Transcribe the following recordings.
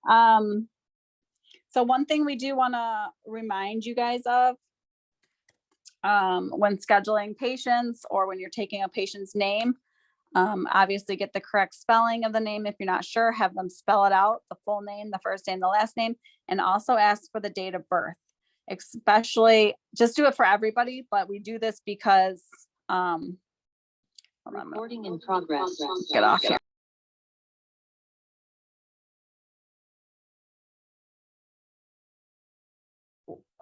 So one thing we do want to remind you guys of when scheduling patients or when you're taking a patient's name, obviously get the correct spelling of the name. If you're not sure, have them spell it out, the full name, the first name, the last name, and also ask for the date of birth. Especially, just do it for everybody, but we do this because recording in progress. Get off here.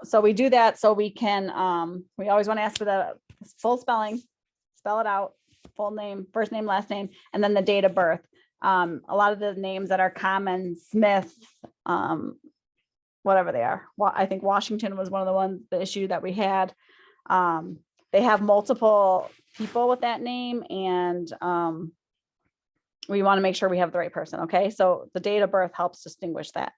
So we do that so we can, we always want to ask for the full spelling, spell it out, full name, first name, last name, and then the date of birth. A lot of the names that are common, Smith, whatever they are. Well, I think Washington was one of the ones, the issue that we had. They have multiple people with that name, and we want to make sure we have the right person. Okay, so the date of birth helps distinguish that.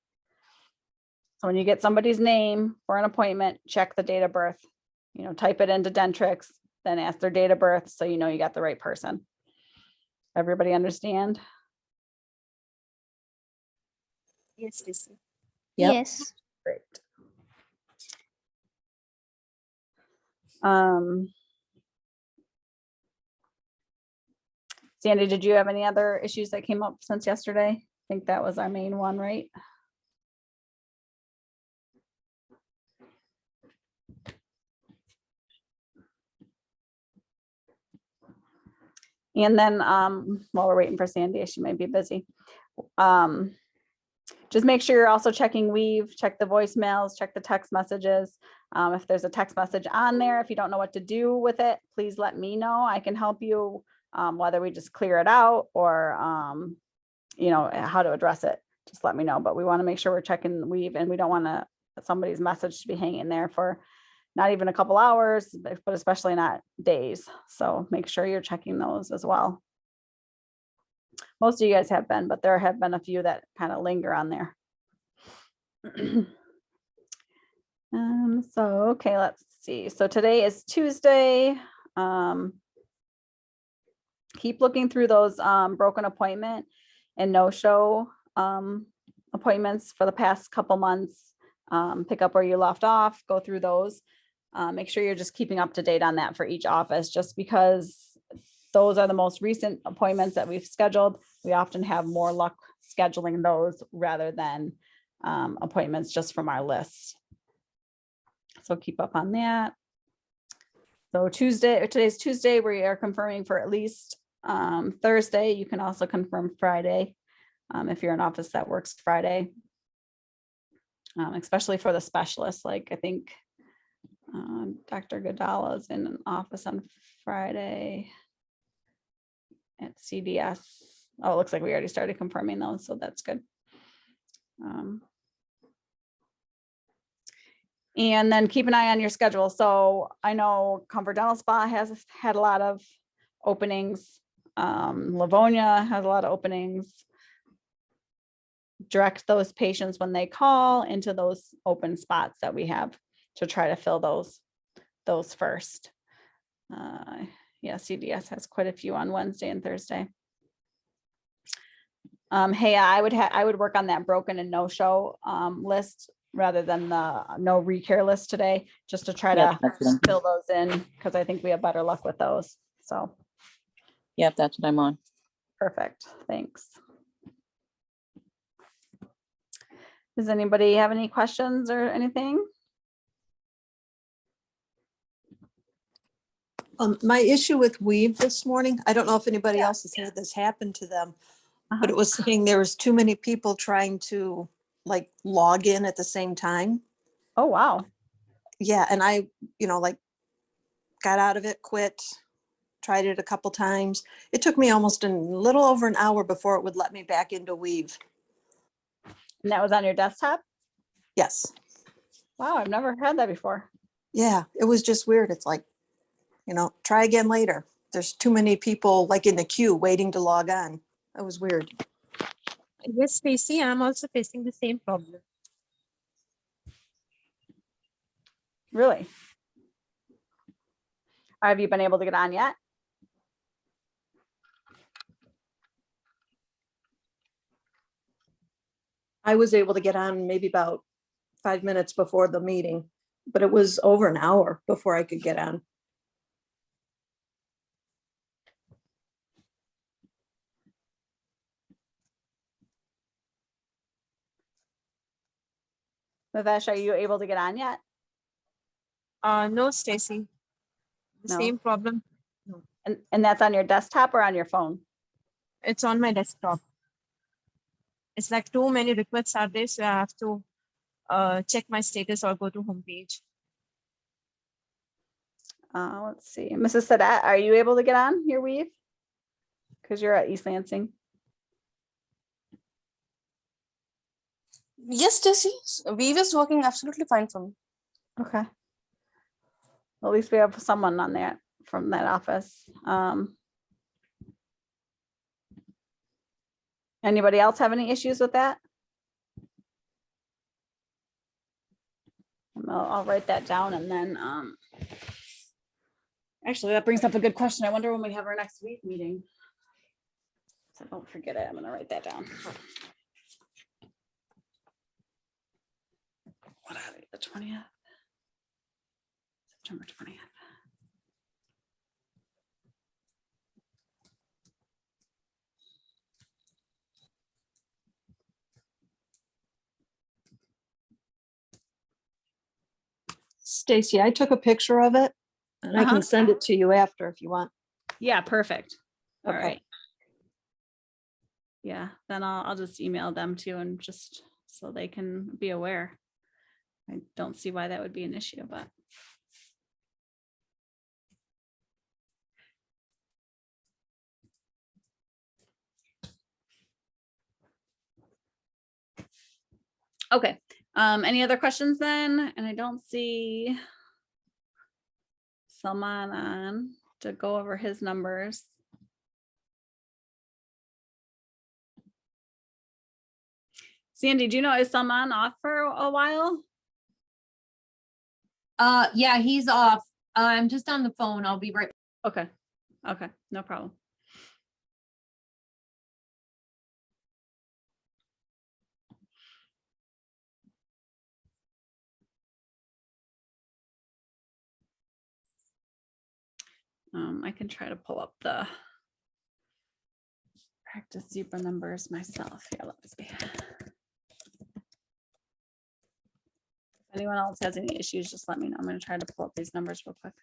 So when you get somebody's name for an appointment, check the date of birth, type it into Dentrix, then ask their date of birth so you know you got the right person. Everybody understand? Yes, Lisa. Yep. Yes. Great. Sandy, did you have any other issues that came up since yesterday? I think that was our main one, right? And then while we're waiting for Sandy, she might be busy. Just make sure you're also checking Weave, check the voicemails, check the text messages. If there's a text message on there, if you don't know what to do with it, please let me know. I can help you, whether we just clear it out or, how to address it. Just let me know. But we want to make sure we're checking Weave, and we don't want somebody's message to be hanging there for not even a couple hours, but especially not days. So make sure you're checking those as well. Most of you guys have been, but there have been a few that kind of linger on there. Okay, let's see. So today is Tuesday. Keep looking through those broken appointment and no-show appointments for the past couple months. Pick up where you left off, go through those. Make sure you're just keeping up to date on that for each office, just because those are the most recent appointments that we've scheduled. We often have more luck scheduling those rather than appointments just from our list. So keep up on that. So today's Tuesday, we are confirming for at least Thursday. You can also confirm Friday if you're an office that works Friday, especially for the specialists. Like I think Dr. Godala is in an office on Friday at CDS. Oh, it looks like we already started confirming those, so that's good. And then keep an eye on your schedule. So I know Comfort Dental Spa has had a lot of openings. Livonia has a lot of openings. Direct those patients when they call into those open spots that we have to try to fill those first. Yeah, CDS has quite a few on Wednesday and Thursday. Hey, I would work on that broken and no-show list rather than the no recare list today, just to try to fill those in, because I think we have better luck with those. So. Yep, that's what I'm on. Perfect, thanks. Does anybody have any questions or anything? My issue with Weave this morning, I don't know if anybody else has had this happen to them, but it was saying there was too many people trying to like log in at the same time. Oh, wow. Yeah. And I, got out of it, quit, tried it a couple times. It took me almost a little over an hour before it would let me back into Weave. And that was on your desktop? Yes. Wow, I've never had that before. Yeah. It was just weird. It's like, try again later. There's too many people like in the queue waiting to log on. That was weird. Yes, Stacy, I'm also facing the same problem. Really? Have you been able to get on yet? I was able to get on maybe about 5 minutes before the meeting, but it was over an hour before I could get on. Vivesh, are you able to get on yet? No, Stacy. The No. same problem. And that's on your desktop or on your phone? It's on my desktop. It's like too many requests are there, so I have to check my status or go to homepage. Let's see. Mrs. Sadat, are you able to get on your Weave? Because you're at East Lansing. Yes, Stacy. Weave is working absolutely fine for me. Okay. Well, at least we have someone on there from that office. Anybody else have any issues with that? I'll write that down and then, actually that brings up a good question. I wonder when we have our next week meeting. So don't forget it. I'm gonna write that down. What are we, the 20th? September 20th. Stacy, I took a picture of it and I Uh-huh. can send it to you after if you want. Yeah, perfect. All Okay. right. Yeah, then I'll just email them too and just so they can be aware. I don't see why that would be an issue, but. Okay, any other questions then? And I don't see Salman on to go over his numbers. Sandy, do you know, is Salman off for a while? Yeah, he's off. I'm just on the phone. I'll be right. Okay, okay, no problem. I can try to pull up the practice zebra numbers myself. Here, let's see. If anyone else has any issues, just let me know. I'm going to try to pull up these numbers real quick.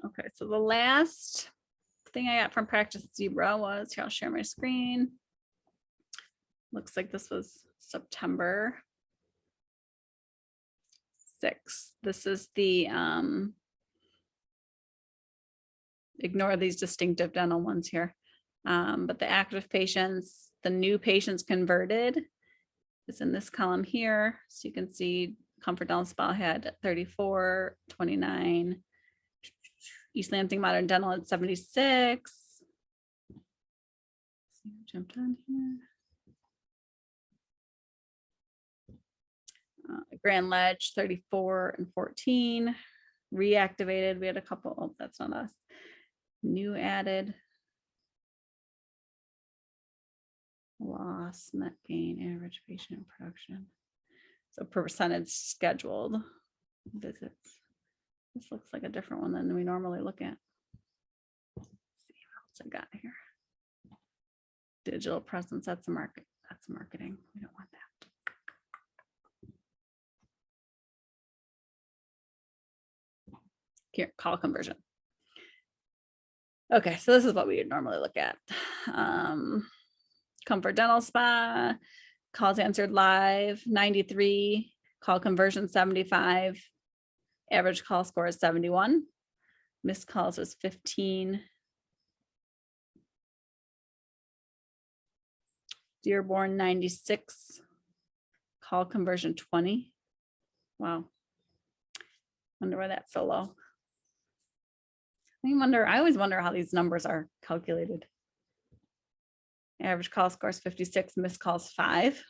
Okay, so the last thing I got from Practice Zebra was, here, I'll share my screen. Looks like this was September 6th. This is the, ignore these distinctive dental ones here. But the active patients, the new patients converted is in this column here. So you can see Comfort Dental Spa had 34, 29. East Lansing Modern Dental at 76. Jumped on here. Grand Ledge 34 and 14. Reactivated. We had a couple. Oh, that's not us. New added. Loss, net gain, average patient production. So percentage scheduled visits. This looks like a different one than we normally look at. Let's see what else I got here. Digital presence, that's a market, that's marketing. We don't want that. Here, call conversion. Okay, so this is what we would normally look at. Comfort Dental Spa, calls answered live, 93, call conversion 75, Average call score is 71. Missed calls was 15. Dearborn 96. Call conversion 20. Wow. Wonder why that's so low. I always wonder how these numbers are calculated. Average call score is 56, missed calls 5.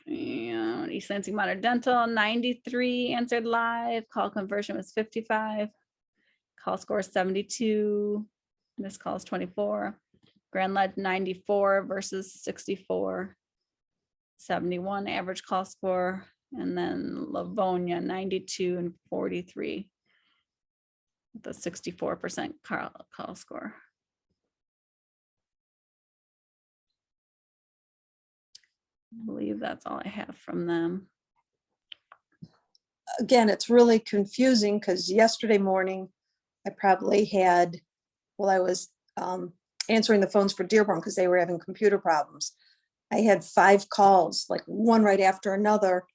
And East Lansing Modern Dental 93 answered live. Call conversion was 55. Call score is 72. Missed calls 24. Grand Ledge 94 versus 64. 71 average call score. And then Livonia 92 and 43. With a 64% call score. I believe that's all I have from them. Again, it's really confusing because yesterday morning, I probably had, well, I was answering the phones for Dearborn because they were having computer problems. I had 5 calls, like one right after another,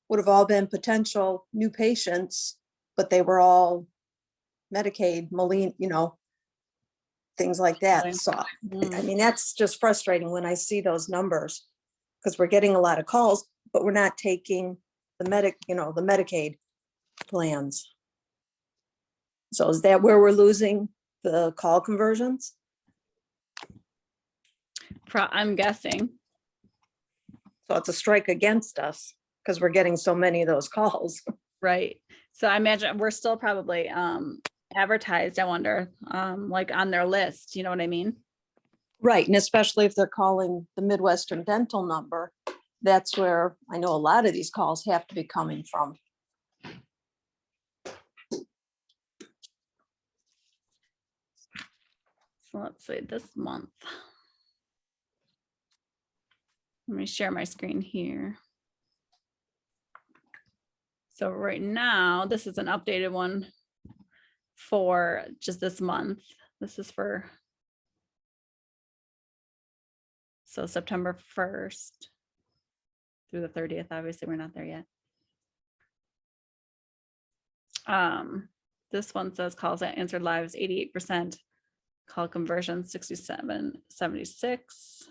would have all been potential new patients, but they were all Medicaid, things like that. Really? So, I Mm, mean, that's just frustrating when I see those numbers because we're getting a lot of calls, but we're not taking the the Medicaid plans. So is that where we're losing the call conversions? I'm guessing. So it's a strike against us because we're getting so many of those calls. Right. So I imagine we're still probably advertised, I wonder, like on their list, you know what I mean? Right, and especially if they're calling the Midwestern Dental number, that's where I know a lot of these calls have to be coming from. So let's see, this month. Let me share my screen here. So right now, this is an updated one for just this month. This is for September 1st through the 30th. Obviously, we're not there yet. This one says calls answered live is 88%. Call conversion 67, 76.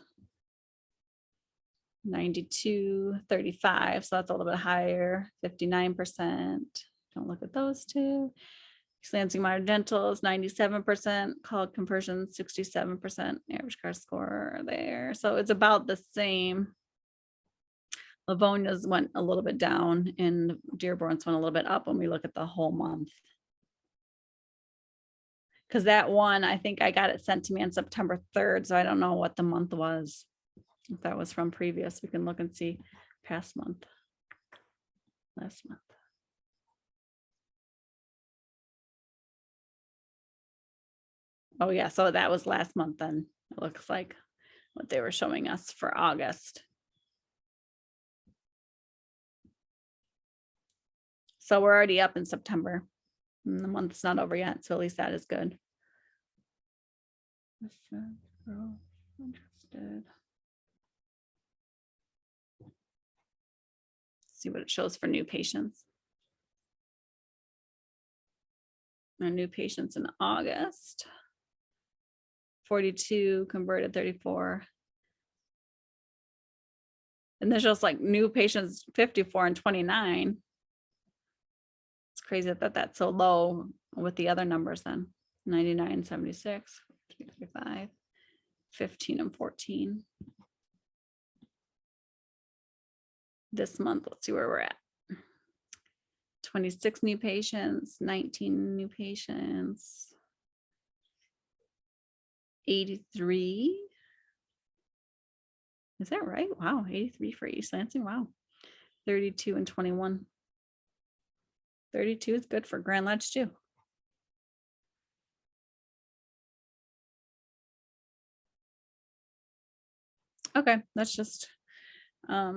92, 35. So that's a little bit higher. 59%. Don't look at those two. Lansing Modern Dental is 97%, call conversion 67%, average car score there. So it's about the same. Livonia's went a little bit down and Dearborn's went a little bit up when we look at the whole month. Because that one, I think I got it sent to me on September 3rd. So I don't know what the month was. If that was from previous, we can look and see past month, last month. Oh yeah, so that was last month then. It looks like what they were showing us for August. So we're already up in September. And the month's not over yet, so at least that is good. Interested. See what it shows for new patients. Our new patients in August. 42 converted 34. And there's just like new patients 54 and 29. It's crazy that that's so low with the other numbers then. 99, 76, 35, 15 and 14. This month, let's see where we're at. 26 new patients, 19 new patients. 83. Is that right? Wow, 83 for East Lansing. Wow. 32 and 21. 32 is good for Grand Ledge too. Okay, that's just, I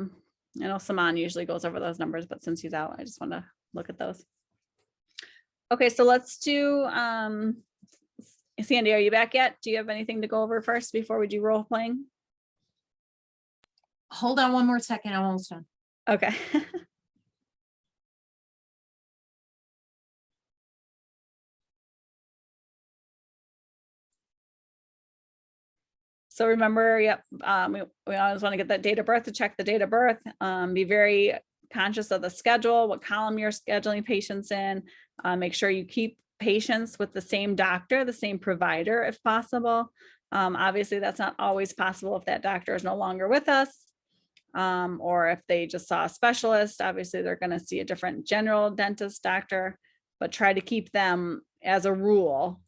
know Saman usually goes over those numbers, but since he's out, I just want to look at those. Okay, so let's do, Sandy, are you back yet? Do you have anything to go over first before we do role playing? Hold on one more second, I'm almost done. Okay. So remember, yep, we always want to get that date of birth to check the date of birth. Be very conscious of the schedule, what column you're scheduling patients in. Make sure you keep patients with the same doctor, the same provider if possible. Obviously, that's not always possible if that doctor is no longer with us. Or if they just saw a specialist, obviously they're going to see a different general dentist doctor, but try to keep them as a rule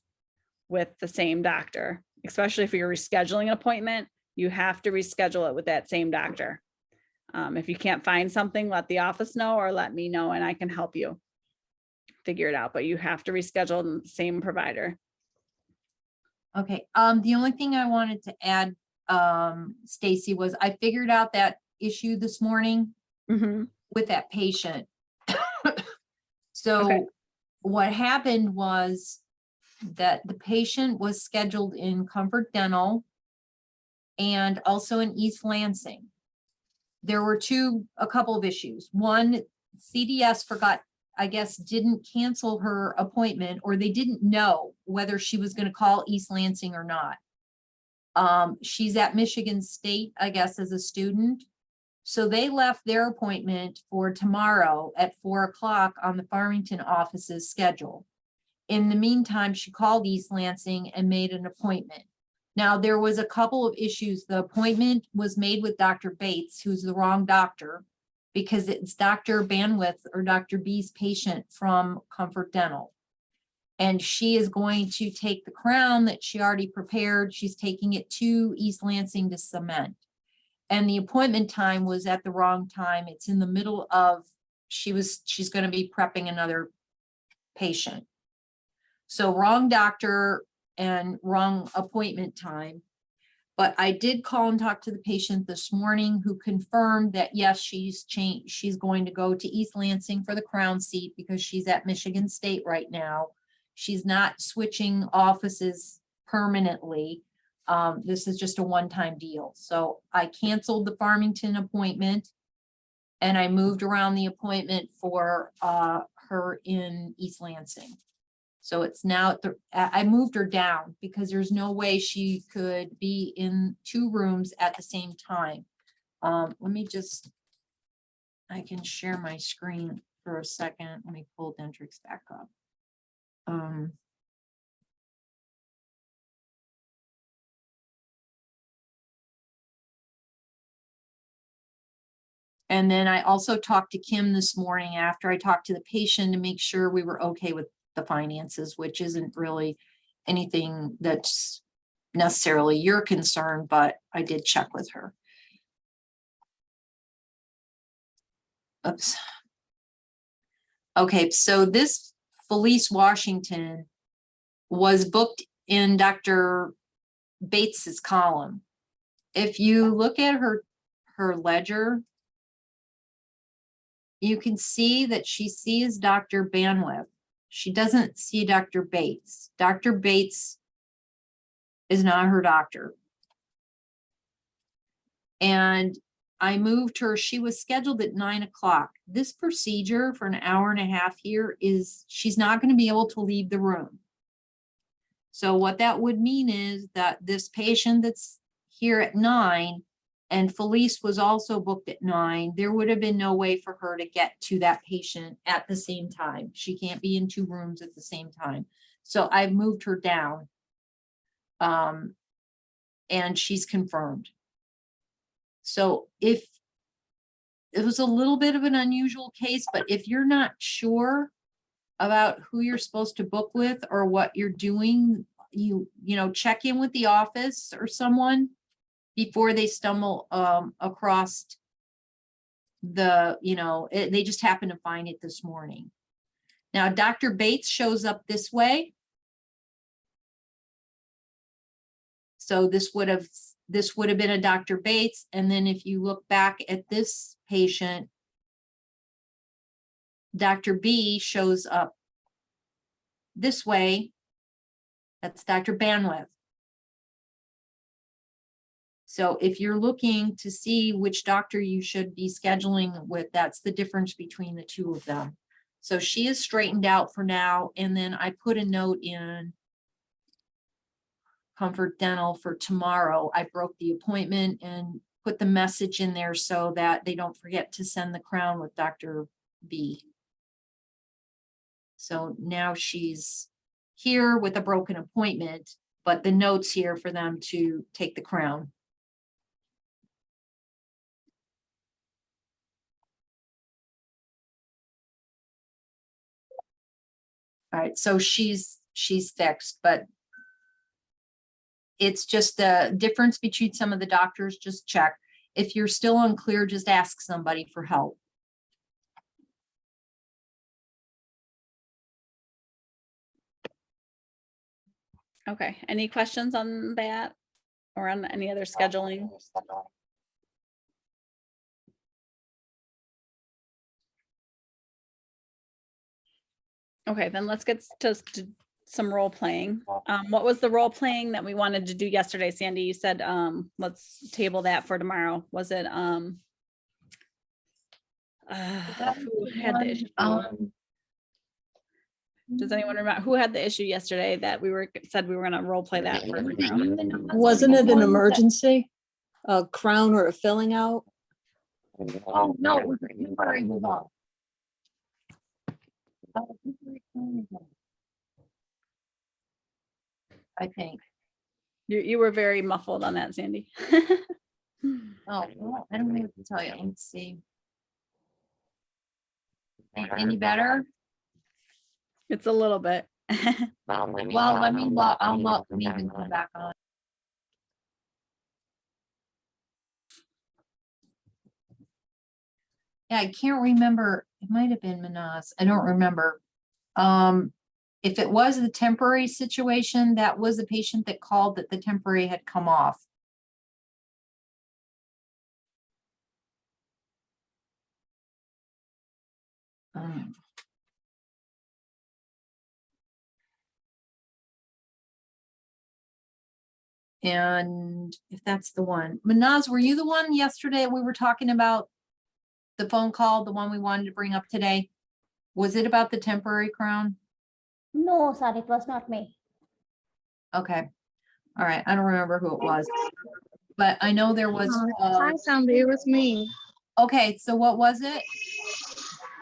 with the same doctor, especially if you're rescheduling an appointment, you have to reschedule it with that same doctor. If you can't find something, let the office know or let me know and I can help you figure it out, but you have to reschedule the same provider. Okay, the only thing I wanted to add, Stacy, was I figured out that issue this morning Mhm. with that patient. Okay. So what happened was that the patient was scheduled in Comfort Dental and also in East Lansing. There were a couple of issues. One, CDS forgot, I guess, didn't cancel her appointment, or they didn't know whether she was going to call East Lansing or not. She's at Michigan State, I guess, as a student. So they left their appointment for tomorrow at 4 o'clock on the Farmington office's schedule. In the meantime, she called East Lansing and made an appointment. Now, there was a couple of issues. The appointment was made with Dr. Bates, who's the wrong doctor, because it's Dr. Bandwidth or Dr. B's patient from Comfort Dental. And she is going to take the crown that she already prepared. She's taking it to East Lansing to cement. And the appointment time was at the wrong time. It's in the middle of, she's going to be prepping another patient. So wrong doctor and wrong appointment time. But I did call and talk to the patient this morning who confirmed that yes, she's going to go to East Lansing for the crown seat because she's at Michigan State right now. She's not switching offices permanently. This is just a one-time deal. So I canceled the Farmington appointment and I moved around the appointment for her in East Lansing. So it's now, I moved her down because there's no way she could be in 2 rooms at the same time. Let me just, I can share my screen for a second. Let me pull Dentrix back up. And then I also talked to Kim this morning after I talked to the patient to make sure we were okay with the finances, which isn't really anything that's necessarily your concern, but I did check with her. Oops. Okay, so this Felice Washington was booked in Dr. Bates's column. If you look at her ledger, you can see that she sees Dr. Bandwidth. She doesn't see Dr. Bates. Dr. Bates is not her doctor. And I moved her, she was scheduled at 9 o'clock. This procedure for an hour and a half here is, she's not going to be able to leave the room. So what that would mean is that this patient that's here at 9 and Felice was also booked at 9, there would have been no way for her to get to that patient at the same time. She can't be in 2 rooms at the same time. So I've moved her down. And she's confirmed. So if it was a little bit of an unusual case, but if you're not sure about who you're supposed to book with or what you're doing, you know, check in with the office or someone before they stumble across the, you know, they just happen to find it this morning. Now, Dr. Bates shows up this way. So this would have been a Dr. Bates. And then if you look back at this patient, Dr. B shows up this way. That's Dr. Bandwidth. So if you're looking to see which doctor you should be scheduling with, that's the difference between the 2 of them. So she is straightened out for now. And then I put a note in Comfort Dental for tomorrow. I broke the appointment and put the message in there so that they don't forget to send the crown with Dr. B. So now she's here with a broken appointment, but the note's here for them to take the crown. All right, so she's fixed, but it's just a difference between some of the doctors. Just check. If you're still unclear, just ask somebody for help. Okay, any questions on that or on any other scheduling? Okay, then let's get to some role playing. What was the role playing that we wanted to do yesterday, Sandy? You said, let's table that for tomorrow. Was it, who had the issue? Does anyone remember who had the issue yesterday that said we were gonna role play that for tomorrow? Wasn't it an emergency? A crown or a filling out? Oh, no. I think. You were very muffled on that, Sandy. Oh, well, I don't know what to tell you. Let's see. Any better? It's a little bit. Well, let me, I'll even go back on. Yeah, I can't remember. It might have been Manaz. I don't remember. If it was the temporary situation, that was a patient that called that the temporary had come off. And if that's the one, Manaz, were you the one yesterday we were talking about the phone call, the one we wanted to bring up today? Was it about the temporary crown? No, sir, it was not me. Okay. All right. I don't remember who it was, but I know there was. Hi, Sandy, it was me. Okay. So what was it?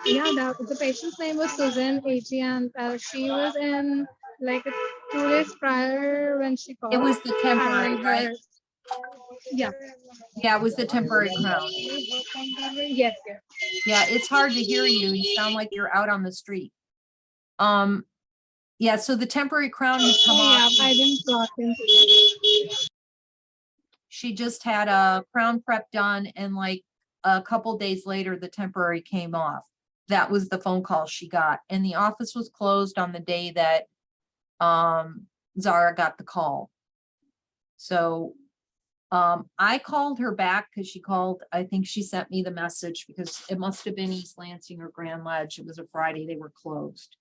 Yeah, the patient's name was Susan AG, and she was in like 2 days prior when she called. It was the temporary, and right? Yeah. Yeah, it was the temporary crown. Yes, yes. Yeah, it's hard to hear you. You sound like you're out on the street. Yeah, so the temporary crown had come Yeah, off. I didn't block him. She just had a crown prep done, and like a couple days later, the temporary came off. That was the phone call she got, and the office was closed on the day that Zara got the call. So I called her back because she called. I think she sent me the message because it must have been East Lansing or Grand Ledge. It was a Friday. They were closed.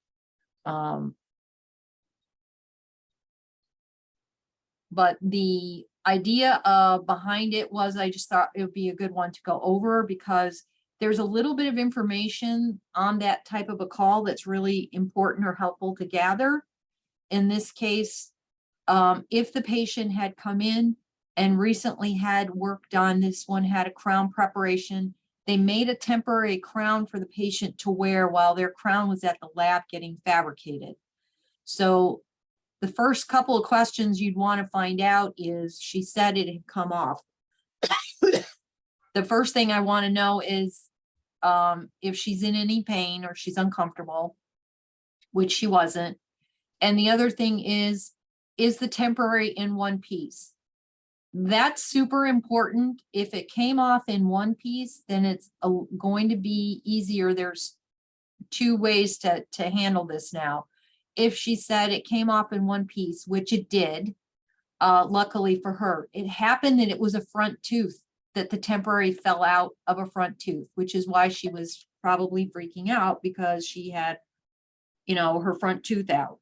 But the idea behind it was I just thought it would be a good one to go over because there's a little bit of information on that type of a call that's really important or helpful to gather. In this case, if the patient had come in and recently had work done, this one had a crown preparation. They made a temporary crown for the patient to wear while their crown was at the lab getting fabricated. So the first couple of questions you'd want to find out is, she said it had come off. The first thing I want to know is if she's in any pain or she's uncomfortable, which she wasn't. And the other thing is the temporary in one piece? That's super important. If it came off in one piece, then it's going to be easier. There's 2 ways to handle this now. If she said it came off in one piece, which it did, luckily for her, it happened that it was a front tooth, that the temporary fell out of a front tooth, which is why she was probably freaking out because she had, her front tooth out.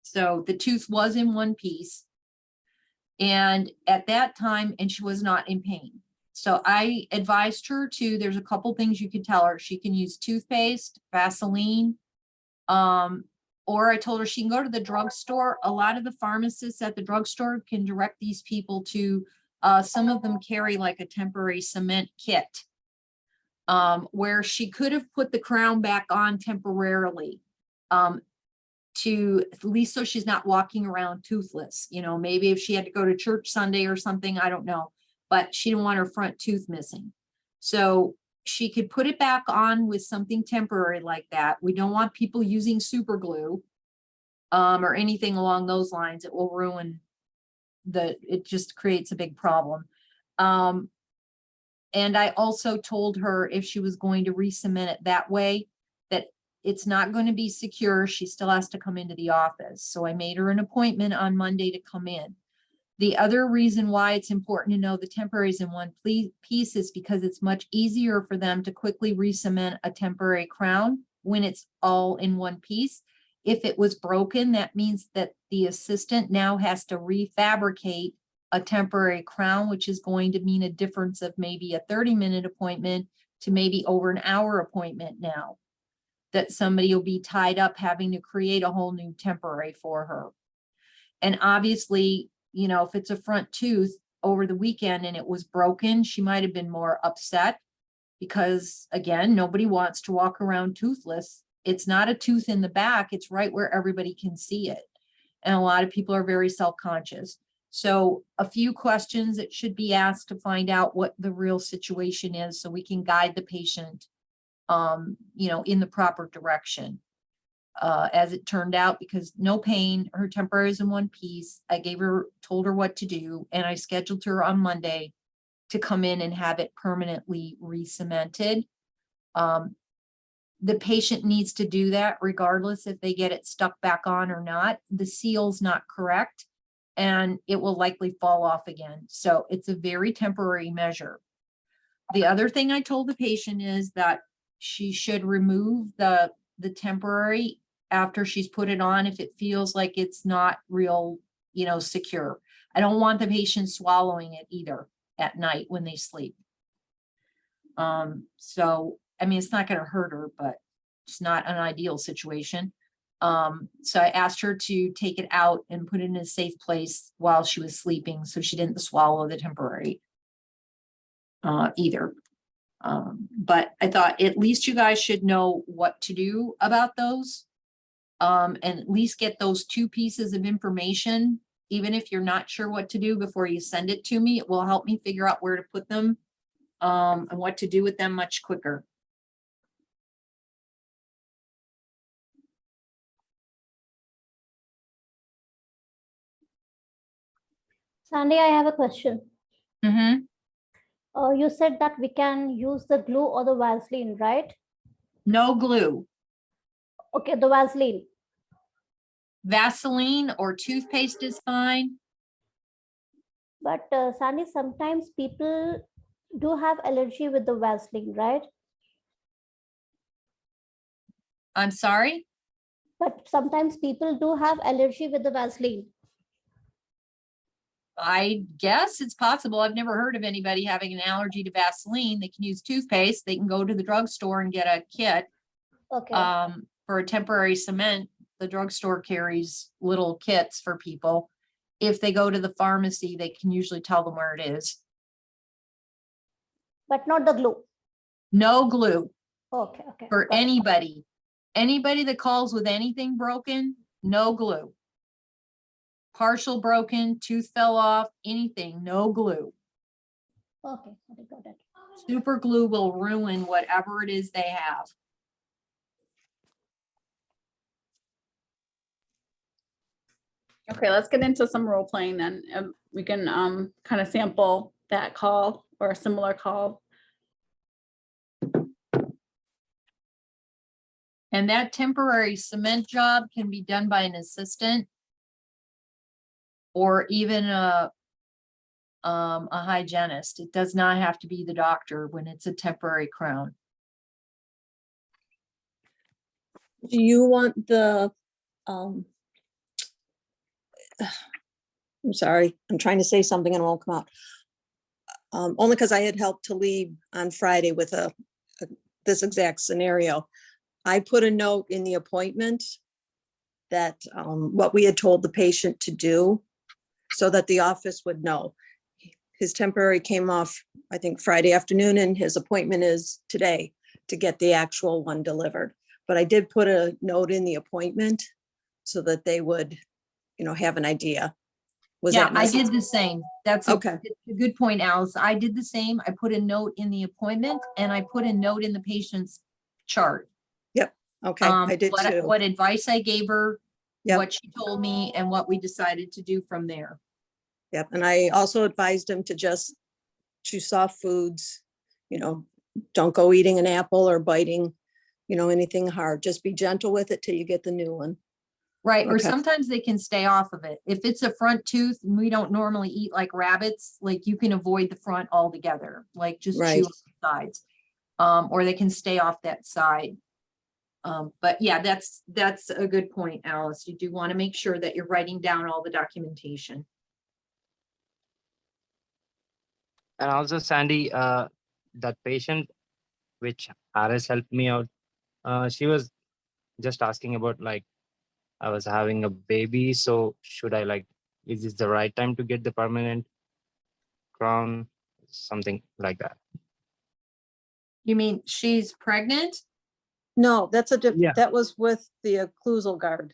So the tooth was in one piece. And at that time, and she was not in pain. So I advised her there's a couple things you can tell her. She can use toothpaste, Vaseline, Or I told her she can go to the drugstore. A lot of the pharmacists at the drugstore can direct these people to, some of them carry like a temporary cement kit. Where she could have put the crown back on temporarily. To at least so she's not walking around toothless, you know, maybe if she had to go to church Sunday or something, I don't know, but she didn't want her front tooth missing. So she could put it back on with something temporary like that. We don't want people using super glue or anything along those lines. It will ruin it just creates a big problem. And I also told her if she was going to re-cement it that way, that it's not going to be secure. She still has to come into the office. So I made her an appointment on Monday to come in. The other reason why it's important to know the temporaries in one piece is because it's much easier for them to quickly re-cement a temporary crown when it's all in one piece. If it was broken, that means that the assistant now has to refabricate a temporary crown, which is going to mean a difference of maybe a 30-minute appointment to maybe over an hour appointment now. That somebody will be tied up having to create a whole new temporary for her. And obviously, you know, if it's a front tooth over the weekend and it was broken, she might have been more upset because again, nobody wants to walk around toothless. It's not a tooth in the back, it's right where everybody can see it. And a lot of people are very self-conscious. So a few questions that should be asked to find out what the real situation is so we can guide the patient you know, in the proper direction. As it turned out, because no pain, her temporary is in one piece. I told her what to do, and I scheduled her on Monday to come in and have it permanently re-cemented. The patient needs to do that regardless if they get it stuck back on or not. The seal's not correct, and it will likely fall off again. So it's a very temporary measure. The other thing I told the patient is that she should remove the temporary after she's put it on if it feels like it's not real, you know, secure. I don't want the patient swallowing it either at night when they sleep. So, I mean, it's not going to hurt her, but it's not an ideal situation. So I asked her to take it out and put it in a safe place while she was sleeping so she didn't swallow the temporary either. But I thought at least you guys should know what to do about those. And at least get those two pieces of information, even if you're not sure what to do before you send it to me. It will help me figure out where to put them and what to do with them much quicker. Sandy, I have a question. Mm-hmm. You said that we can use the glue or the Vaseline, right? No glue. Okay, the Vaseline. Vaseline or toothpaste is fine. But Sandy, sometimes people do have allergy with the Vaseline, right? I'm sorry. But sometimes people do have allergy with the Vaseline. I guess it's possible. I've never heard of anybody having an allergy to Vaseline. They can use toothpaste. They can go to the drugstore and get a kit. Okay. For a temporary cement. The drugstore carries little kits for people. If they go to the pharmacy, they can usually tell them where it is. But not the glue. No glue Okay, okay. for got it. anybody. Anybody that calls with anything broken, no glue. Partial broken, tooth fell off, anything, no glue. Okay, got it. Super glue will ruin whatever it is they have. Okay, let's get into some role playing then. We can kind of sample that call or a similar call. And that temporary cement job can be done by an assistant or even a hygienist. It does not have to be the doctor when it's a temporary crown. Do you want the, I'm sorry, I'm trying to say something and it won't come out. Only because I had helped to lead on Friday with this exact scenario. I put a note in the appointment that what we had told the patient to do so that the office would know. His temporary came off, I think, Friday afternoon, and his appointment is today to get the actual one delivered. But I did put a note in the appointment so that they would, have an idea. Was Yeah, that I necessary? did the same. That's Okay. a good point, Alice. I did the same. I put a note in the appointment and I put a note in the patient's chart. Okay, I did too. What advice I gave her, Yep. what she told me, and what we decided to do from there. Yep, and I also advised him to just chew soft foods, don't go eating an apple or biting, anything hard. Just be gentle with it till you get the new one. Right, or Okay. sometimes they can stay off of it. If it's a front tooth and we don't normally eat like rabbits, like you can avoid the front altogether, like just Right. chew on the sides. Or they can stay off that side. But yeah, that's a good point, Alice. You do want to make sure that you're writing down all the documentation. And also, Sandy, that patient, which Alice helped me out, she was just asking about, like, I was having a baby, so should I, like, is this the right time to get the permanent crown? Something like that. You mean she's pregnant? No, that's Yeah. that was with the occlusal guard.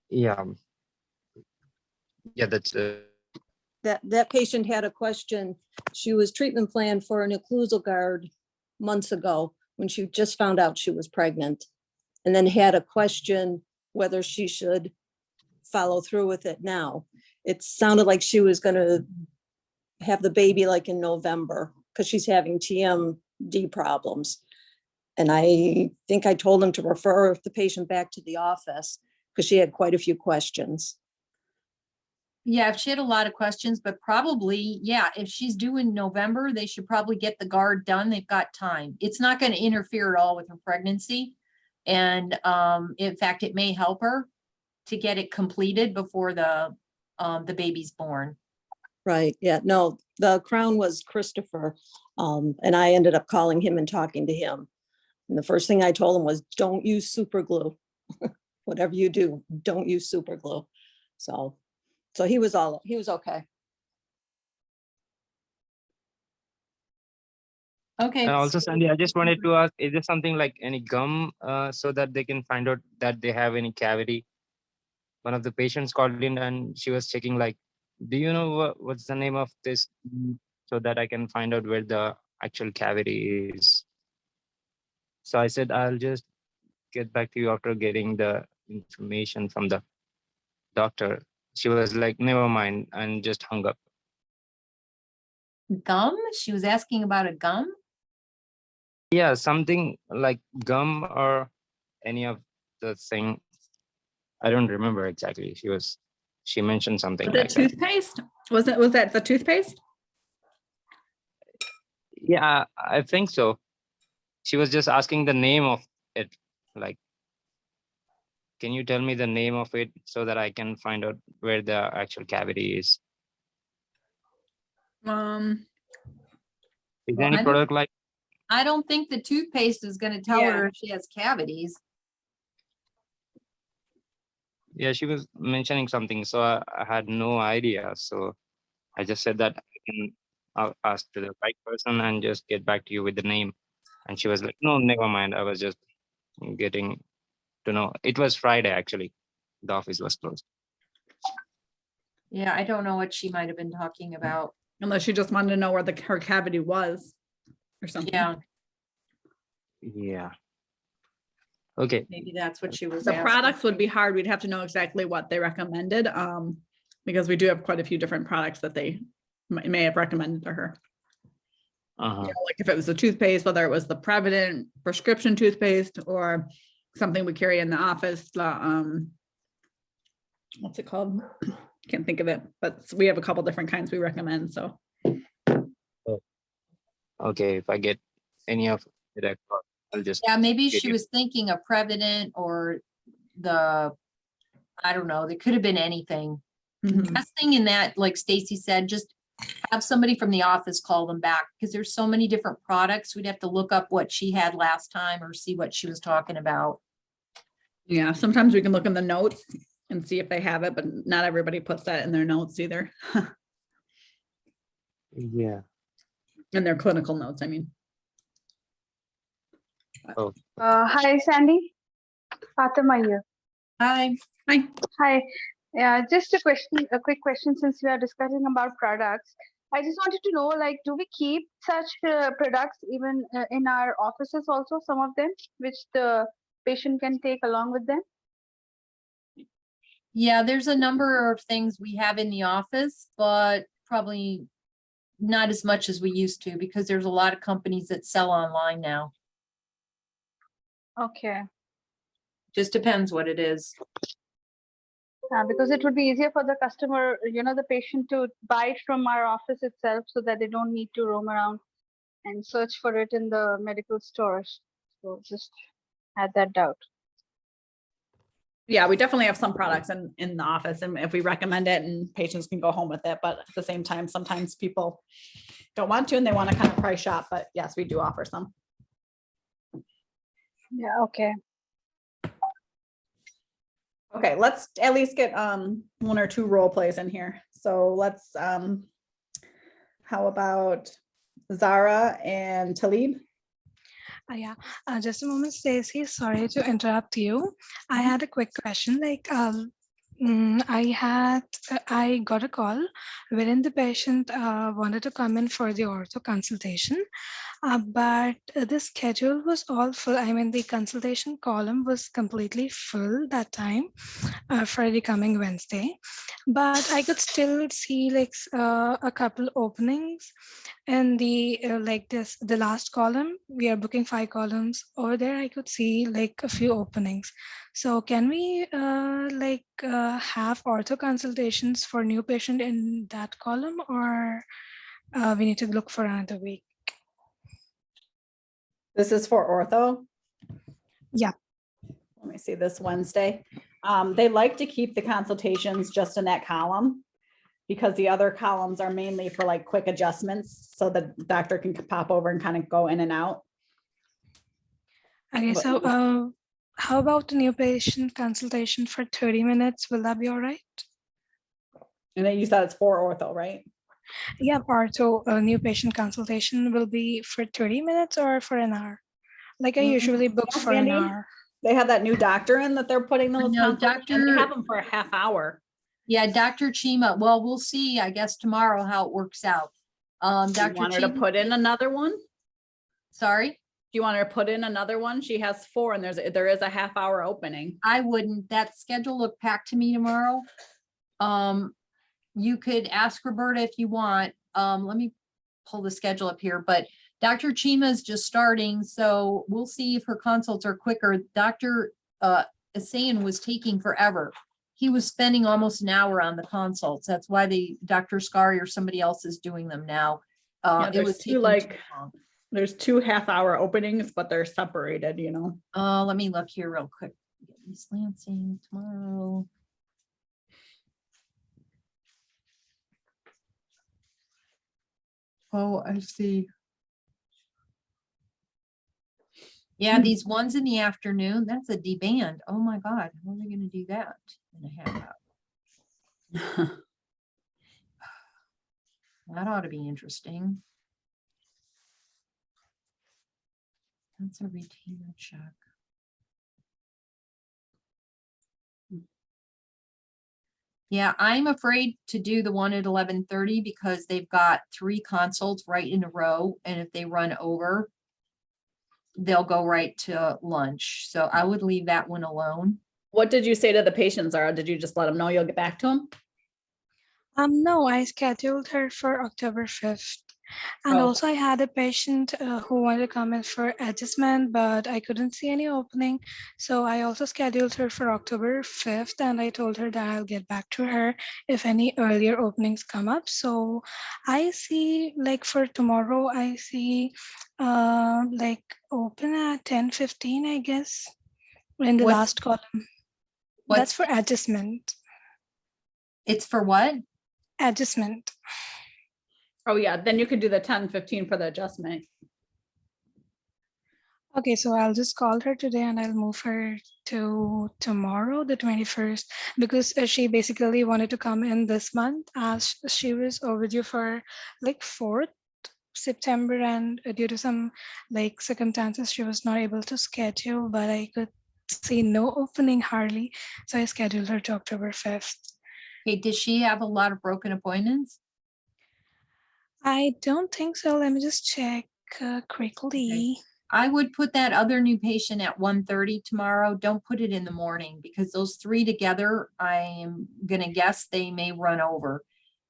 Yeah. Yeah, that's That patient had a question. She was treatment planned for an occlusal guard months ago when she just found out she was pregnant. And then had a question whether she should follow through with it now. It sounded like she was gonna have the baby like in November because she's having TMD problems. And I think I told him to refer the patient back to the office because she had quite a few questions. Yeah, if she had a lot of questions, but probably, yeah, if she's due in November, they should probably get the guard done. They've got time. It's not going to interfere at all with her pregnancy. And in fact, it may help her to get it completed before the baby's born. Right, yeah, no, the crown was Christopher, and I ended up calling him and talking to him. And the first thing I told him was, don't use super glue. Whatever you do, don't use super glue. So he was okay. Okay. and also, Sandy, I just wanted to ask, is there something like any gum so that they can find out that they have any cavity? One of the patients called in and she was checking, like, do you know what's the name of this, so that I can find out where the actual cavity is? So I said, I'll just get back to you after getting the information from the doctor. She was like, never mind, and just hung up. Gum? She was asking about a gum? Yeah, something like gum or any of the thing. I don't remember exactly. She mentioned something The like that. toothpaste? Was that the toothpaste? Yeah, I think so. She was just asking the name of it. Like, can you tell me the name of it so that I can find out where the actual cavity is? Is Well, there any I don't- product like? I don't think the toothpaste is going to tell her if she has cavities. Yeah, she was mentioning something, so I had no idea. So I just said that I'll ask to the right person and just get back to you with the name. And she was like, no, never mind. I was just getting to know. It was Friday, actually. The office was closed. Yeah, I don't know what she might have been talking about. unless she just wanted to know where her cavity was or something. Yeah, Yeah. Okay. maybe that's what she was The asking. products would be hard. We'd have to know exactly what they recommended, because we do have quite a few different products that they may have recommended to her. Uh-huh. Like if it was a toothpaste, whether it was the Prevident prescription toothpaste or something we carry in the office, the, what's it called? Can't think of it, but we have a couple different kinds we recommend, so. Okay. If I get any of it, I'll just. Yeah, maybe get she you. was thinking of Prevident or I don't know, there could have been anything. Mhm. Best thing in that, like Stacy said, just have somebody from the office call them back because there's so many different products. We'd have to look up what she had last time or see what she was talking about. Yeah, sometimes we can look in the notes and see if they have it, but not everybody puts that in their notes either. Yeah. In their clinical notes, I mean. Hi, Sandy. Fatima here. Hi. Hi. Hi. Yeah, just a quick question since we are discussing about products. I just wanted to know, like, do we keep such products even in our offices also, some of them, which the patient can take along with them? Yeah, there's a number of things we have in the office, but probably not as much as we used to because there's a lot of companies that sell online now. Okay. Just depends what it is. Because it would be easier for the customer, the patient to buy it from our office itself so that they don't need to roam around and search for it in the medical stores. So just had that doubt. Yeah, we definitely have some products in the office and if we recommend it and patients can go home with it, but at the same time, sometimes people don't want to and they want to kind of price shop, but yes, we do offer some. Yeah, okay. Okay, let's at least get one or two role plays in here. So let's how about Zara and Talib? Yeah, just a moment, Stacey. Sorry to interrupt you. I had a quick question. Like, I got a call wherein the patient wanted to come in for the ortho consultation, but the schedule was all full. I mean, the consultation column was completely full that time for the coming Wednesday, but I could still see like a couple openings in the the last column. We are booking 5 columns over there. I could see like a few openings. So can we have ortho consultations for new patient in that column, or we need to look for another week? This is for ortho? Yeah. Let me see this Wednesday. They like to keep the consultations just in that column because the other columns are mainly for like quick adjustments so the doctor can pop over and kind of go in and out. Okay, so how about the new patient consultation for 30 minutes? Will that be all right? And then you said it's for ortho, right? Yeah, ortho new patient consultation will be for 30 minutes or for an hour? Like I usually book No, for an Sandy? hour. They have that new doctor in that they're putting those know, consultations. They have them for a half hour. Yeah, Dr. Chima. Well, we'll see, I guess, tomorrow how it works out. Do Dr. you want her to Chima, put in another one? Do sorry, you want her to put in another one? She has 4 and there is a half hour opening. I wouldn't. That schedule looked packed to me tomorrow. You could ask Roberta if you want. Let me pull the schedule up here, but Dr. Chima is just starting, so we'll see if her consults are quicker. Dr. Asayan was taking forever. He was spending almost an hour on the consults. That's why Dr. Scari or somebody else is doing them now. Yeah, It there's was two taking too long. there's 2 half hour openings, but they're separated, you know. Let me look here real quick. Miss Lansing tomorrow. Oh, I see. Yeah, these ones in the afternoon, that's a D-band. Oh my God, how are they gonna do that in a half hour? That ought to be interesting. That's a retainer check. Yeah, I'm afraid to do the one at 11:30 because they've got 3 consults right in a row. And if they run over, they'll go right to lunch. So I would leave that one alone. What did you say to the patients, Zara? Did you just let them know you'll get back to them? No, I scheduled her for October 5th. And Oh. also I had a patient who wanted to come in for adjustment, but I couldn't see any opening. So I also scheduled her for October 5th, and I told her that I'll get back to her if any earlier openings come up. So I see, like for tomorrow, I see like open at 10:15, I guess, in the What's- last column. What's That's for adjustment. it's for what? Adjustment. Oh, yeah, then you could do the 10-15 for the adjustment. Okay, so I'll just call her today and I'll move her to tomorrow, the 21st, because she basically wanted to come in this month as she was overdue for like 4th September, and due to some like circumstances, she was not able to schedule, but I could see no opening hardly. So I scheduled her to October 5th. Okay, does she have a lot of broken appointments? I don't think so. Let me just check quickly. I would put that other new patient at 1:30 tomorrow. Don't put it in the morning because those three together, I am gonna guess they may run over.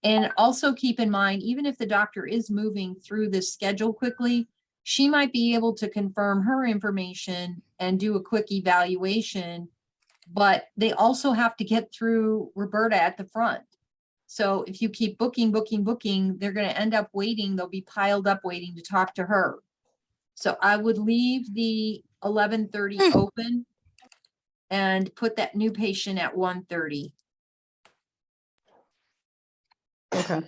And also keep in mind, even if the doctor is moving through this schedule quickly, she might be able to confirm her information and do a quick evaluation. But they also have to get through Roberta at the front. So if you keep booking, they're gonna end up waiting. They'll be piled up waiting to talk to her. So I would leave the 11:30 open and put that new patient at 1:30. Okay.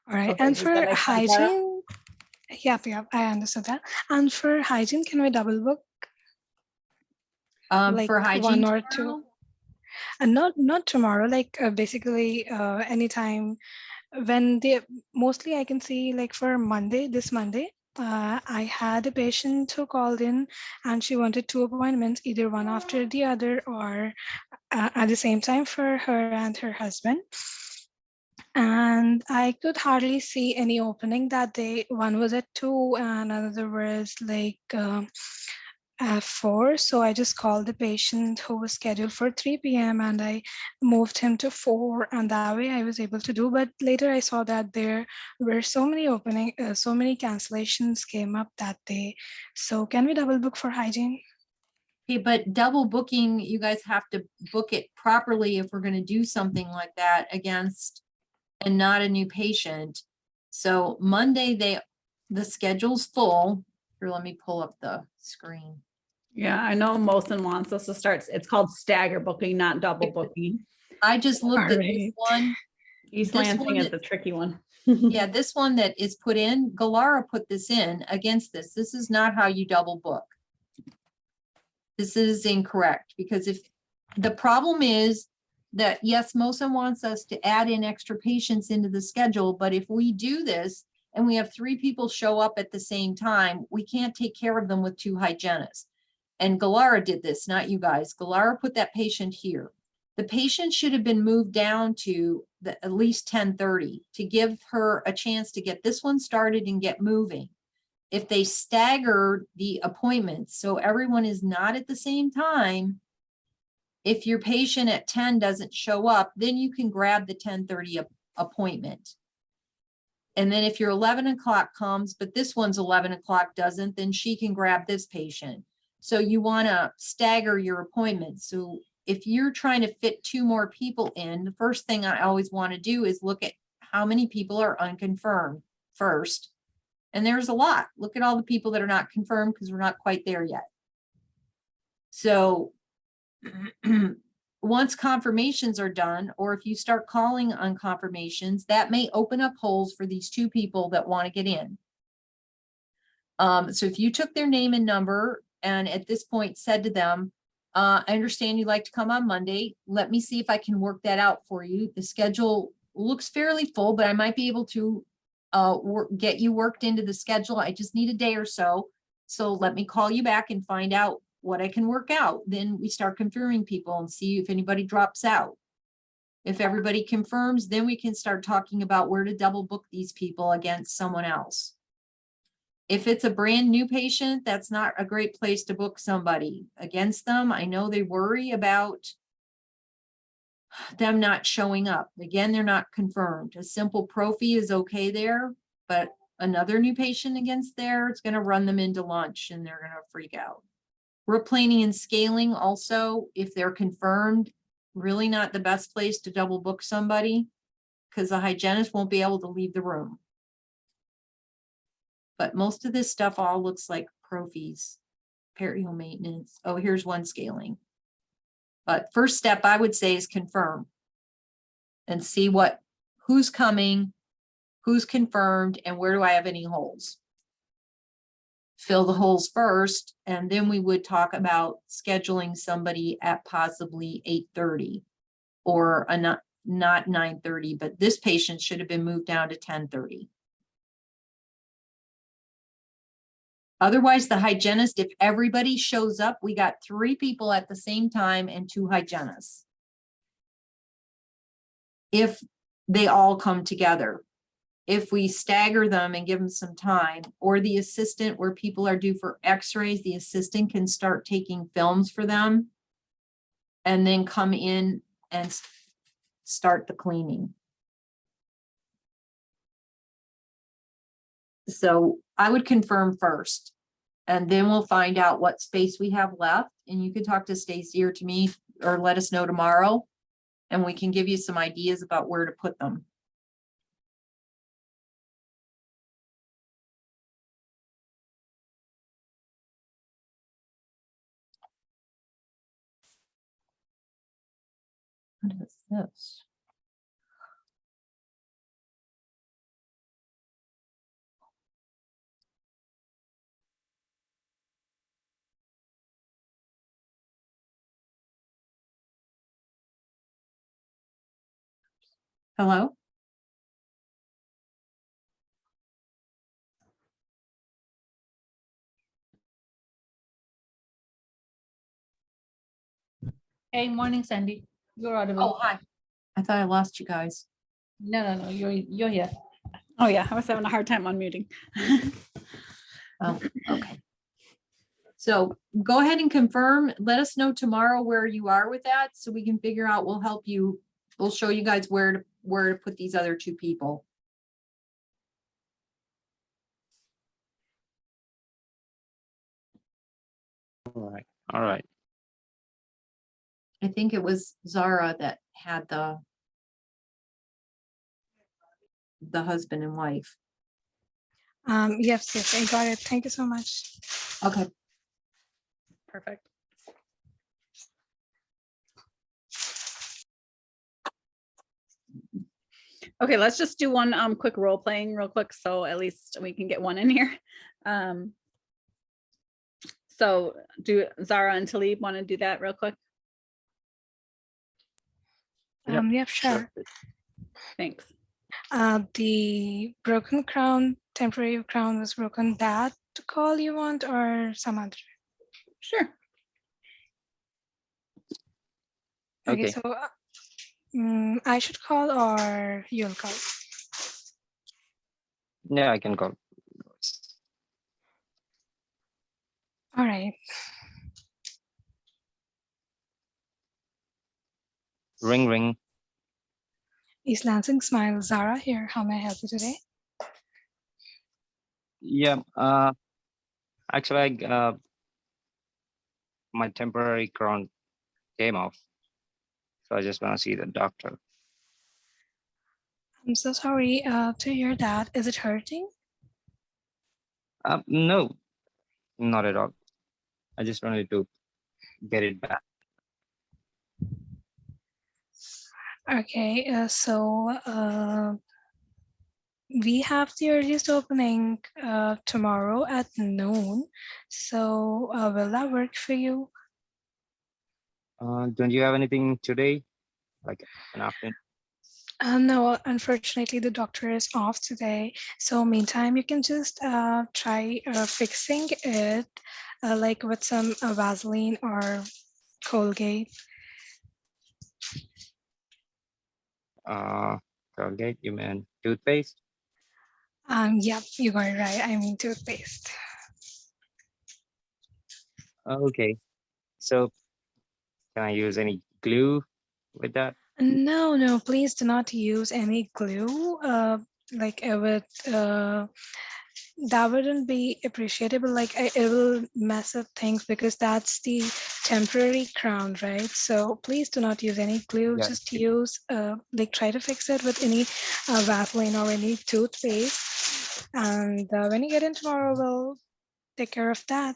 All right, Okay, and does for that make sense, Laura? hygiene, yep, I understood that. And for hygiene, can we double book like For hygiene one or tomorrow? two? And not tomorrow, like basically anytime when they mostly I can see like for Monday, this Monday, I had a patient who called in and she wanted 2 appointments, either one after the other or at the same time for her and her husband. And I could hardly see any opening that day. One was at 2 and another was like at 4. So I just called the patient who was scheduled for 3 p.m. and I moved him to 4, and that way I was able to do. But later I saw that there were so many so many cancellations came up that day. So can we double book for hygiene? Okay, but double booking, you guys have to book it properly if we're gonna do something like that against and not a new patient. So Monday, the schedule's full. Here, let me pull up the screen. Yeah, I know Mosin wants us to start, it's called stagger booking, not double booking. I just looked at this Alright. one. East This Lansing one is that- the tricky one. Yeah, this one that is put in, Galara put this in against this. This is not how you double book. This is incorrect because if the problem is that, yes, Mosin wants us to add in extra patients into the schedule, but if we do this and we have 3 people show up at the same time, we can't take care of them with 2 hygienists. And Galara did this, not you guys. Galara put that patient here. The patient should have been moved down to at least 10:30 to give her a chance to get this one started and get moving. If they stagger the appointments, so everyone is not at the same time, if your patient at 10 doesn't show up, then you can grab the 10:30 appointment. And then if your 11 o'clock comes, but this one's 11 o'clock doesn't, then she can grab this patient. So you want to stagger your appointments. So if you're trying to fit 2 more people in, the first thing I always want to do is look at how many people are unconfirmed first. And there's a lot. Look at all the people that are not confirmed because we're not quite there yet. So once confirmations are done, or if you start calling on confirmations, that may open up holes for these 2 people that want to get in. So if you took their name and number and at this point said to them, I understand you'd like to come on Monday. Let me see if I can work that out for you. The schedule looks fairly full, but I might be able to get you worked into the schedule. I just need a day or so. So let me call you back and find out what I can work out. Then we start confirming people and see if anybody drops out. If everybody confirms, then we can start talking about where to double book these people against someone else. If it's a brand new patient, that's not a great place to book somebody against them. I know they worry about them not showing up. Again, they're not confirmed. A simple prophy is okay there, but another new patient against there, it's going to run them into lunch and they're going to freak out. Replaning and scaling also, if they're confirmed, really not the best place to double book somebody because the hygienist won't be able to leave the room. But most of this stuff all looks like prophies, peritoneal maintenance. Oh, here's one scaling. But first step I would say is confirm and see who's coming, who's confirmed, and where do I have any holes? Fill the holes first, and then we would talk about scheduling somebody at possibly 8:30 or a not 9:30, but this patient should have been moved down to 10:30. Otherwise, the hygienist, if everybody shows up, we got 3 people at the same time and 2 hygienists. If they all come together. If we stagger them and give them some time, or the assistant where people are due for x-rays, the assistant can start taking films for them and then come in and start the cleaning. So I would confirm first, and then we'll find out what space we have left. And you can talk to Stacy or to me, or let us know tomorrow, and we can give you some ideas about where to put them. What is this? Hello? Hey, morning, Sandy. You're Oh, audible. hi. I thought I lost you guys. No, you're here. Oh, yeah, I was having a hard time unmuting. Oh, okay. So go ahead and confirm. Let us know tomorrow where you are with that so we can figure out, we'll help you. We'll show you guys where to put these other 2 people. All right. All right. I think it was Zara that had the husband and wife. Yes, I got it. Thank you so much. Okay. Perfect. Okay, let's just do one quick role playing real quick, so at least we can get one in here. So do Zara and Talib want to do that real quick? Yep, Yeah, sure. Thanks. The broken crown, temporary crown was broken. That call you want or some other? Sure. Okay, Okay. so I should call or you'll call? Yeah, I can call. All right. Ring, ring. East Lansing Smile, Zara here. How may I help you today? Yeah. Actually, my temporary crown came off, so I just want to see the doctor. I'm so sorry to hear that. Is it hurting? No, not at all. I just wanted to get it back. Okay, we have the earliest opening tomorrow at noon. So will that work for you? Don't you have anything today, like an afternoon? No, unfortunately, the doctor is off today. So meantime, you can just try fixing it like with some Vaseline or Colgate. Colgate, you mean toothpaste? Yeah, you got it right. I mean toothpaste. Okay. So can I use any glue with that? No, please do not use any glue. Like that wouldn't be appreciable. Like it will mess up things because that's the temporary crown, right? So please do not use any glue. Yeah. Just use like try to fix it with any Vaseline or any toothpaste. And when you get in tomorrow, we'll take care of that.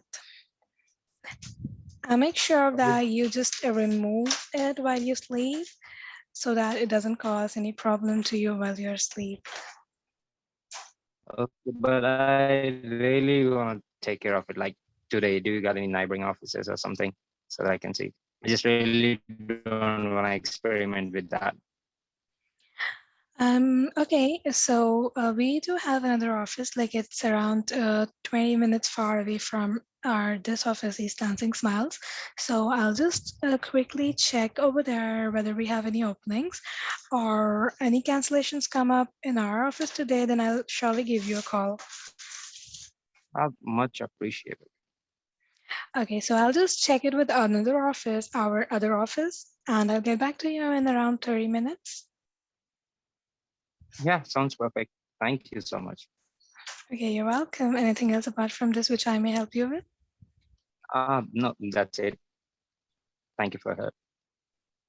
Make sure that you just remove it while you sleep. so that it doesn't cause any problem to you while you're asleep. Okay, but I really want to take care of it. Like today, do you got any neighboring offices or something so that I can see? I just really don't want to experiment with that. Okay, so we do have another office, like it's around 20 minutes far away from this office, East Lansing Smiles. So I'll just quickly check over there whether we have any openings or any cancellations come up in our office today, then I'll surely give you a call. Much appreciated. Okay, so I'll just check it with another office, our other office, and I'll get back to you in around 30 minutes. Yeah, sounds perfect. Thank you so much. Okay, you're welcome. Anything else apart from this which I may help you with? No, that's it. Thank you for her.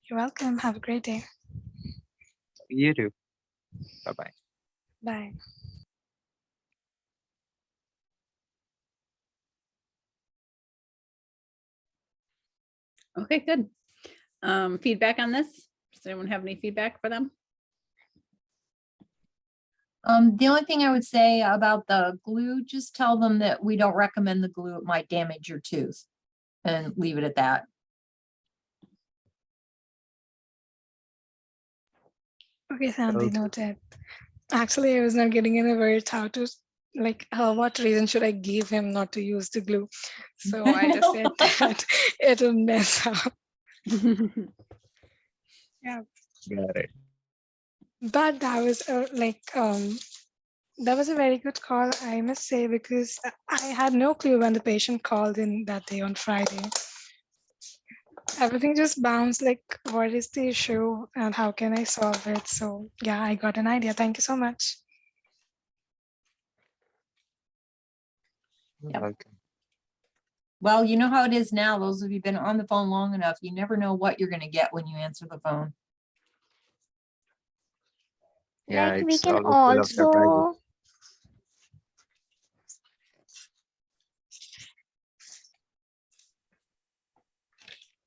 You're welcome. Have a great day. You too. Bye-bye. Bye. Okay, good. Feedback on this? Does anyone have any feedback for them? The only thing I would say about the glue, just tell them that we don't recommend the glue. It might damage your tooth, and leave it at that. Okay, Sandy, Okay. noted. Actually, I was not getting any words how to, like, what reason should I give him not to use the glue? So I just said that it'll mess up. Yeah, Got it. but that was that was a very good call, I must say, because I had no clue when the patient called in that day on Friday. Everything just bounced like, what is the issue and how can I solve it? So yeah, I got an idea. Thank you so much. Yep. Okay. Well, you know how it is now. Those of you been on the phone long enough, you never know what you're going to get when you answer the phone. Yeah, Like we it's can always full of surprises. also,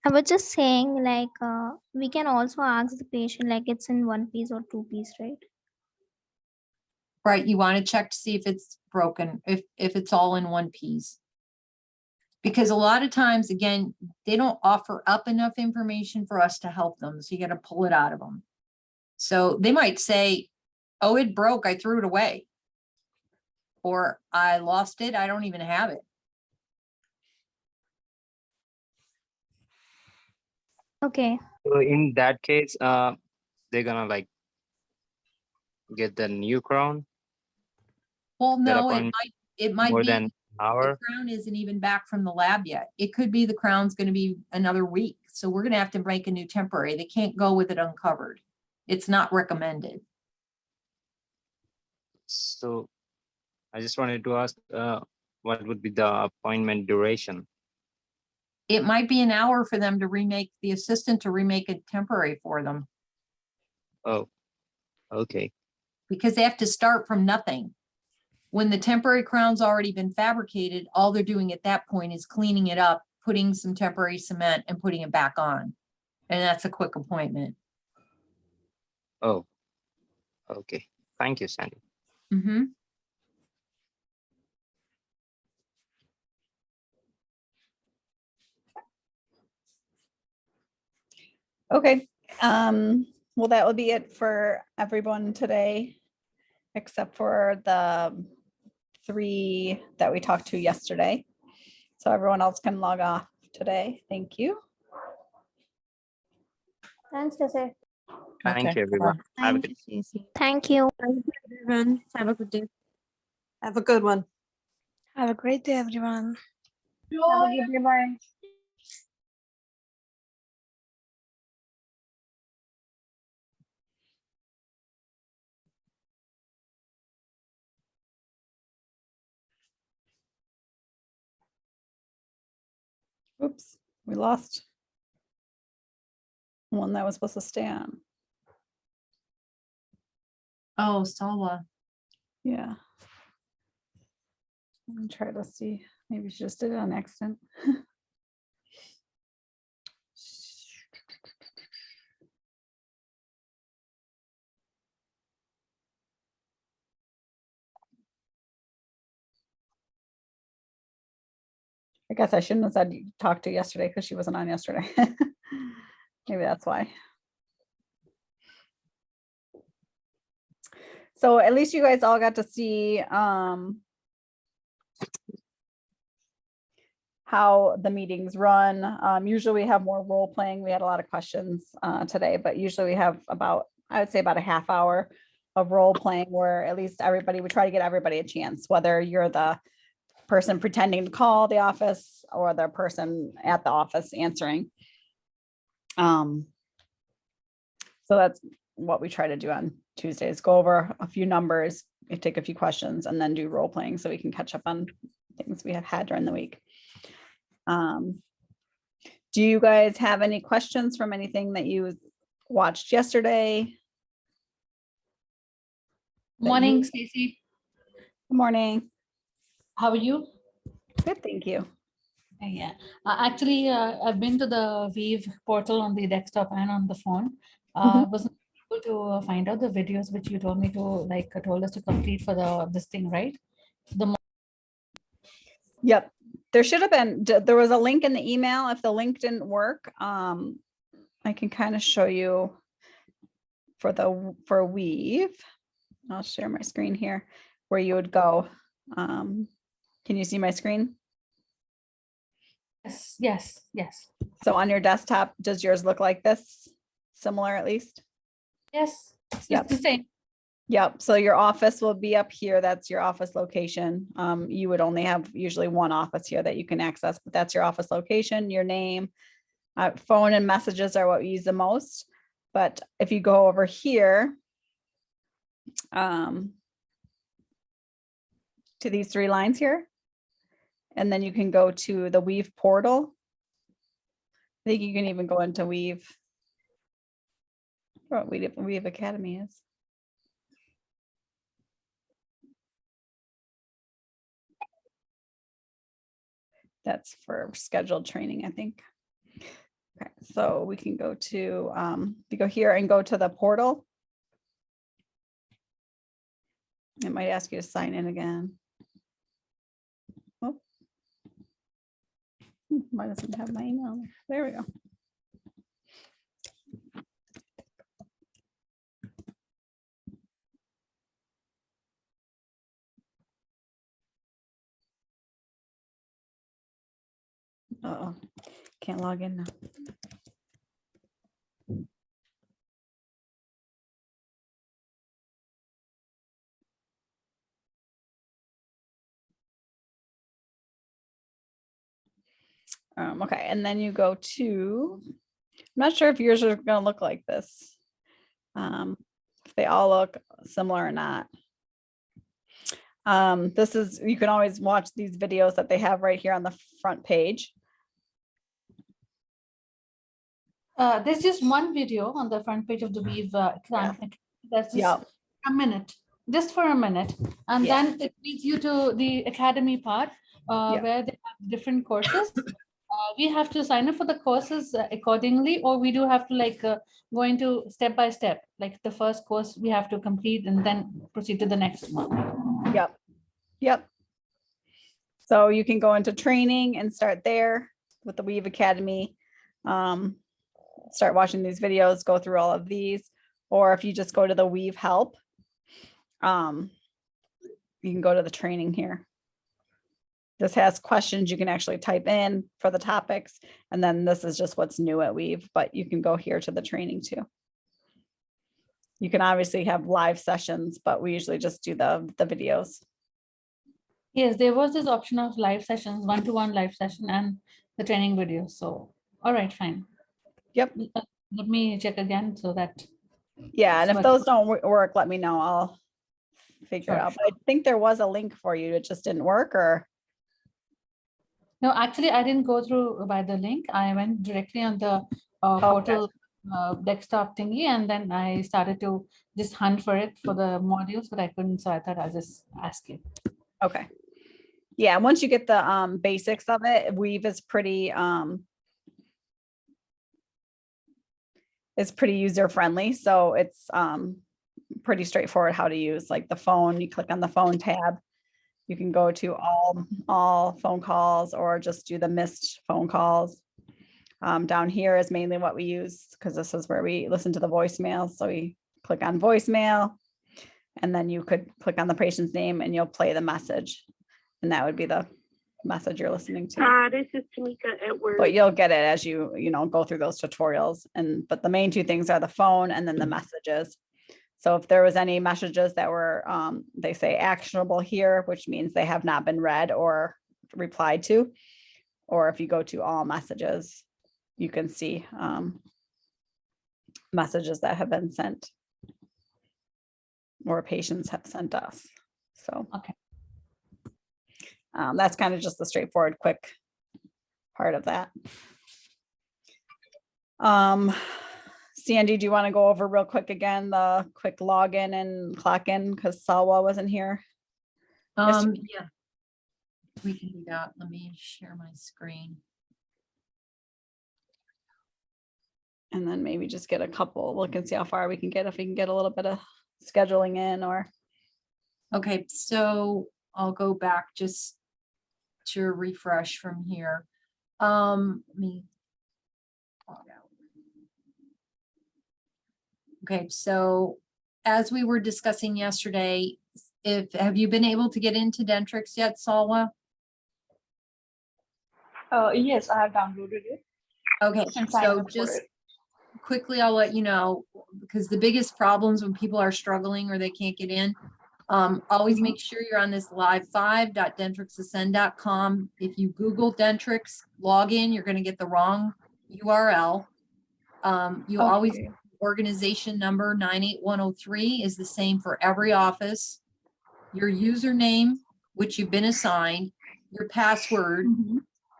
I was just saying, like we can also ask the patient like it's in one piece or two piece, right? Right, you want to check to see if it's broken, if it's all in one piece. Because a lot of times, again, they don't offer up enough information for us to help them, so you got to pull it out of them. So they might say, oh, it broke, I threw it away. Or I lost it, I don't even have it. Okay. So in that case, they're gonna like get the new crown. Well, That no, upon it might more be than the hour. crown isn't even back from the lab yet. It could be the crown's going to be another week. So we're going to have to make a new temporary. They can't go with it uncovered. It's not recommended. So I just wanted to ask, what would be the appointment duration? It might be an hour for them to remake, the assistant to remake a temporary for them, Oh, okay. because they have to start from nothing. When the temporary crown's already been fabricated, all they're doing at that point is cleaning it up, putting some temporary cement and putting it back on. And that's a quick appointment. Oh, okay. Thank you, Sandy. Mm-hmm. Okay, well, that will be it for everyone today, except for the 3 that we talked to yesterday. So everyone else can log off today. Thank you. Thanks, Jose. Thank you, everyone. Have a good Thank you. Thank you, everyone. Have a good day. Have a good one. Have a great day, everyone. Have a good day. Bye. Oops, we lost one that was supposed to stay on. Oh, Salwa. Yeah. Let me try to see. Maybe she just did it on accident. I guess I shouldn't have said you talked to yesterday because she wasn't on yesterday. Maybe that's why. So at least you guys all got to see how the meetings run. Usually we have more role playing. We had a lot of questions today, but usually we have about, I would say about a half hour of role playing where at least everybody, we try to get everybody a chance, whether you're the person pretending to call the office or the person at the office answering. So that's what we try to do on Tuesdays, go over a few numbers, take a few questions, and then do role playing so we can catch up on things we have had during the week. Do you guys have any questions from anything that you watched yesterday? Morning, Stacy. Good morning. How are you? Good, thank you. Yeah, actually, I've been to the Weave portal on the desktop and on the phone. Wasn't able to find out the videos which you told me to, like, told us to complete for this thing, right? Yep, there should have been, there was a link in the email. If the link didn't work, I can kind of show you for Weave. I'll share my screen here where you would go. Can you see my screen? Yes, yes, yes. So on your desktop, does yours look like this? Similar at least? Yes, it's Yep. the same. Yep. So your office will be up here. That's your office location. You would only have usually one office here that you can access, but that's your office location, your name. Phone and messages are what we use the most. But if you go over here to these three lines here, and then you can go to the Weave portal. I think you can even go into Weave. What Weave Academy is. That's for scheduled training, I think. Okay, so we can go to, you go here and go to the portal. It might ask you to sign in again. Oh. Why doesn't it have my email? There we go. Uh-oh, can't log in now. Okay, and then you go to, I'm not sure if yours are gonna look like this. If they all look similar or not. This is, you can always watch these videos that they have right here on the front page. There's just one video on the front page of the Weave exam. That's just a minute, just for a minute. And Yeah. then it leads you to the academy part where they have different courses. We have to sign up for the courses accordingly, or we do have to like go into step by step. Like the first course we have to complete and then proceed to the next one. Yep. Yep. So you can go into training and start there with the Weave Academy. Start watching these videos, go through all of these, or if you just go to the Weave help, you can go to the training here. This has questions you can actually type in for the topics, and then this is just what's new at Weave, but you can go here to the training too. You can obviously have live sessions, but we usually just do the videos. Yes, there was this option of live sessions, one-to-one live session and the training video. So, all right, fine. Yep. Let me check again so that. Yeah, and if those don't work, let me know. I'll figure it Sure, out. But I think there was a link for you. It just didn't work, or? No, actually, I didn't go through by the link. I went directly on the portal desktop thingy, and then I started to just hunt for it for the modules, but I couldn't. So I thought I'll just ask you. Okay. Yeah, once you get the basics of it, Weave is pretty user friendly. So it's pretty straightforward how to use, like the phone. You click on the phone tab, You can go to all phone calls or just do the missed phone calls. Down here is mainly what we use because this is where we listen to the voicemail. So we click on voicemail and then you could click on the patient's name and you'll play the message. And that would be the message you're listening to. This is Tamika Edwards. But you'll get it as you go through those tutorials. But the main two things are the phone and then the messages. So if there was any messages that were, they say actionable here, which means they have not been read or replied to, or if you go to all messages, you can see messages that have been sent or patients have sent us. So Okay. That's kind of just the straightforward, quick part of that. Sandy, do you want to go over real quick again, the quick login and clock in because Salwa wasn't here? Yeah, we can do that. Let me share my screen. And then maybe just get a couple, look and see how far we can get, if we can get a little bit of scheduling in or. Okay, so I'll go back just to refresh from here. Let me log out. Okay, so as we were discussing yesterday, have you been able to get into Dentrix yet, Salwa? Yes, I have downloaded it. Okay, And signed so up for just it. quickly, I'll let you know, because the biggest problems when people are struggling or they can't get in, always make sure you're on this live5.dentrixascend.com. If you Google Dentrix login, you're going to get the wrong URL. You always, organization number 98103 is the same for every office. Your username, which you've been assigned, your password.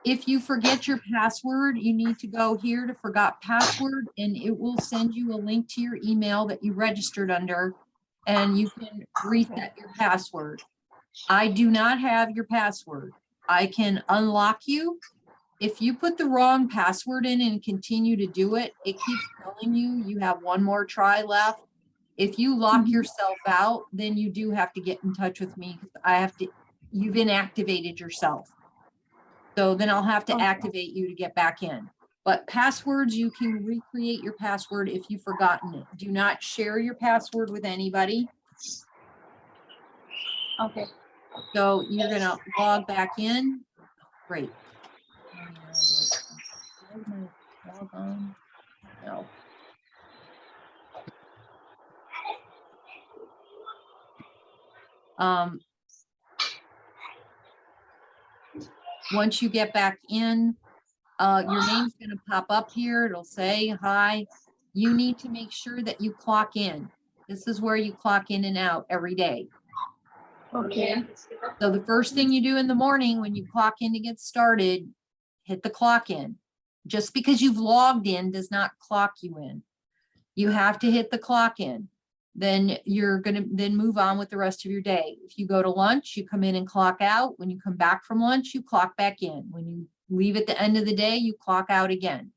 If you forget your password, you need to go here to forgot password and it will send you a link to your email that you registered under and you can reset your password. I do not have your password. I can unlock you. If you put the wrong password in and continue to do it, it keeps telling you you have one more try left. If you lock yourself out, then you do have to get in touch with me. You've inactivated yourself. So then I'll have to activate you to get back in. But passwords, you can recreate your password if you've forgotten it. Do not share your password with anybody. Okay. So you're gonna log back in. Great. Log on. No. Once you get back in, your name's going to pop up here. It'll say, hi. You need to make sure that you clock in. This is where you clock in and out every day. Okay. So the first thing you do in the morning when you clock in to get started, hit the clock in. Just because you've logged in does not clock you in. You have to hit the clock in. Then you're going to then move on with the rest of your day. If you go to lunch, you come in and clock out. When you come back from lunch, you clock back in. When you leave at the end of the day, you clock out again.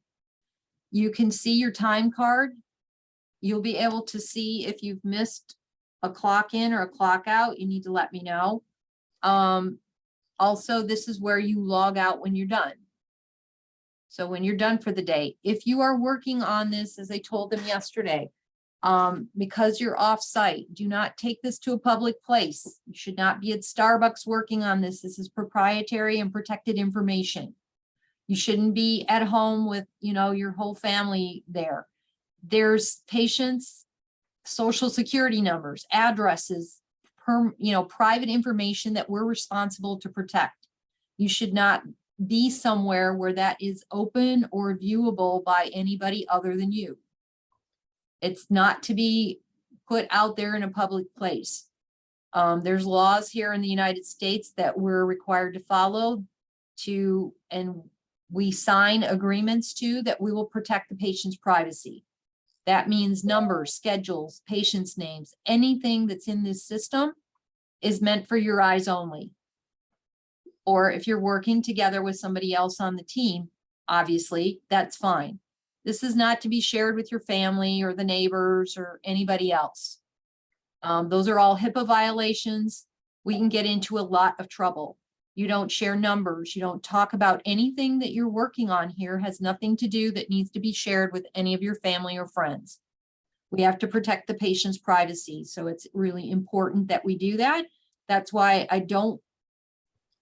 You can see your time card. You'll be able to see if you've missed a clock in or a clock out. You need to let me know. Also, this is where you log out when you're done. So when you're done for the day, if you are working on this, as I told them yesterday, because you're off site, do not take this to a public place. You should not be at Starbucks working on this. This is proprietary and protected information. You shouldn't be at home with, your whole family there. There's patients' social security numbers, addresses, private information that we're responsible to protect. You should not be somewhere where that is open or viewable by anybody other than you. It's not to be put out there in a public place. There's laws here in the United States that we're required to follow and we sign agreements to that we will protect the patient's privacy. That means numbers, schedules, patients' names, anything that's in this system is meant for your eyes only. Or if you're working together with somebody else on the team, obviously, that's fine. This is not to be shared with your family or the neighbors or anybody else. Those are all HIPAA violations. we can get into a lot of trouble. You don't share numbers. You don't talk about anything that you're working on here has nothing to do that needs to be shared with any of your family or friends. We have to protect the patient's privacy. So it's really important that we do that. That's why I don't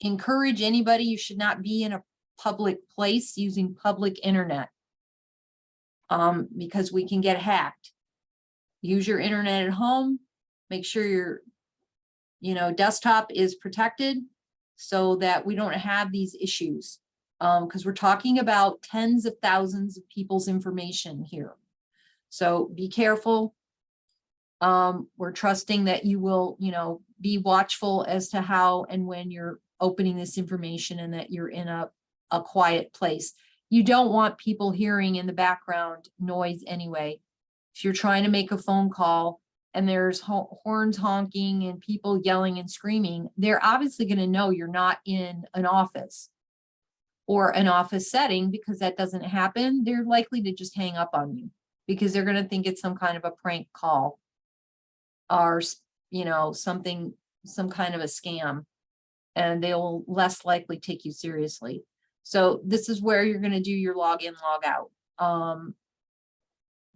encourage anybody. You should not be in a public place using public internet because we can get hacked. Use your internet at home. Make sure your, desktop is protected so that we don't have these issues. Because we're talking about tens of thousands of people's information here. So be careful. We're trusting that you will, be watchful as to how and when you're opening this information and that you're in a quiet place. You don't want people hearing in the background noise anyway. If you're trying to make a phone call and there's horns honking and people yelling and screaming, they're obviously going to know you're not in an office or an office setting, because that doesn't happen. They're likely to just hang up on you because they're going to think it's some kind of a prank call or, something, some kind of a scam, and they'll less likely take you seriously. So this is where you're going to do your log in, log out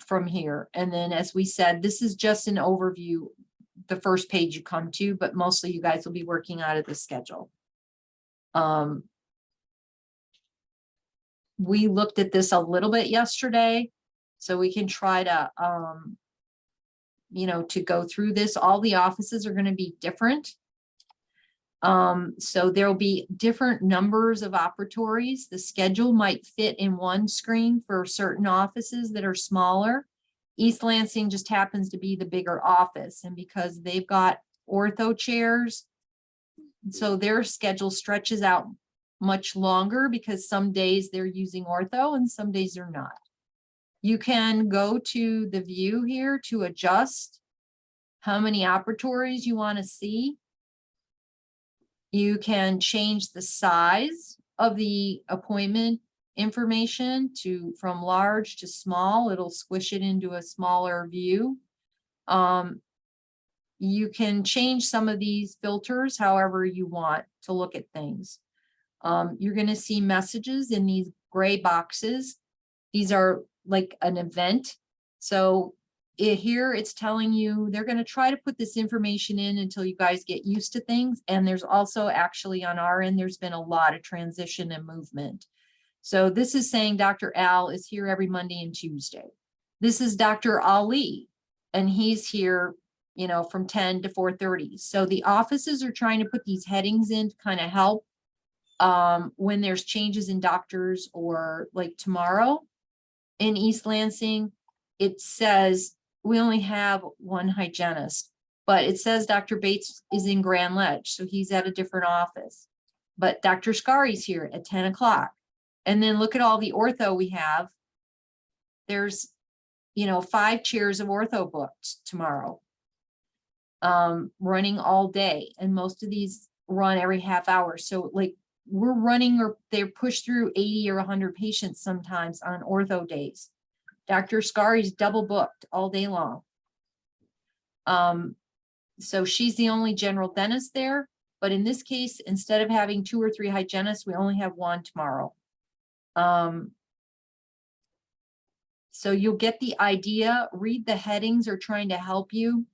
from here. And then, as we said, this is just an overview, the first page you come to, but mostly you guys will be working out of the schedule. We looked at this a little bit yesterday, so we can try to, to go through this. All the offices are going to be different. So there'll be different numbers of operatories. The schedule might fit in one screen for certain offices that are smaller. East Lansing just happens to be the bigger office, and because they've got ortho chairs, so their schedule stretches out much longer because some days they're using ortho and some days they're not. You can go to the view here to adjust how many operatories you want to see. You can change the size of the appointment information from large to small. It'll squish it into a smaller view. You can change some of these filters however you want to look at things. You're going to see messages in these gray boxes. These are like an event. So here it's telling you they're going to try to put this information in until you guys get used to things. And there's also actually on our end, there's been a lot of transition and movement. So this is saying Dr. Al is here every Monday and Tuesday. This is Dr. Ali, and he's here, from 10 to 4:30. So the offices are trying to put these headings in to kind of help when there's changes in doctors, or like tomorrow in East Lansing, it says we only have one hygienist, but it says Dr. Bates is in Grand Ledge, so he's at a different office. But Dr. Scari's here at 10 o'clock. And then look at all the ortho we have. There's, 5 chairs of ortho booked tomorrow, running all day. And most of these run every half hour. So like we're running, or they're pushed through 80 or 100 patients sometimes on ortho days. Dr. Scari's double booked all day long. So she's the only general dentist there. But in this case, instead of having 2 or 3 hygienists, we only have 1 tomorrow. So you'll get the idea. Read the headings are trying to help you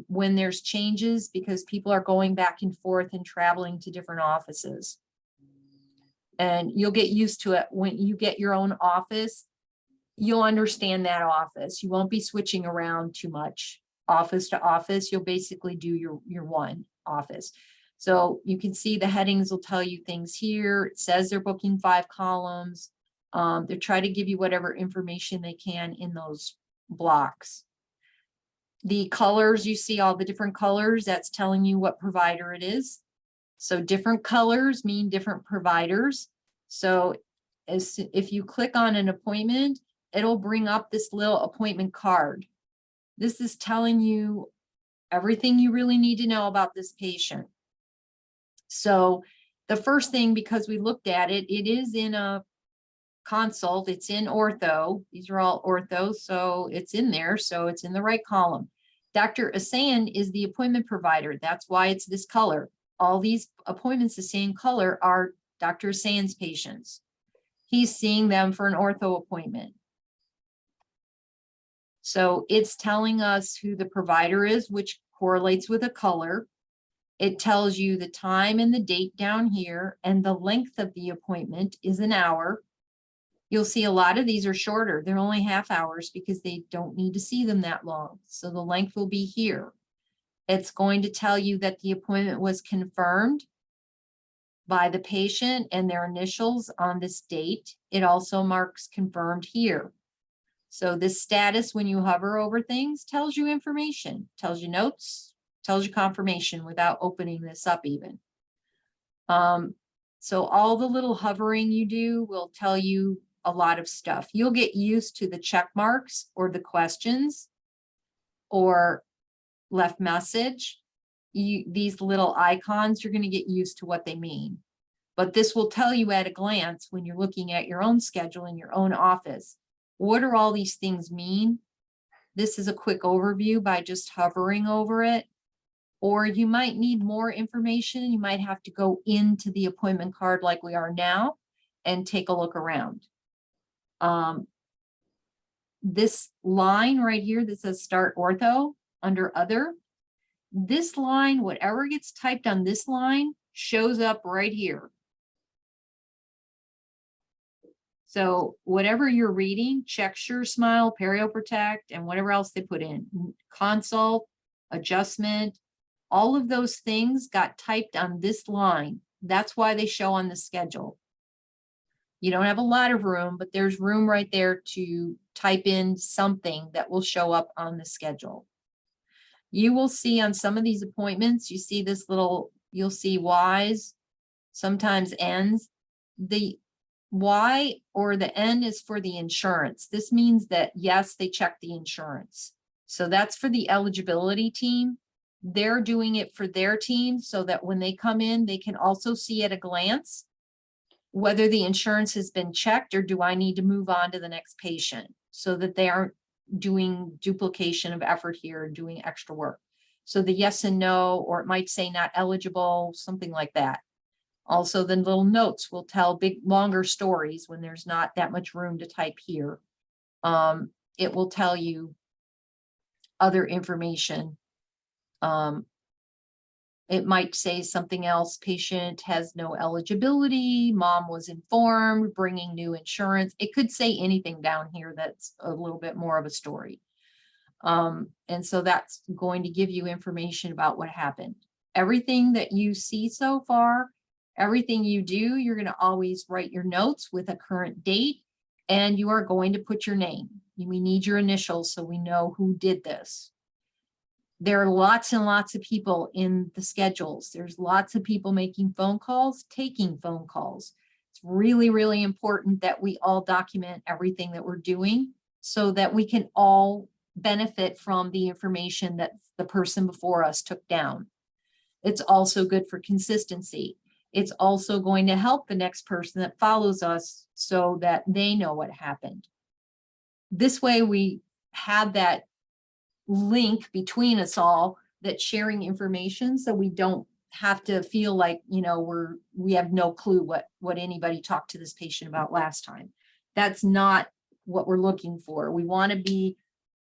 when there's changes, because people are going back and forth and traveling to different offices. And you'll get used to it. When you get your own office, you'll understand that office. You won't be switching around too much office to office. You'll basically do your one office. So you can see the headings will tell you things here. It says they're booking 5 columns. They're trying to give you whatever information they can in those blocks. The colors, you see all the different colors, that's telling you what provider it is. So different colors mean different providers. So if you click on an appointment, it'll bring up this little appointment card. This is telling you everything you really need to know about this patient. So the first thing, because we looked at it, it is in a consult, it's in ortho. These are all ortho, so it's in there, so it's in the right column. Dr. Asayan is the appointment provider. That's why it's this color. All these appointments the same color are Dr. Asayan's patients. He's seeing them for an ortho appointment. So it's telling us who the provider is, which correlates with a color. It tells you the time and the date down here, and the length of the appointment is an hour. You'll see a lot of these are shorter. They're only half hours because they don't need to see them that long. So the length will be here. It's going to tell you that the appointment was confirmed by the patient and their initials on this date. It also marks confirmed here. So this status, when you hover over things, tells you information, tells you notes, tells you confirmation without opening this up even. So all the little hovering you do will tell you a lot of stuff. You'll get used to the check marks or the questions or left message. These little icons, you're going to get used to what they mean. But this will tell you at a glance when you're looking at your own schedule in your own office. What do all these things mean? This is a quick overview by just hovering over it. Or you might need more information. You might have to go into the appointment card like we are now and take a look around. This line right here that says Start Ortho under Other, this line, whatever gets typed on this line, shows up right here. So whatever you're reading, check Sure Smile, Perio Protect, and whatever else they put in, consult, adjustment, all of those things got typed on this line. That's why they show on the schedule. You don't have a lot of room, but there's room right there to type in something that will show up on the schedule. You will see on some of these appointments, you see this little, you'll see Ys, sometimes Ns. The Y or the N is for the insurance. This means that, yes, they check the insurance. So that's for the eligibility team. They're doing it for their team so that when they come in, they can also see at a glance whether the insurance has been checked or do I need to move on to the next patient so that they aren't doing duplication of effort here and doing extra work. So the yes and no, or it might say not eligible, something like that. Also, the little notes will tell big, longer stories when there's not that much room to type here. It will tell you other information. It might say something else, patient has no eligibility, mom was informed, bringing new insurance. It could say anything down here that's a little bit more of a story. And so that's going to give you information about what happened. Everything that you see so far, everything you do, you're going to always write your notes with a current date, and you are going to put your name. We need your initials so we know who did this. There are lots and lots of people in the schedules. There's lots of people making phone calls, taking phone calls. It's really, really important that we all document everything that we're doing so that we can all benefit from the information that the person before us took down. It's also good for consistency. It's also going to help the next person that follows us so that they know what happened. This way we have that link between us all that's sharing information so we don't have to feel like, you know, we have no clue what anybody talked to this patient about last time. That's not what we're looking for. We want to be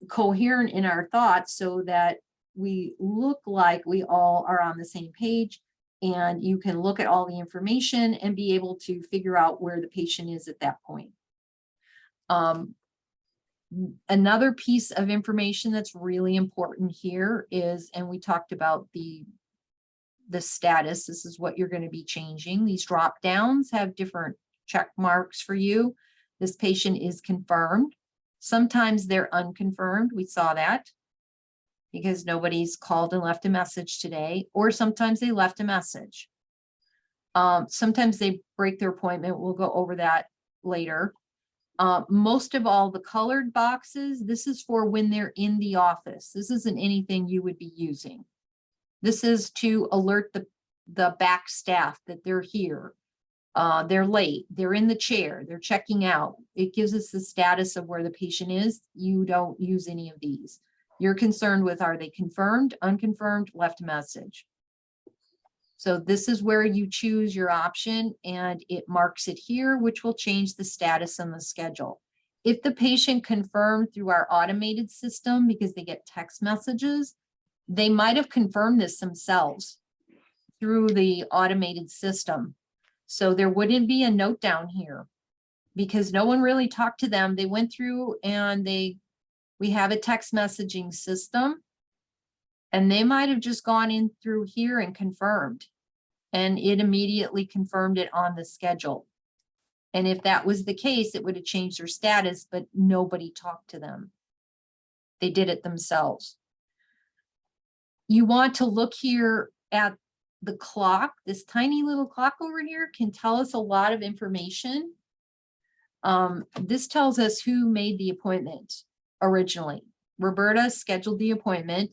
coherent in our thoughts so that we look like we all are on the same page and you can look at all the information and be able to figure out where the patient is at that point. Another piece of information that's really important here is, and we talked about the status, this is what you're going to be changing. These drop downs have different check marks for you. This patient is confirmed. Sometimes they're unconfirmed. We saw that because nobody's called and left a message today, or sometimes they left a message. Sometimes they break their appointment. We'll go over that later. Most of all the colored boxes, this is for when they're in the office. This isn't anything you would be using. This is to alert the back staff that they're here. They're late, they're in the chair, they're checking out. It gives us the status of where the patient is. You don't use any of these. You're concerned with, are they confirmed, unconfirmed, left a message. So this is where you choose your option and it marks it here, which will change the status on the schedule. If the patient confirmed through our automated system because they get text messages, they might have confirmed this themselves through the automated system. So there wouldn't be a note down here because no one really talked to them. They went through and we have a text messaging system and they might have just gone in through here and confirmed, and it immediately confirmed it on the schedule. And if that was the case, it would have changed their status, but nobody talked to them. They did it themselves. You want to look here at the clock. This tiny little clock over here can tell us a lot of information. This tells us who made the appointment originally. Roberta scheduled the appointment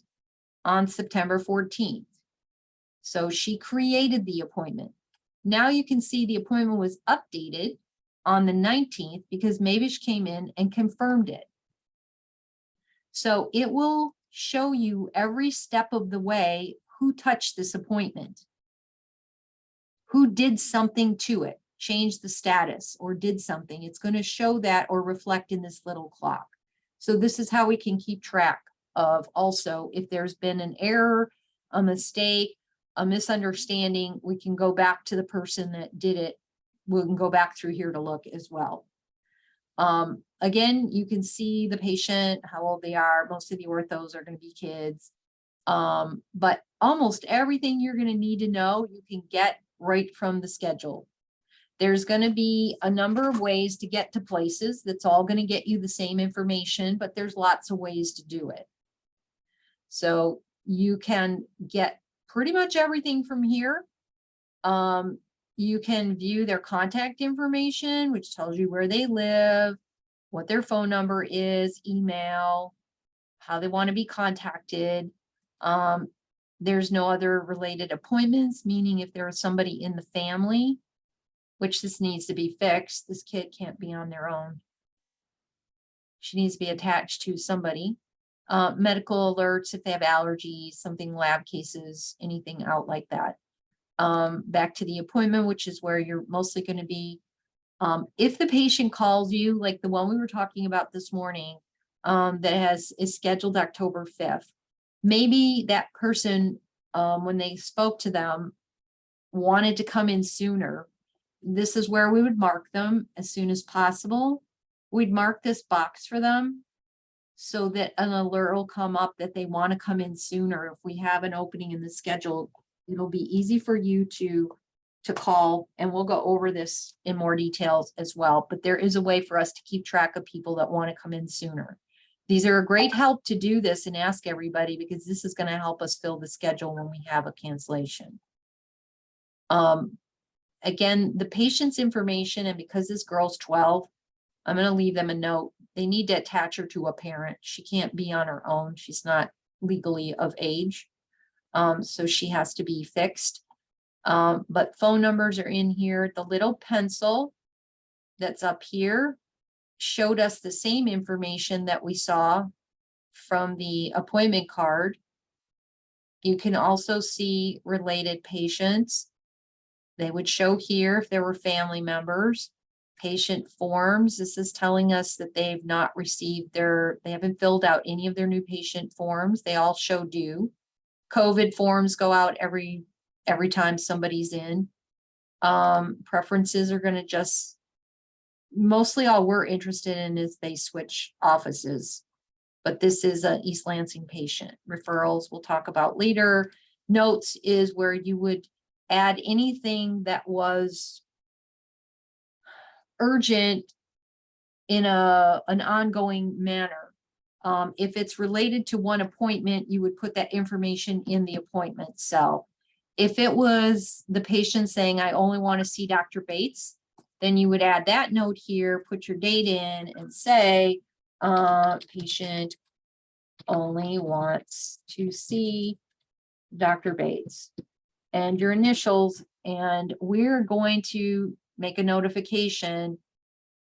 on September 14th. So she created the appointment. Now you can see the appointment was updated on the 19th because Mavish came in and confirmed it. So it will show you every step of the way who touched this appointment, who did something to it, changed the status or did something. It's going to show that or reflect in this little clock. So this is how we can keep track of also if there's been an error, a mistake, a misunderstanding, we can go back to the person that did it. We can go back through here to look as well. Again, you can see the patient, how old they are. Most of the orthos are going to be kids. But almost everything you're going to need to know, you can get right from the schedule. There's going to be a number of ways to get to places. That's all going to get you the same information, but there's lots of ways to do it. So you can get pretty much everything from here. You can view their contact information, which tells you where they live, what their phone number is, email, how they want to be contacted. There's no other related appointments, meaning if there is somebody in the family, which this needs to be fixed, this kid can't be on their own. She needs to be attached to somebody. Medical alerts, if they have allergies, something, lab cases, anything out like that. Back to the appointment, which is where you're mostly going to be. If the patient calls you, like the one we were talking about this morning, that is scheduled October 5th, maybe that person, when they spoke to them, wanted to come in sooner. This is where we would mark them as soon as possible. We'd mark this box for them so that an alert will come up that they want to come in sooner. If we have an opening in the schedule, it'll be easy for you to call, and we'll go over this in more details as well. But there is a way for us to keep track of people that want to come in sooner. These are a great help to do this and ask everybody, because this is going to help us fill the schedule when we have a cancellation. Again, the patient's information, and because this girl's 12, I'm going to leave them a note. They need to attach her to a parent. She can't be on her own. She's not legally of age. So she has to be fixed. But phone numbers are in here. The little pencil that's up here showed us the same information that we saw from the appointment card. You can also see related patients. They would show here if there were family members. Patient forms, this is telling us that they've not received they haven't filled out any of their new patient forms. They all show due. COVID forms go out every time somebody's in. Preferences are going to just, mostly all we're interested in is they switch offices. But this is an East Lansing patient. Referrals we'll talk about later. Notes is where you would add anything that was urgent in an ongoing manner. If it's related to one appointment, you would put that information in the appointment cell. If it was the patient saying, I only want to see Dr. Bates, then you would add that note here, put your date in and say, patient only wants to see Dr. Bates and your initials. And we're going to make a notification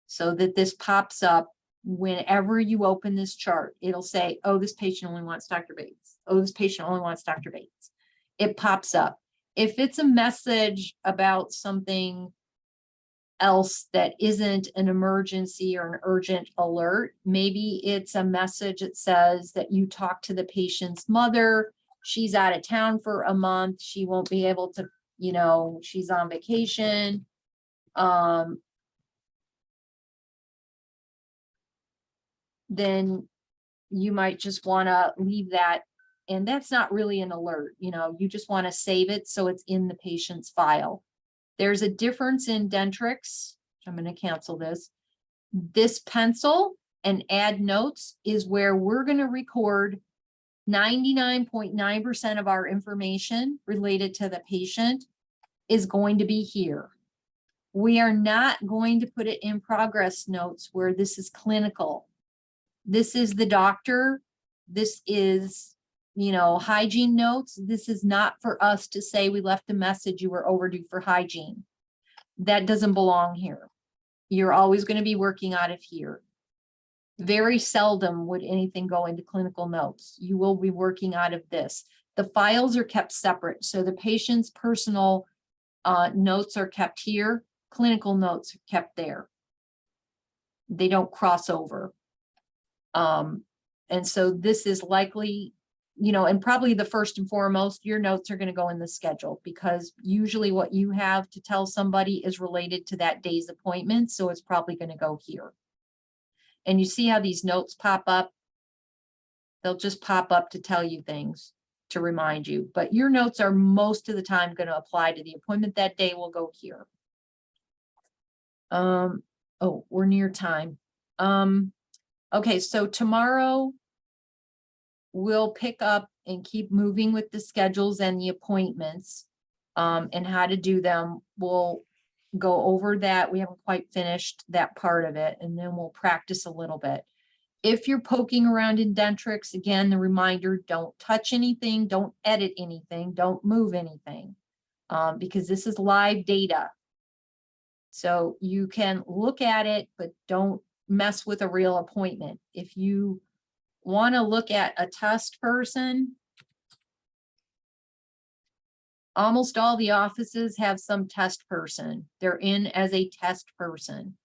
so that this pops up whenever you open this chart, it'll say, oh, this patient only wants Dr. Bates. Oh, this patient only wants Dr. Bates. It pops up. If it's a message about something else that isn't an emergency or an urgent alert, maybe it's a message that says that you talk to the patient's mother. She's out of town for a month. She won't be able to, you know, she's on vacation. Then you might just want to leave that. And that's not really an alert, you know, you just want to save it so it's in the patient's file. There's a difference in Dentrix. I'm going to cancel this. This pencil and add notes is where we're going to record 99.9% of our information related to the patient is going to be here. We are not going to put it in progress notes where this is clinical. This is the doctor. This is, you know, hygiene notes. This is not for us to say we left a message you were overdue for hygiene. That doesn't belong here. You're always going to be working out of here. Very seldom would anything go into clinical notes. You will be working out of this. The files are kept separate. So the patient's personal notes are kept here. Clinical notes are kept there. They don't cross over. And so this is likely, you know, and probably the first and foremost, your notes are going to go in the schedule because usually what you have to tell somebody is related to that day's appointment. So it's probably going to go here. And you see how these notes pop up? They'll just pop up to tell you things, to remind you. But your notes are most of the time going to apply to the appointment that day. Will go here. Oh, we're near time. Okay, so tomorrow we'll pick up and keep moving with the schedules and the appointments and how to do them. We'll go over that. We haven't quite finished that part of it, and then we'll practice a little bit. If you're poking around in Dentrix, again, the reminder, don't touch anything, don't edit anything, don't move anything, because this is live data. So you can look at it, but don't mess with a real appointment. If you want to look at a test person, almost all the offices have some test person. They're in as a test person.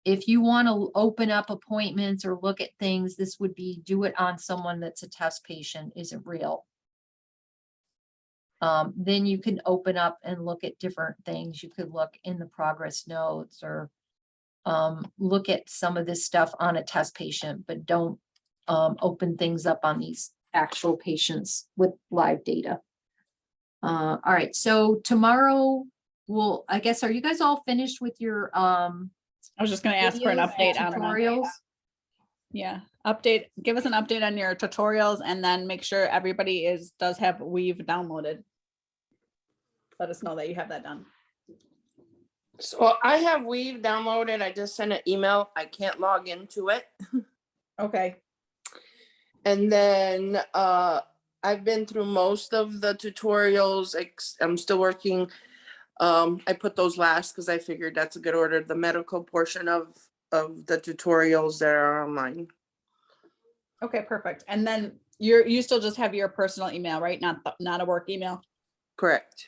If you want to open up appointments or look at things, this would be do it on someone that's a test patient, isn't real. Then you can open up and look at different things. You could look in the progress notes or look at some of this stuff on a test patient, but don't open things up on these actual patients with live data. All right, so tomorrow we'll, I guess, are you guys all finished with your I was just going to ask for an videos and update on them. tutorials? Yeah, give us an update on your tutorials, and then make sure everybody does have Weave downloaded. Let us know that you have that done. So I have Weave downloaded. I just sent an email. I can't log into it. Okay. And then I've been through most of the tutorials. I'm still working. I put those last because I figured that's a good order. The medical portion of the tutorials that are online. Okay, perfect. And then you still just have your personal email, right? Not a work email. Correct.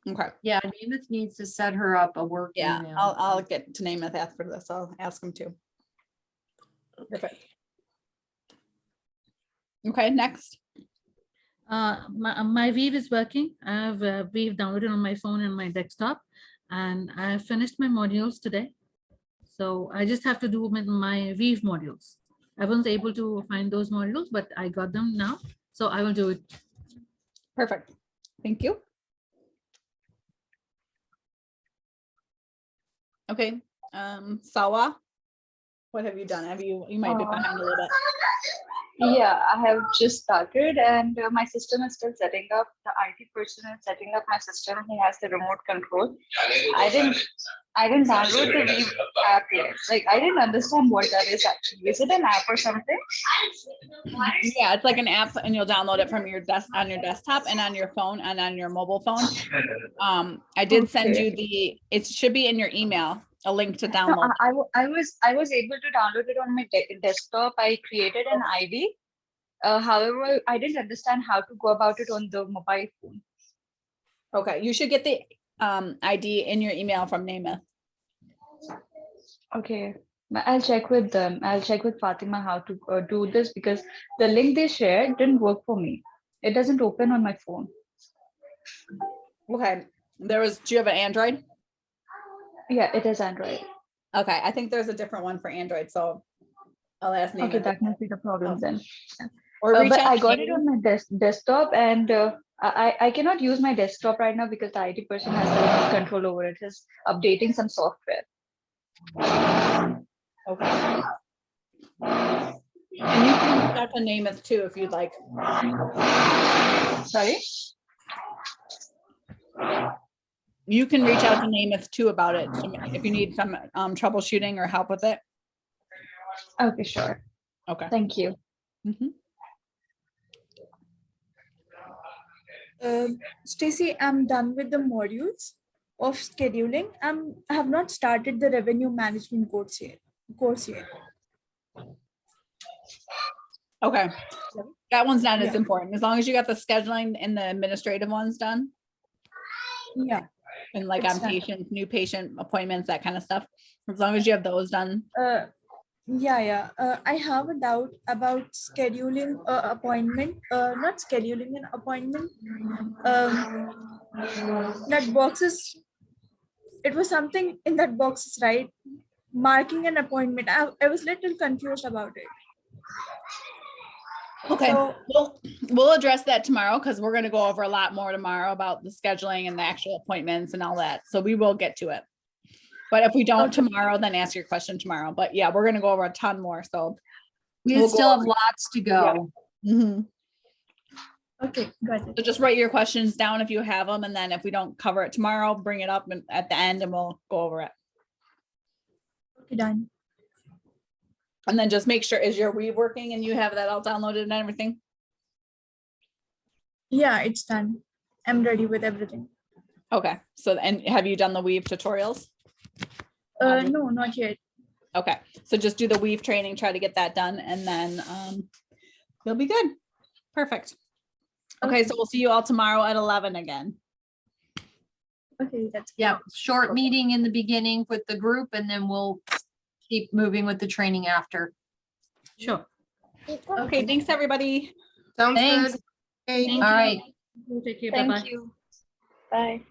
Okay. Yeah, Namath needs to set her up a work Yeah, email. I'll get to Namath after this. I'll ask him to. Perfect. Okay, next. My Weave is working. I have Weave downloaded on my phone and my desktop, and I have finished my modules today. So I just have to do my Weave modules. I wasn't able to find those modules, but I got them now. So I will do it. Perfect. Thank you. Okay, Sawa, what have you done? You might be behind a little bit. Yeah, I have just started, and my system is still setting up. The IT person is setting up my system. He has the remote control. I didn't download the Weave app yet. Like, I didn't understand what that is actually. Is it an app or something? Yeah, it's like an app, and you'll download it from on your desktop and on your phone and on your mobile phone. I did send you it should be in your email. a link to No, download. I was able to download it on my desktop. I created an ID. However, I didn't understand how to go about it on the mobile phone. Okay, you should get the ID in your email from Namath. Okay, I'll check with them. I'll check with Fatima how to do this because the link they shared didn't work for me. It doesn't open on my phone. Okay, do you have an Android? Yeah, it is Android. Okay, I think there's a different one for Android, so I'll ask Namath. Okay, that must be the problem then. Or reach But out I to got it me. on my desktop, and I cannot use my desktop right now because the IT person has the remote control over it. He's updating some software. Okay. And you can reach out to Namath too if you'd like. Sorry? You can reach out to Namath too about it if you need some troubleshooting or help with it. Okay, sure. Okay. Thank you. Mhm. Stacy, I'm done with the modules of scheduling. I have not started the revenue management course yet. Okay. That one's not as Yeah. important. As long as you got the scheduling and the administrative ones done. Yeah. And like It's on done. patients, new patient appointments, that kind of stuff. As long as you have those done. Yeah. I have a doubt about scheduling appointment. Not scheduling an appointment. That boxes. It was something in that boxes, right? Marking an appointment. I was little confused about it. Okay, So, we'll address that tomorrow because we're gonna go over a lot more tomorrow about the scheduling and the actual appointments and all that. So we will get to it. But if we don't Okay. tomorrow, then ask your question tomorrow. But yeah, we're gonna go over a ton more, so. We we'll go still have over- lots to go. Mhm. okay, got it. So just write your questions down if you have them, and then if we don't cover it tomorrow, bring it up at the end and we'll go over it. Okay, done. And then just make sure, is your Weave working and you have that all downloaded and everything? Yeah, it's done. I'm ready with everything. Okay, so, and have you done the Weave tutorials? Module? No, not yet. Okay, so just do the Weave training, try to get that done, and then you'll be good. Perfect. Okay, so we'll see you all tomorrow at 11 again. Okay, that's Yeah, short meeting in the beginning with the group and then we'll keep moving with the training after. Sure. Okay, thanks, everybody. Sounds Thanks. good. Hey. All right. Take care. Thank Bye-bye. you. Bye.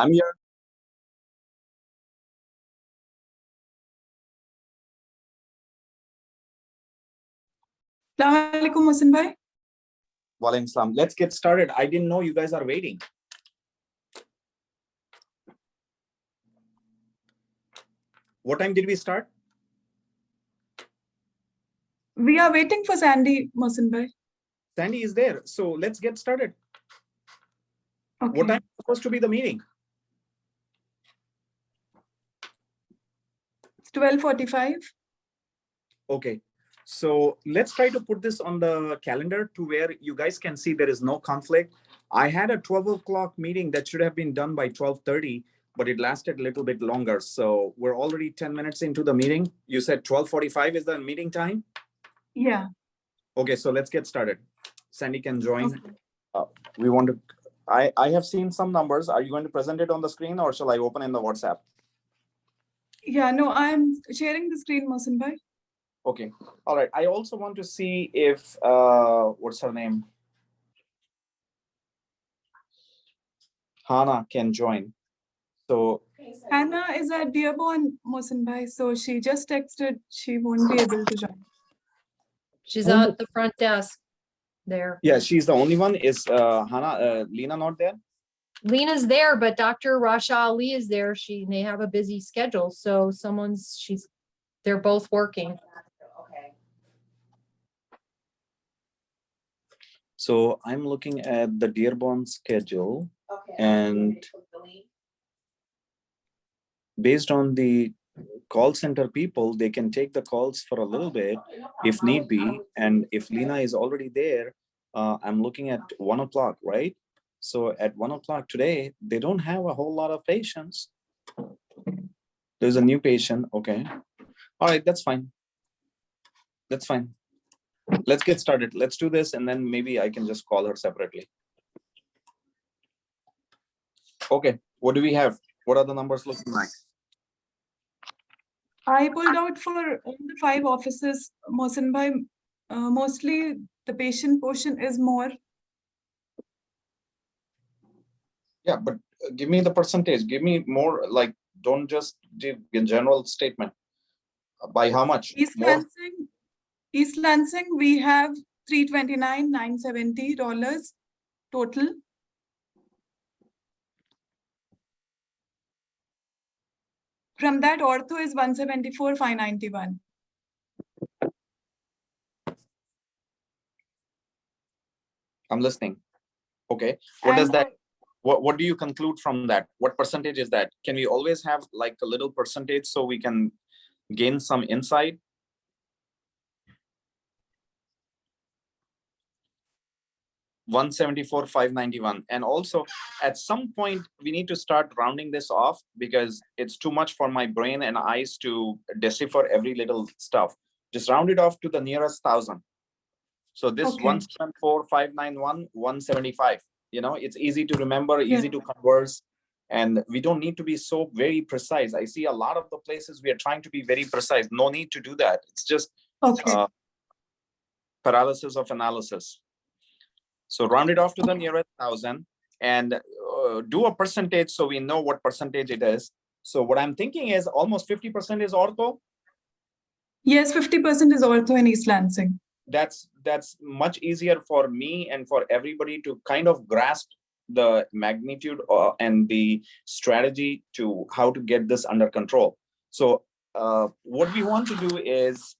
I'm here. Assalamualaikum, Mohsin bhai. Walaikum salam. Let's get started. I didn't know you guys are waiting. What time did we start? We are waiting for Sandy, Mohsin bhai. Sandy is there. So let's get started. Okay. What time is supposed to be the meeting? It's 12:45. Okay. So let's try to put this on the calendar to where you guys can see there is no conflict. I had a 12 o'clock meeting that should have been done by 12:30, but it lasted a little bit longer. So we're already 10 minutes into the meeting. You said 12:45 is the meeting time? Yeah. Okay, so let's get started. Sandy can join. Okay. We want to, I have seen some numbers. Are you going to present it on the screen or shall I open in the WhatsApp? Yeah, no, I'm sharing the screen, Mohsin bhai. Okay, all right. I also want to see if, what's her name? Hannah can join. So Hannah is at Dearborn, Mohsin bhai, so she just texted she won't be able to join. She's at the front desk there. yeah, she's the only one. Is Hannah, Lena not there? Lena's there, but Dr. Rasha Ali is there. They have a busy schedule, so they're both working. So I'm looking at the Dearborn schedule, and based on the call center people, they can take the calls for a little bit if need be. And if Lena is already there, I'm looking at 1 o'clock, right? So at 1 o'clock today, they don't have a whole lot of patients. There's a new patient. Okay. All right, that's fine. That's fine. Let's get started. Let's do this, and then maybe I can just call her separately. Okay, what do we have? What are the numbers looking like? I pulled out for all the 5 offices, Mohsin bhai. Mostly the patient portion is more. Yeah, but give me the percentage. Give me more, like, don't just give a general statement. By how much? East Lansing, we have $329,970 total. From that, ortho is $174,591. I'm listening. Okay, what does that, what do you conclude from that? What percentage is that? Can we always have like a little percentage so we can gain some insight? $174,591. And also at some point we need to start rounding this off because it's too much for my brain and eyes to decipher every little stuff. Just round it off to the nearest 1,000. So this 174,591, 175. You know, it's easy to remember, easy to converse, and we don't need to be so very precise. I see a lot of the places we are trying to be very precise. No need to do that. It's just paralysis of analysis. So round it off to the nearest 1,000 and do a percentage so we know what percentage it is. So what I'm thinking is almost 50% is ortho. Yes, 50% is ortho in East Lansing. That's much easier for me and for everybody to kind of grasp the magnitude and the strategy to how to get this under control. So what we want to do is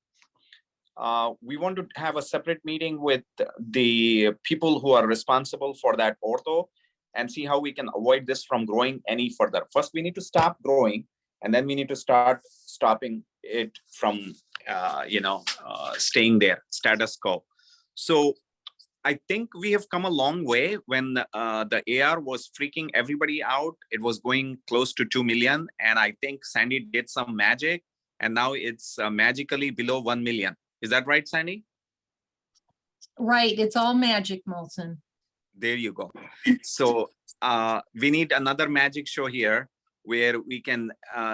we want to have a separate meeting with the people who are responsible for that ortho and see how we can avoid this from growing any further. First, we need to stop growing, and then we need to start stopping it from staying there, status quo. So I think we have come a long way. When the AR was freaking everybody out, it was going close to 2 million. And I think Sandy did some magic, and now it's magically below 1 million. Is that right, Sandy? Right, it's all magic, Molson. There you go. So we need another magic show here where we can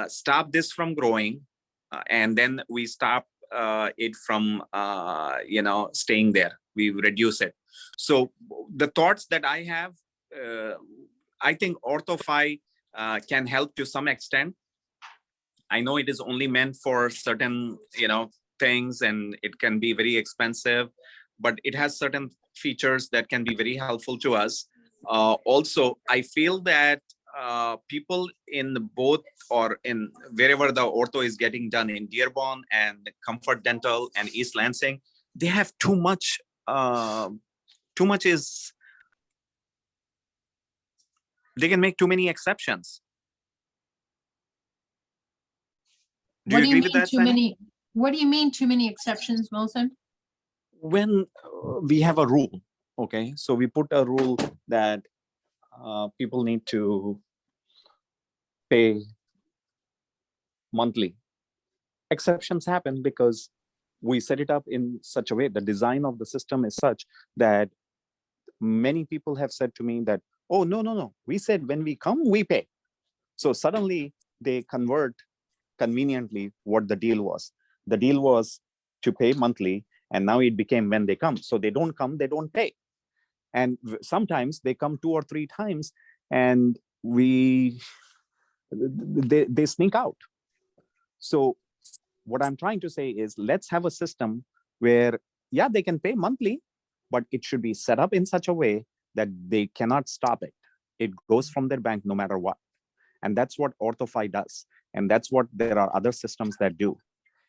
stop this from growing, and then we stop it from staying there. We reduce it. So the thoughts that I have, I think ortho-phi can help to some extent. I know it is only meant for certain, things, and it can be very expensive, but it has certain features that can be very helpful to us. Also, I feel that people in both or in wherever the ortho is getting done in Dearborn and Comfort Dental and East Lansing, they have too much. Is they can make too many exceptions. What do you agree mean with that, too Sandy? many? What do you mean too many exceptions, Wilson? When we have a rule, okay, so we put a rule that people need to pay monthly. Exceptions happen because we set it up in such a way, the design of the system is such that many people have said to me that, oh, no, we said when we come, we pay. So suddenly they convert conveniently what the deal was. The deal was to pay monthly, and now it became when they come. So they don't come, they don't pay. And sometimes they come 2 or 3 times and they sneak out. So what I'm trying to say is, let's have a system where, yeah, they can pay monthly, but it should be set up in such a way that they cannot stop it. It goes from their bank no matter what. And that's what OrthoFi does. And that's what there are other systems that do.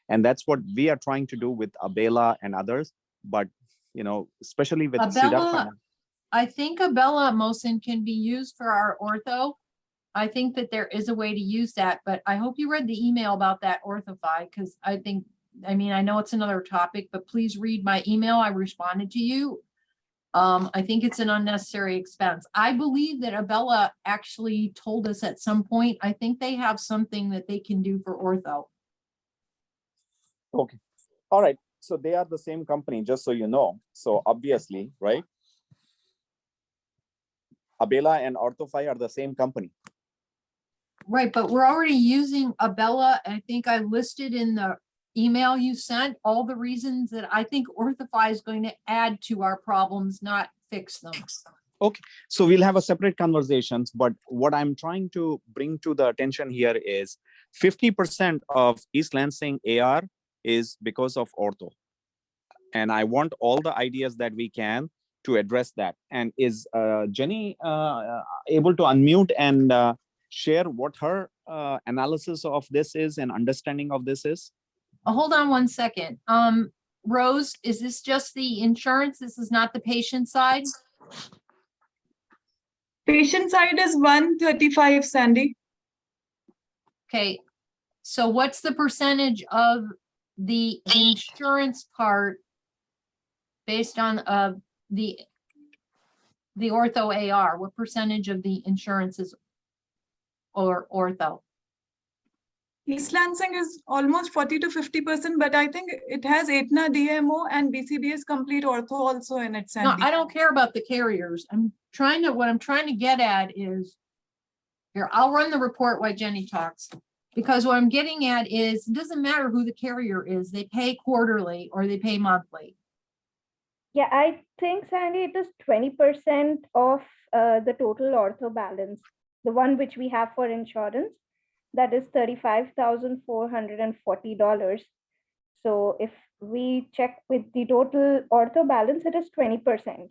And that's what we are trying to do with Abela and others. But, especially with Abela, I think Abela Mosin can be used for our ortho. I think that there is a way to use that, but I hope you read the email about that OrthoFi, because I know it's another topic, but please read my email. I responded to you. I think it's an unnecessary expense. I believe that Abela actually told us at some point, I think they have something that they can do for ortho. Okay. All right. So they are the same company, just so you know. So obviously, right? Abela and OrthoFi are the same company. Right, but we're already using Abela. I think I listed in the email you sent all the reasons that I think OrthoFi is going to add to our problems, not fix them. Okay, so we'll have a separate conversations, but what I'm trying to bring to the attention here is 50% of East Lansing AR is because of ortho. And I want all the ideas that we can to address that. And is Jenny able to unmute and share what her analysis of this is and understanding of this is? Hold on one second. Rose, is this just the insurance? This is not the patient side? Patient side is 135, Sandy. Okay, so what's the percentage of the insurance part based on the ortho AR? What percentage of the insurance is or ortho? East Lansing is almost 40 to 50%, but I think it has Aetna DMO and BCBS complete ortho also in it, Sandy. No, I don't care about the carriers. What I'm trying to get at is, here, I'll run the report while Jenny talks. Because what I'm getting at is, it doesn't matter who the carrier is, they pay quarterly or they pay monthly. Yeah, I think, Sandy, it is 20% of the total ortho balance, the one which we have for insurance. That is $35,440. So if we check with the total ortho balance, it is 20%.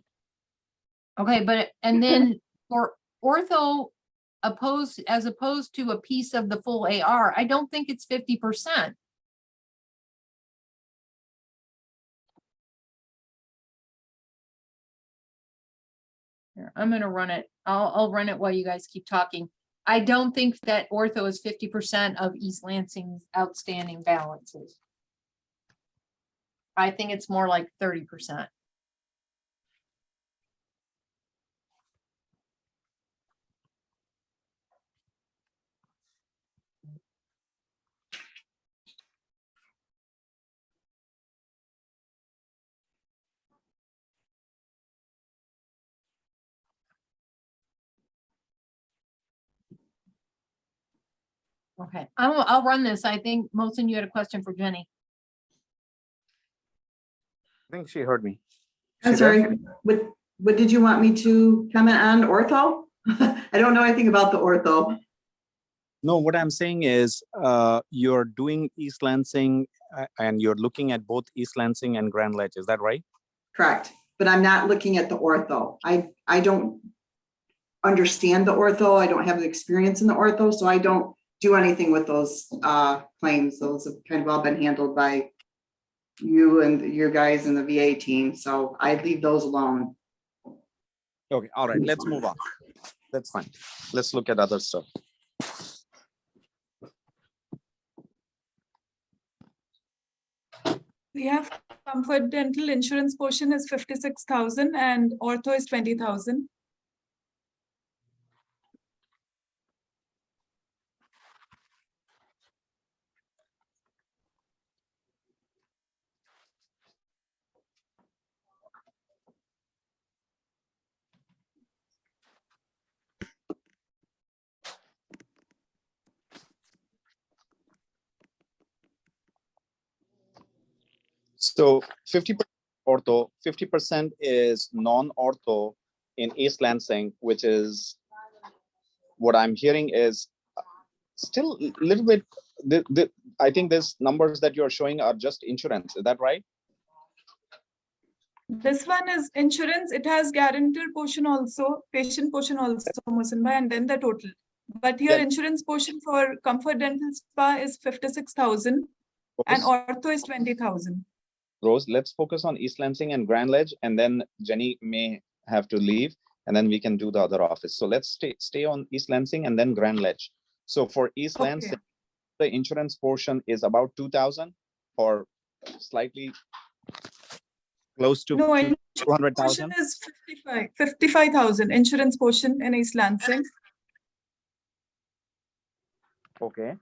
Okay, but, and then for ortho as opposed to a piece of the full AR, I don't think it's 50%. Here, I'm gonna run it. I'll run it while you guys keep talking. I don't think that ortho is 50% of East Lansing's outstanding balances. I think it's more like 30%. Okay, I'll run this. I think, Mosin, you had a question for Jenny. I think she heard me. I'm sorry, what did you want me to comment on ortho? I don't know anything about the ortho. No, what I'm saying is you're doing East Lansing and you're looking at both East Lansing and Grand Ledge. Is that right? Correct, but I'm not looking at the ortho. I don't understand the ortho. I don't have the experience in the ortho, so I don't do anything with those claims. Those have kind of all been handled by you and your guys in the VA team, so I leave those alone. Okay, all right, let's move on. That's fine. Let's look at other stuff. We have comfort dental insurance portion is 56,000 and ortho is 20,000. So 50% ortho, 50% is non-ortho in East Lansing, which is what I'm hearing is still a little bit. I think these numbers that you're showing are just insurance. Is that right? This one is insurance. It has guaranteed portion also, patient portion also, Mosinbhai, and then the total. But here insurance portion for Comfort Dental Spa is 56,000 and ortho is 20,000. Rose, let's focus on East Lansing and Grand Ledge, and then Jenny may have to leave, and then we can do the other office. So let's stay on East Lansing and then Grand Ledge. So for East Lansing, the insurance portion is about 2,000 or slightly close to 200,000. Portion is 55,000 insurance portion in East Lansing. Okay.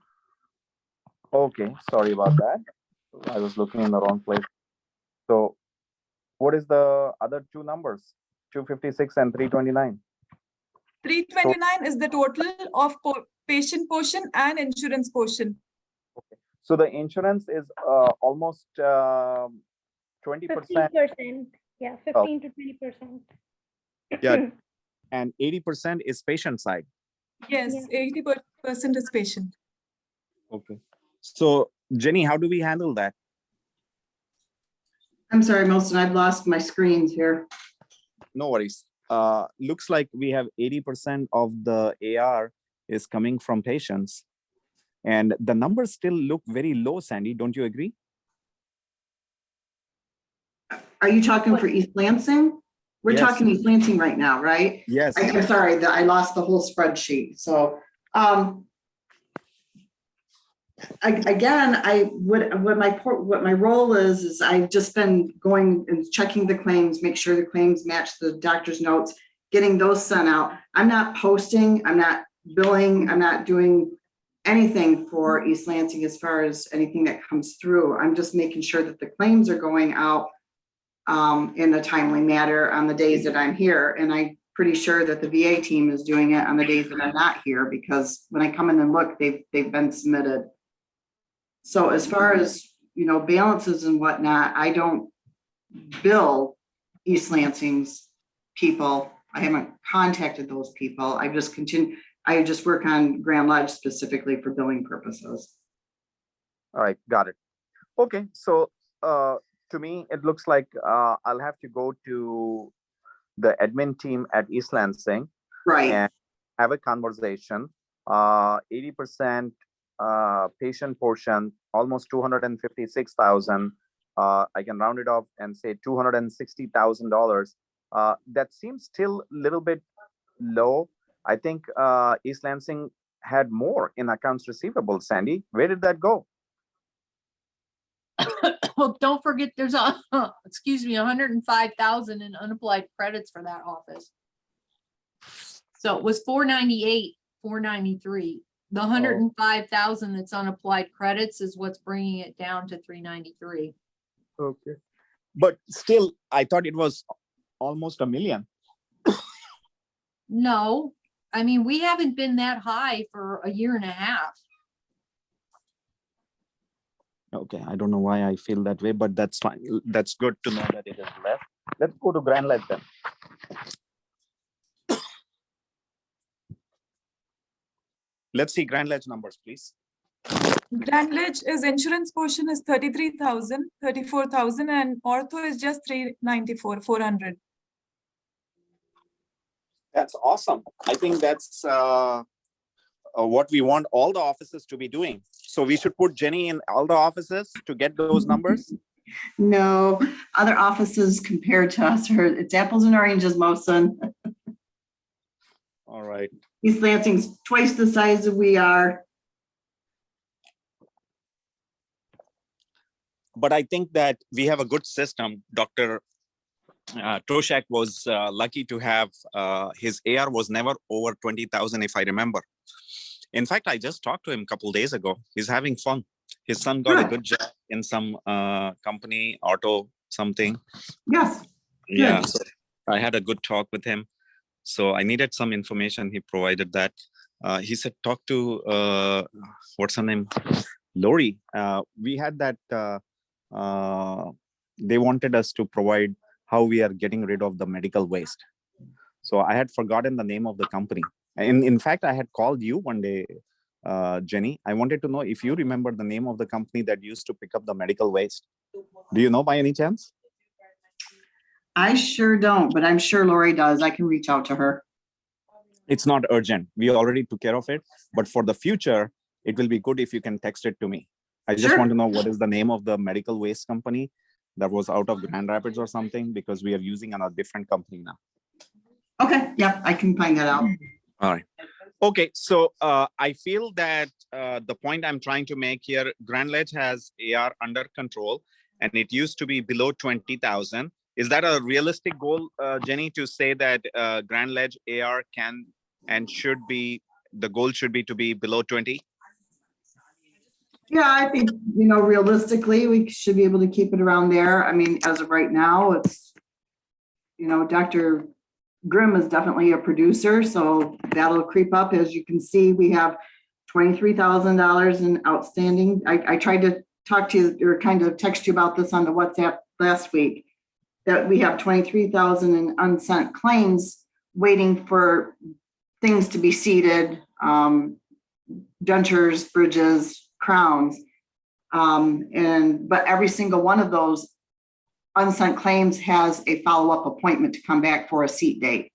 Okay, sorry about that. I was looking in the wrong place. So what is the other two numbers? 256 and 329. 329 is the total of patient portion and insurance portion. Okay. So the insurance is almost 20%. 15%. Yeah, 15 to 20%. Yeah. And 80% is patient side. Yes, 80% is patient. Okay. So Jenny, how do we handle that? I'm sorry, Milton, I've lost my screens here. No worries. Looks like we have 80% of the AR is coming from patients. And the numbers still look very low, Sandy. Don't you agree? Are you talking for East Lansing? We're Yes. talking East Lansing right now, right? Yes. I'm sorry that I lost the whole spreadsheet. So again, what my role is I've just been going and checking the claims, make sure the claims match the doctor's notes, getting those sent out. I'm not posting, I'm not billing, I'm not doing anything for East Lansing as far as anything that comes through. I'm just making sure that the claims are going out in a timely manner on the days that I'm here. And I'm pretty sure that the VA team is doing it on the days that I'm not here, because when I come in and look, they've been submitted. So as far as, balances and whatnot, I don't bill East Lansing's people. I haven't contacted those people. I just work on Grand Lodge specifically for billing purposes. All right, got it. Okay, so to me, it looks like I'll have to go to the admin team at East Lansing, right, and have a conversation. 80% patient portion, almost 256,000. I can round it off and say $260,000. That seems still a little bit low. I think East Lansing had more in accounts receivable. Sandy, where did that go? Well, don't forget there's excuse me, 105,000 in unapplied credits for that office. So it was 498, 493. The 105,000 that's unapplied credits is what's bringing it down to 393. Okay. But still, I thought it was almost $1 million. No, I mean, we haven't been that high for a year and a half. Okay, I don't know why I feel that way, but that's fine. That's good to know that it is less. Let's go to Grand Ledge then. Let's see Grand Ledge numbers, please. Grand Ledge is insurance portion is 33,000, 34,000, and ortho is just 394, 400. That's awesome. I think that's what we want all the offices to be doing. So we should put Jenny in all the offices to get those numbers. No, other offices compared to us are, it's apples and oranges, Mosin. All right. East Lansing's twice the size that we are. But I think that we have a good system. Dr. Troshak was lucky to have his AR was never over 20,000, if I remember. In fact, I just talked to him a couple days ago. He's having fun. His son got a good job in some company, auto something. Yes. Yeah, so I had a good talk with him. So I needed some information. He provided that. He said, talk to, what's her name? Lori. We had that, they wanted us to provide how we are getting rid of the medical waste. So I had forgotten the name of the company. And in fact, I had called you one day, Jenny. I wanted to know if you remember the name of the company that used to pick up the medical waste. Do you know by any chance? I sure don't, but I'm sure Lori does. I can reach out to her. It's not urgent. We already took care of it. But for the future, it will be good if you can text it to me. I just want to know what is the name of the medical waste company that was out of Grand Rapids or something, because we are using a different company now. Okay, yeah, I can find that out. All right. Okay, so I feel that the point I'm trying to make here, Grand Ledge has AR under control, and it used to be below 20,000. Is that a realistic goal, Jenny, to say that Grand Ledge AR can and should be, the goal should be to be below 20? Yeah, I think, realistically, we should be able to keep it around there. I mean, as of right now, it's, Dr. Grimm is definitely a producer, so that'll creep up. As you can see, we have $23,000 in outstanding. I tried to talk to you or kind of text you about this on the WhatsApp last week, that we have 23,000 in unsent claims waiting for things to be seeded, dentures, bridges, crowns. But every single one of those unsent claims has a follow-up appointment to come back for a seat date.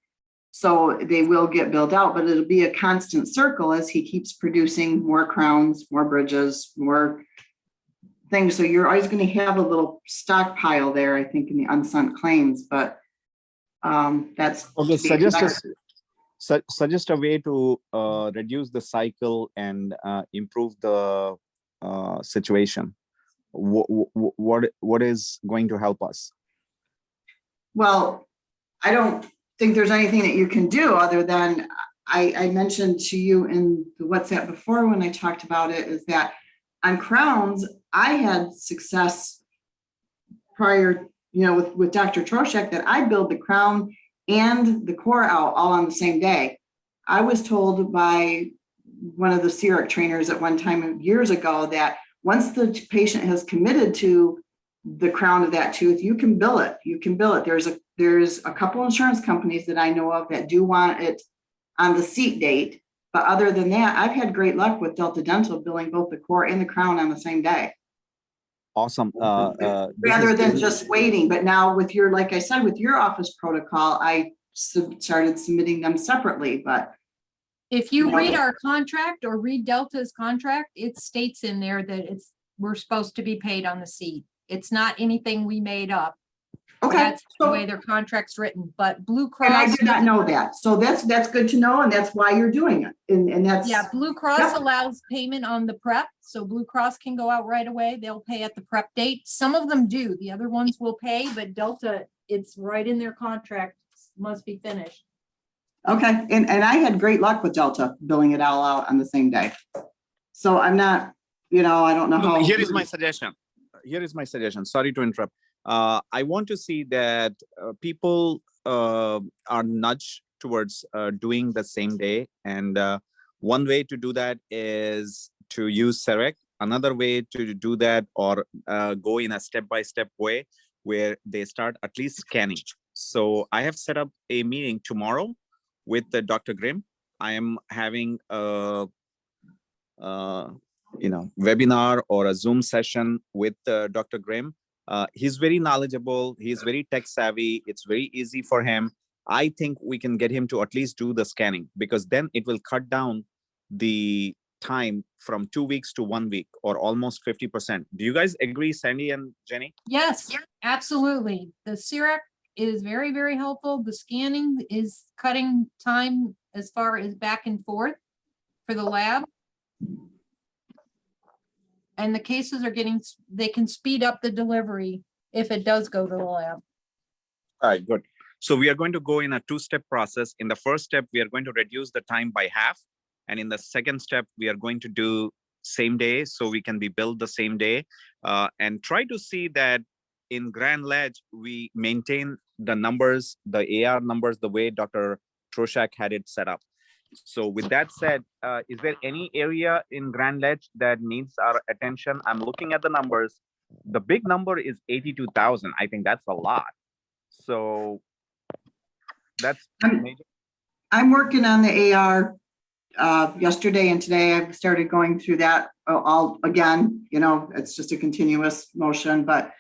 So they will get billed out, but it'll be a constant circle as he keeps producing more crowns, more bridges, more things. So you're always going to have a little stockpile there, I think, in the unsent claims, but that's okay. Suggest a way to reduce the cycle and improve the situation. What is going to help us? Well, I don't think there's anything that you can do other than I mentioned to you in the WhatsApp before when I talked about it, is that on crowns, I had success prior, with Dr. Troshak, that I billed the crown and the core out all on the same day. I was told by one of the CEREC trainers at one time years ago that once the patient has committed to the crown of that tooth, you can bill it. You can bill it. There's a couple insurance companies that I know of that do want it on the seat date. But other than that, I've had great luck with Delta Dental billing both the core and the crown on the same day. Awesome. Rather than just waiting. But now with your, like I said, with your office protocol, I started submitting them separately, but if you read our contract or read Delta's contract, it states in there that we're supposed to be paid on the seat. It's not anything we made up. Okay. That's the way their contract's written, but Blue Cross. And I did not know that. So that's good to know. And that's why you're doing it. And that's. Yeah, Blue Cross allows payment on the prep. So Blue Cross can go out right away. They'll pay at the prep date. Some of them do. The other ones will pay, but Delta, it's right in their contract, must be finished. Okay, and I had great luck with Delta billing it all out on the same day. So I'm not, I don't know how. Here is my suggestion. Sorry to interrupt. I want to see that people are nudged towards doing the same day. And one way to do that is to use CEREC. Another way to do that or go in a step-by-step way where they start at least scanning. So I have set up a meeting tomorrow with Dr. Grimm. I am having a webinar or a Zoom session with Dr. Grimm. He's very knowledgeable. He's very tech savvy. It's very easy for him. I think we can get him to at least do the scanning, because then it will cut down the time from 2 weeks to 1 week, or almost 50%. Do you guys agree, Sandy and Jenny? Yes, absolutely. The CIRAC is very, very helpful. The scanning is cutting time as far as back and forth for the lab. And the cases are getting, they can speed up the delivery if it does go to the lab. All right, good. So we are going to go in a two-step process. In the first step, we are going to reduce the time by half. And in the second step, we are going to do same day, so we can be billed the same day, and try to see that in Grand Ledge, we maintain the numbers, the AR numbers, the way Dr. Troshak had it set up. So with that said, is there any area in Grand Ledge that needs our attention? I'm looking at the numbers. The big number is 82,000. I think that's a lot. So that's major. I'm working on the AR yesterday and today. I've started going through that all again. It's just a continuous motion, but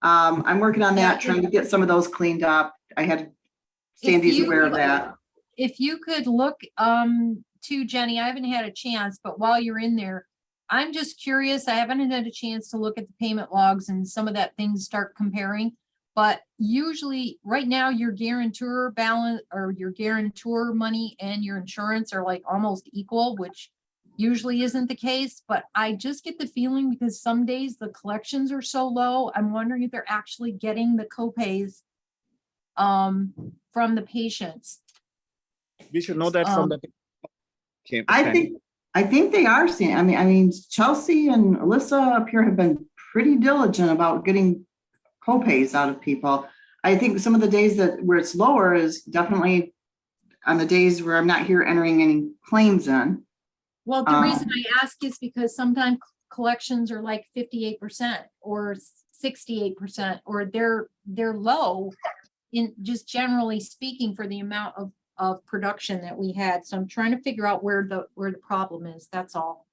I'm working on that, trying to get some of those cleaned up. I had Sandy's aware of that. If you could look to Jenny, I haven't had a chance, but while you're in there, I'm just curious. I haven't had a chance to look at the payment logs and some of that things start comparing. But usually right now your guarantor balance or your guarantor money and your insurance are like almost equal, which usually isn't the case. But I just get the feeling, because some days the collections are so low, I'm wondering if they're actually getting the copays from the patients. We should know that from the. I think they are seeing. I mean, Chelsea and Alyssa up here have been pretty diligent about getting copays out of people. I think some of the days where it's lower is definitely on the days where I'm not here entering any claims in. Well, the reason I ask is because sometimes collections are like 58% or 68%, or they're low in just generally speaking for the amount of production that we had. So I'm trying to figure out where the problem is. That's all.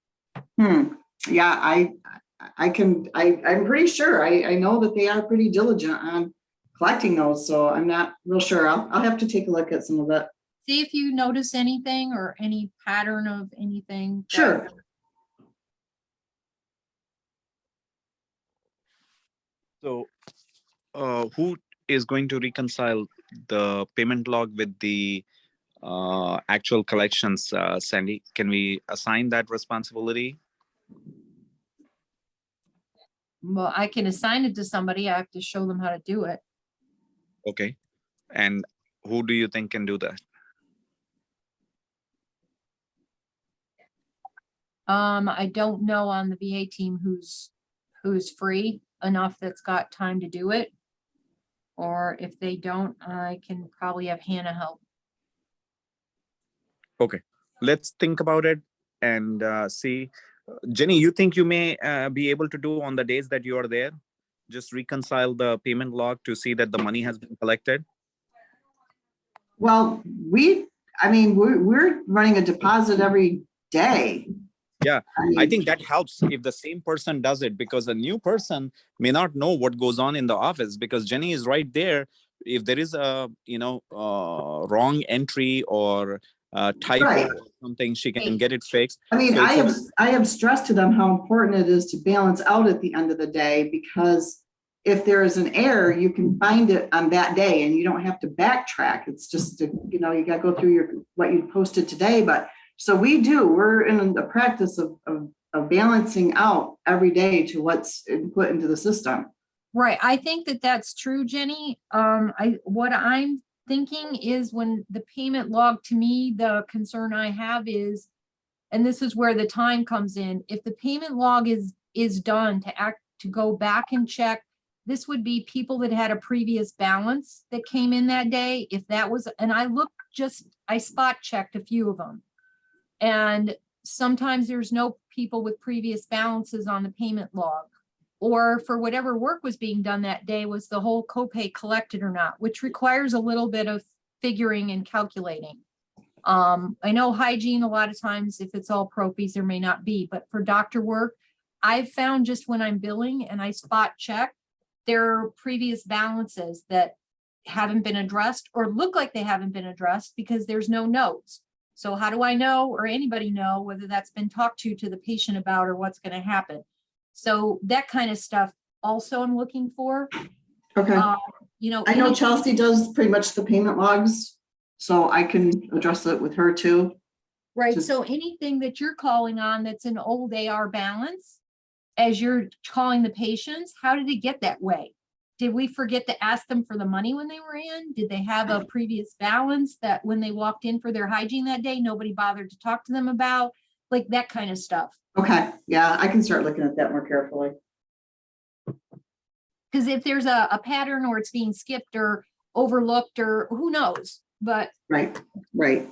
Yeah, I'm pretty sure. I know that they are pretty diligent on collecting those, so I'm not real sure. I'll have to take a look at some of it. See if you notice anything or any pattern of anything. Sure. So who is going to reconcile the payment log with the actual collections, Sandy? Can we assign that responsibility? Well, I can assign it to somebody. I have to show them how to do it. Okay. And who do you think can do that? I don't know on the VA team who's free enough that's got time to do it. Or if they don't, I can probably have Hannah help. Okay, let's think about it and see. Jenny, you think you may be able to do on the days that you are there? Just reconcile the payment log to see that the money has been collected? Well, we're running a deposit every day. Yeah, I think that helps if the same person does it, because a new person may not know what goes on in the office, because Jenny is right there. If there is a wrong entry or typo Right. or something, she can get it fixed. I mean, So I have stressed to them how important it is to balance out at the end of the day, because if there is an error, you can find it on that day and you don't have to backtrack. It's just, you got to go through what you posted today. But so we're in the practice of balancing out every day to what's put into the system. Right. I think that's true, Jenny. What I'm thinking is, when the payment log, to me, the concern I have is, and this is where the time comes in, if the payment log is done to go back and check, this would be people that had a previous balance that came in that day. If that was, and I spot checked a few of them. And sometimes there's no people with previous balances on the payment log, or for whatever work was being done that day, was the whole copay collected or not, which requires a little bit of figuring and calculating. I know hygiene, a lot of times, if it's all propies, there may not be, but for doctor work, I've found just when I'm billing and I spot check, there are previous balances that haven't been addressed or look like they haven't been addressed because there's no notes. So how do I know, or anybody know, whether that's been talked to the patient about or what's going to happen? So that kind of stuff also I'm looking for. Okay. You know, I know anything- Chelsea does pretty much the payment logs, so I can address it with her too. Right, Just- so anything that you're calling on that's an old AR balance, as you're calling the patients, how did it get that way? Did we forget to ask them for the money when they were in? Did they have a previous balance that when they walked in for their hygiene that day, nobody bothered to talk to them about? Like that kind of stuff. Okay, yeah, I can start looking at that more carefully. Because if there's a pattern or it's being skipped or overlooked or who knows, but Right, right.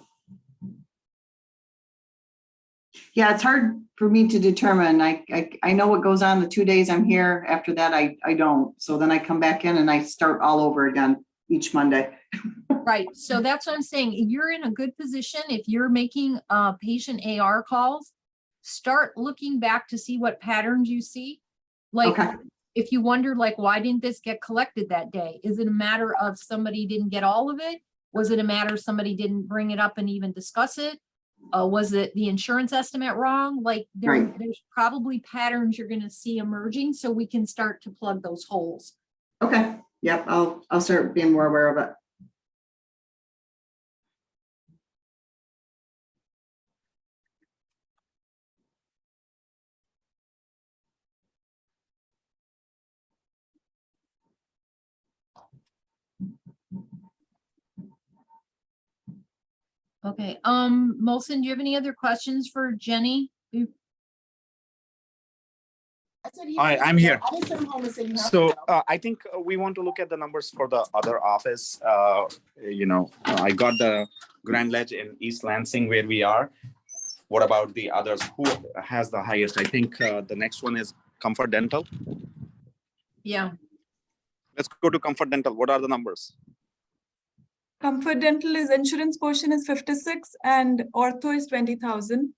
Yeah, it's hard for me to determine. I know what goes on the 2 days I'm here. After that, I don't. So then I come back in and I start all over again each Monday. right, so that's what I'm saying. You're in a good position. If you're making patient AR calls, start looking back to see what patterns you see. Like, Okay. if you wondered, like, why didn't this get collected that day? Is it a matter of somebody didn't get all of it? Was it a matter of somebody didn't bring it up and even discuss it? Was it the insurance estimate wrong? Like Right. there's probably patterns you're going to see emerging, so we can start to plug those holes. Okay, yep, I'll start being more aware of it. Okay, Molson, do you have any other questions for Jenny? Hi, I'm here. So I think we want to look at the numbers for the other office. I got the Grand Ledge in East Lansing where we are. What about the others? Who has the highest? I think the next one is Comfort Dental. Yeah. Let's go to Comfort Dental. What are the numbers? Comfort Dental is insurance portion is 56 and ortho is 20,000.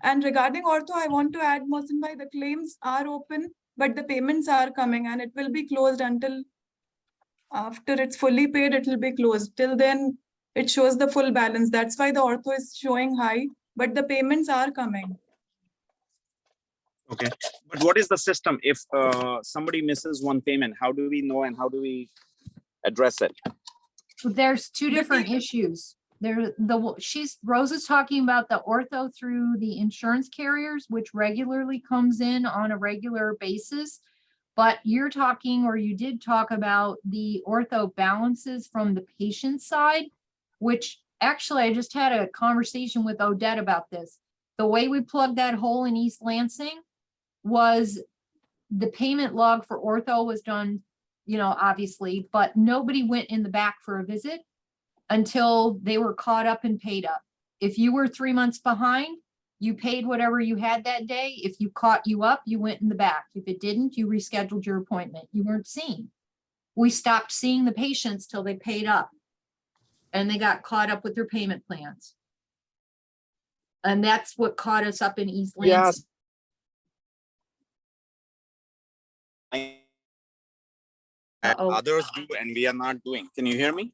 And regarding ortho, I want to add, Mohsin bhai, the claims are open, but the payments are coming and it will be closed until after it's fully paid, it will be closed. Till then, it shows the full balance. That's why the ortho is showing high, but the payments are coming. Okay, but what is the system? If somebody misses one payment, how do we know and how do we address it? There's two different issues. Rose is talking about the ortho through the insurance carriers, which regularly comes in on a regular basis. But you're talking, or you did talk about the ortho balances from the patient side, which actually I just had a conversation with Odette about this. The way we plugged that hole in East Lansing was the payment log for ortho was done, obviously, but nobody went in the back for a visit until they were caught up and paid up. If you were 3 months behind, you paid whatever you had that day. If you caught you up, you went in the back. If it didn't, you rescheduled your appointment. You weren't seen. We stopped seeing the patients till they paid up and they got caught up with their payment plans. And that's what caught us up in East Lansing. Others do and we are not doing. Can you hear me?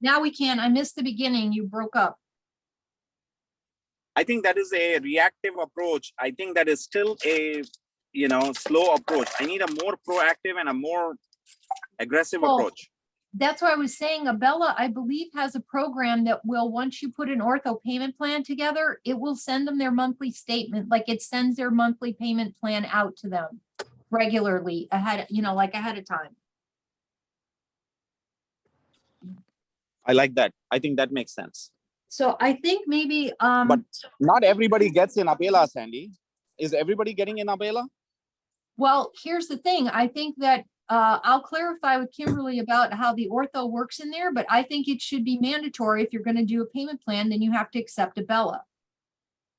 Now we can. I missed the beginning. You broke up. I think that is a reactive approach. I think that is still a slow approach. I need a more proactive and a more aggressive approach. That's why I was saying Abella, I believe, has a program that will, once you put an ortho payment plan together, it will send them their monthly statement. Like it sends their monthly payment plan out to them regularly ahead, ahead of time. I like that. I think that makes sense. So I think maybe but not everybody gets in Abela, Sandy. Is everybody getting in Abela? Well, here's the thing. I think that I'll clarify with Kimberly about how the ortho works in there, but I think it should be mandatory. If you're going to do a payment plan, then you have to accept Abela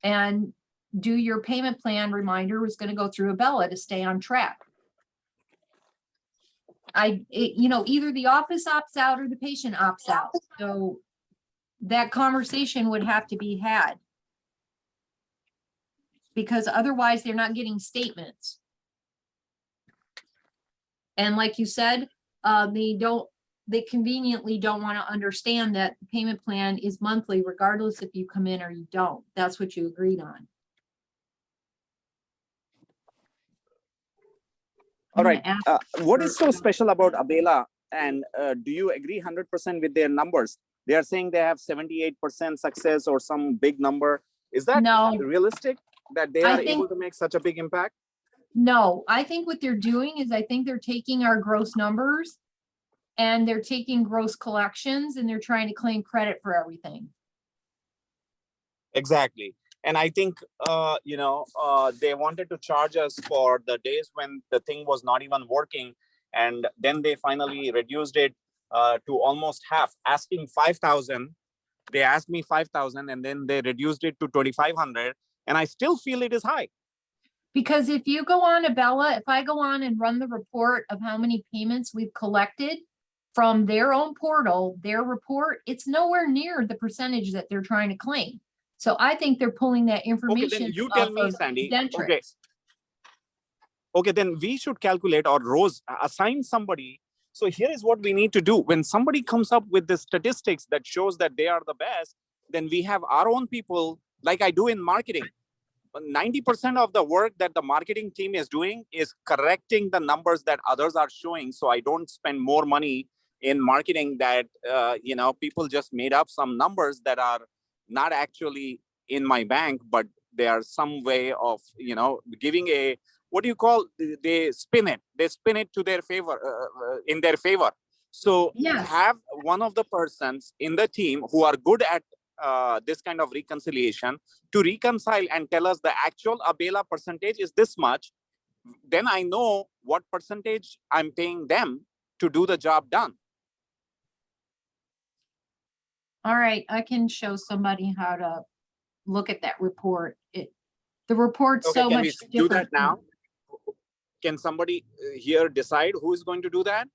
and do your payment plan. Reminder was going to go through Abela to stay on track. Either the office opts out or the patient opts out. So that conversation would have to be had. Because otherwise they're not getting statements. And like you said, they conveniently don't want to understand that the payment plan is monthly, regardless if you come in or you don't. That's what you agreed on. All I'm right. gonna ask What is for- so special about Abela? And do you agree 100% with their numbers? They are saying they have 78% success or some big number. Is that No. realistic that they I are think- able to make such a big impact? No, I think what they're doing is I think they're taking our gross numbers and they're taking gross collections and they're trying to claim credit for everything. Exactly. And I think, they wanted to charge us for the days when the thing was not even working. And then they finally reduced it to almost half, asking 5,000. They asked me 5,000 and then they reduced it to 2,500. And I still feel it is high. Because if you go on Abella, if I go on and run the report of how many payments we've collected from their own portal, their report, it's nowhere near the percentage that they're trying to claim. So I think they're pulling that Okay, information. then you tell off me, of Sandy. Dentrix. Okay. Okay, then we should calculate, or Rose, assign somebody. So here is what we need to do. When somebody comes up with the statistics that shows that they are the best, then we have our own people, like I do in marketing. 90% of the work that the marketing team is doing is correcting the numbers that others are showing. So I don't spend more money in marketing that, people just made up some numbers that are not actually in my bank, but they are some way of, giving a, what do you call, they spin it to their favor, in their favor. So Yes. have one of the persons in the team who are good at this kind of reconciliation to reconcile and tell us the actual Abela percentage is this much. Then I know what percentage I'm paying them to do the job done. All right, I can show somebody how to look at that report. The report's Okay, so can much we do different. that now? Can somebody here decide who is going to do that?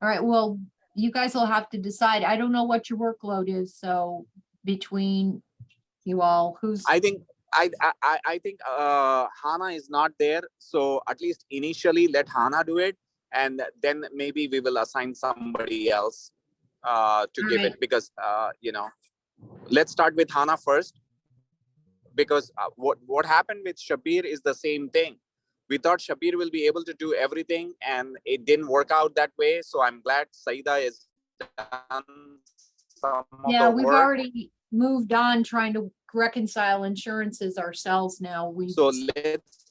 All right, well, you guys will have to decide. I don't know what your workload is, so between you all, who's, I think Hana is not there, so at least initially let Hana do it, and then maybe we will assign somebody else to give right. it, because let's start with Hana first, because what happened with Shabir is the same thing. We thought Shabir will be able to do everything, and it didn't work out that way. So I'm glad Saida is done some of Yeah, the we've work. already moved on trying to reconcile insurances ourselves now. So let's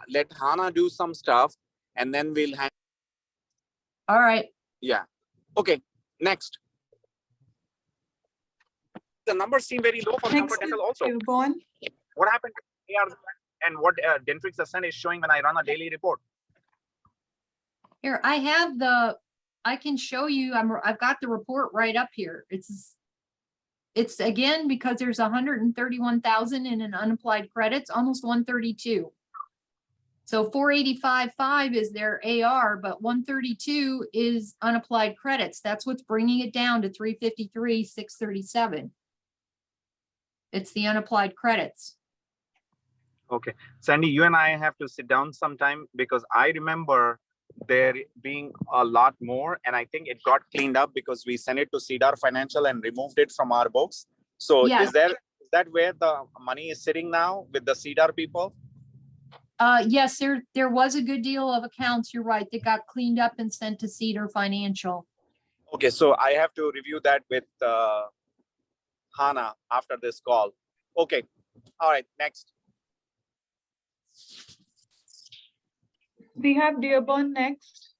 let Hana do some stuff, and then we'll hang. All right. Yeah. Okay. Next. The numbers seem very low for Next Comfort Dental is also. Dearborn. What happened to AR and what Dentrix Ascent is showing when I run a daily report? Here, I can show you, I've got the report right up here. It's again, because there's 131,000 in an unapplied credits, almost 132. So 485.5 is their AR, but 132 is unapplied credits. That's what's bringing it down to 353,637. It's the unapplied credits. Okay, Sandy, you and I have to sit down sometime, because I remember there being a lot more, and I think it got cleaned up because we sent it to Cedar Financial and removed it from our books. So Yes. is that where the money is sitting now with the Cedar people? Yes, there was a good deal of accounts. You're right. They got cleaned up and sent to Cedar Financial. Okay, so I have to review that with Hana after this call. Okay, all right, next. We have Dearborn next.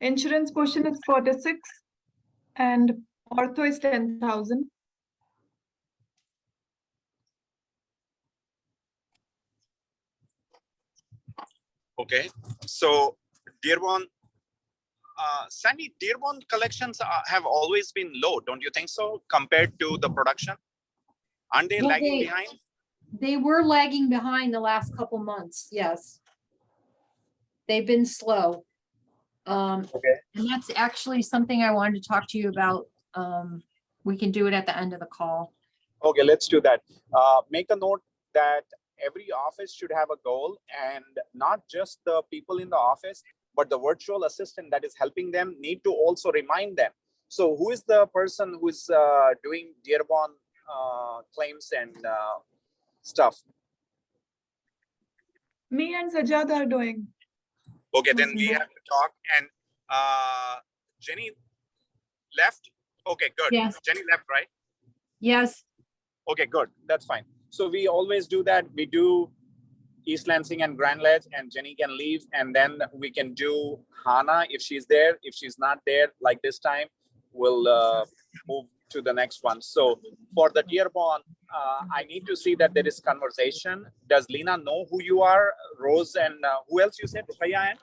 Insurance portion is 46 and ortho is 10,000. Okay, so Dearborn, Sandy, Dearborn collections have always been low, don't you think so, compared to the production? Aren't they Well, lagging behind? They were lagging behind the last couple months, yes. They've been slow. Okay. And that's actually something I wanted to talk to you about. We can do it at the end of the call. Okay, let's do that. Make a note that every office should have a goal, and not just the people in the office, but the virtual assistant that is helping them need to also remind them. So who is the person who's doing Dearborn claims and stuff? Me and Sajjad are doing. Okay, then we Mosinda. have to talk. And Jenny left? Okay, good. Yes. Jenny left, right? Yes. Okay, good. That's fine. So we always do that. We do East Lansing and Grand Ledge, and Jenny can leave, and then we can do Hannah if she's there. If she's not there, like this time, we'll move to the next one. So for the Dearborn, I need to see that there is conversation. Does Lena know who you are? Rose and who else you said? Ruqayya and?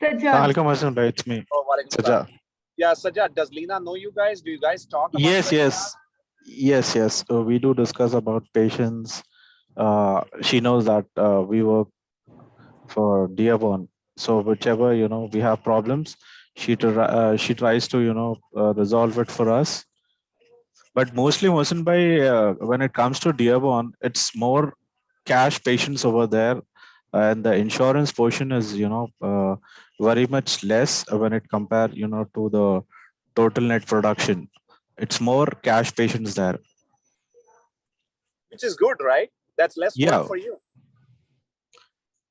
Sajjad. Alaikum, it's me. Oh, walaikum salam. Sajjad. Yeah, Sajjad, does Lena know you guys? Do you guys talk about Yes, registrar? yes. We do discuss about patients. She knows that we work for Dearborn. So whichever, we have problems, she tries to, resolve it for us. But mostly, Mohsin bhai, when it comes to Dearborn, it's more cash patients over there. And the insurance portion is, very much less when it compare, to the total net production. It's more cash patients there. Which is good, right? That's less Yeah, work for you.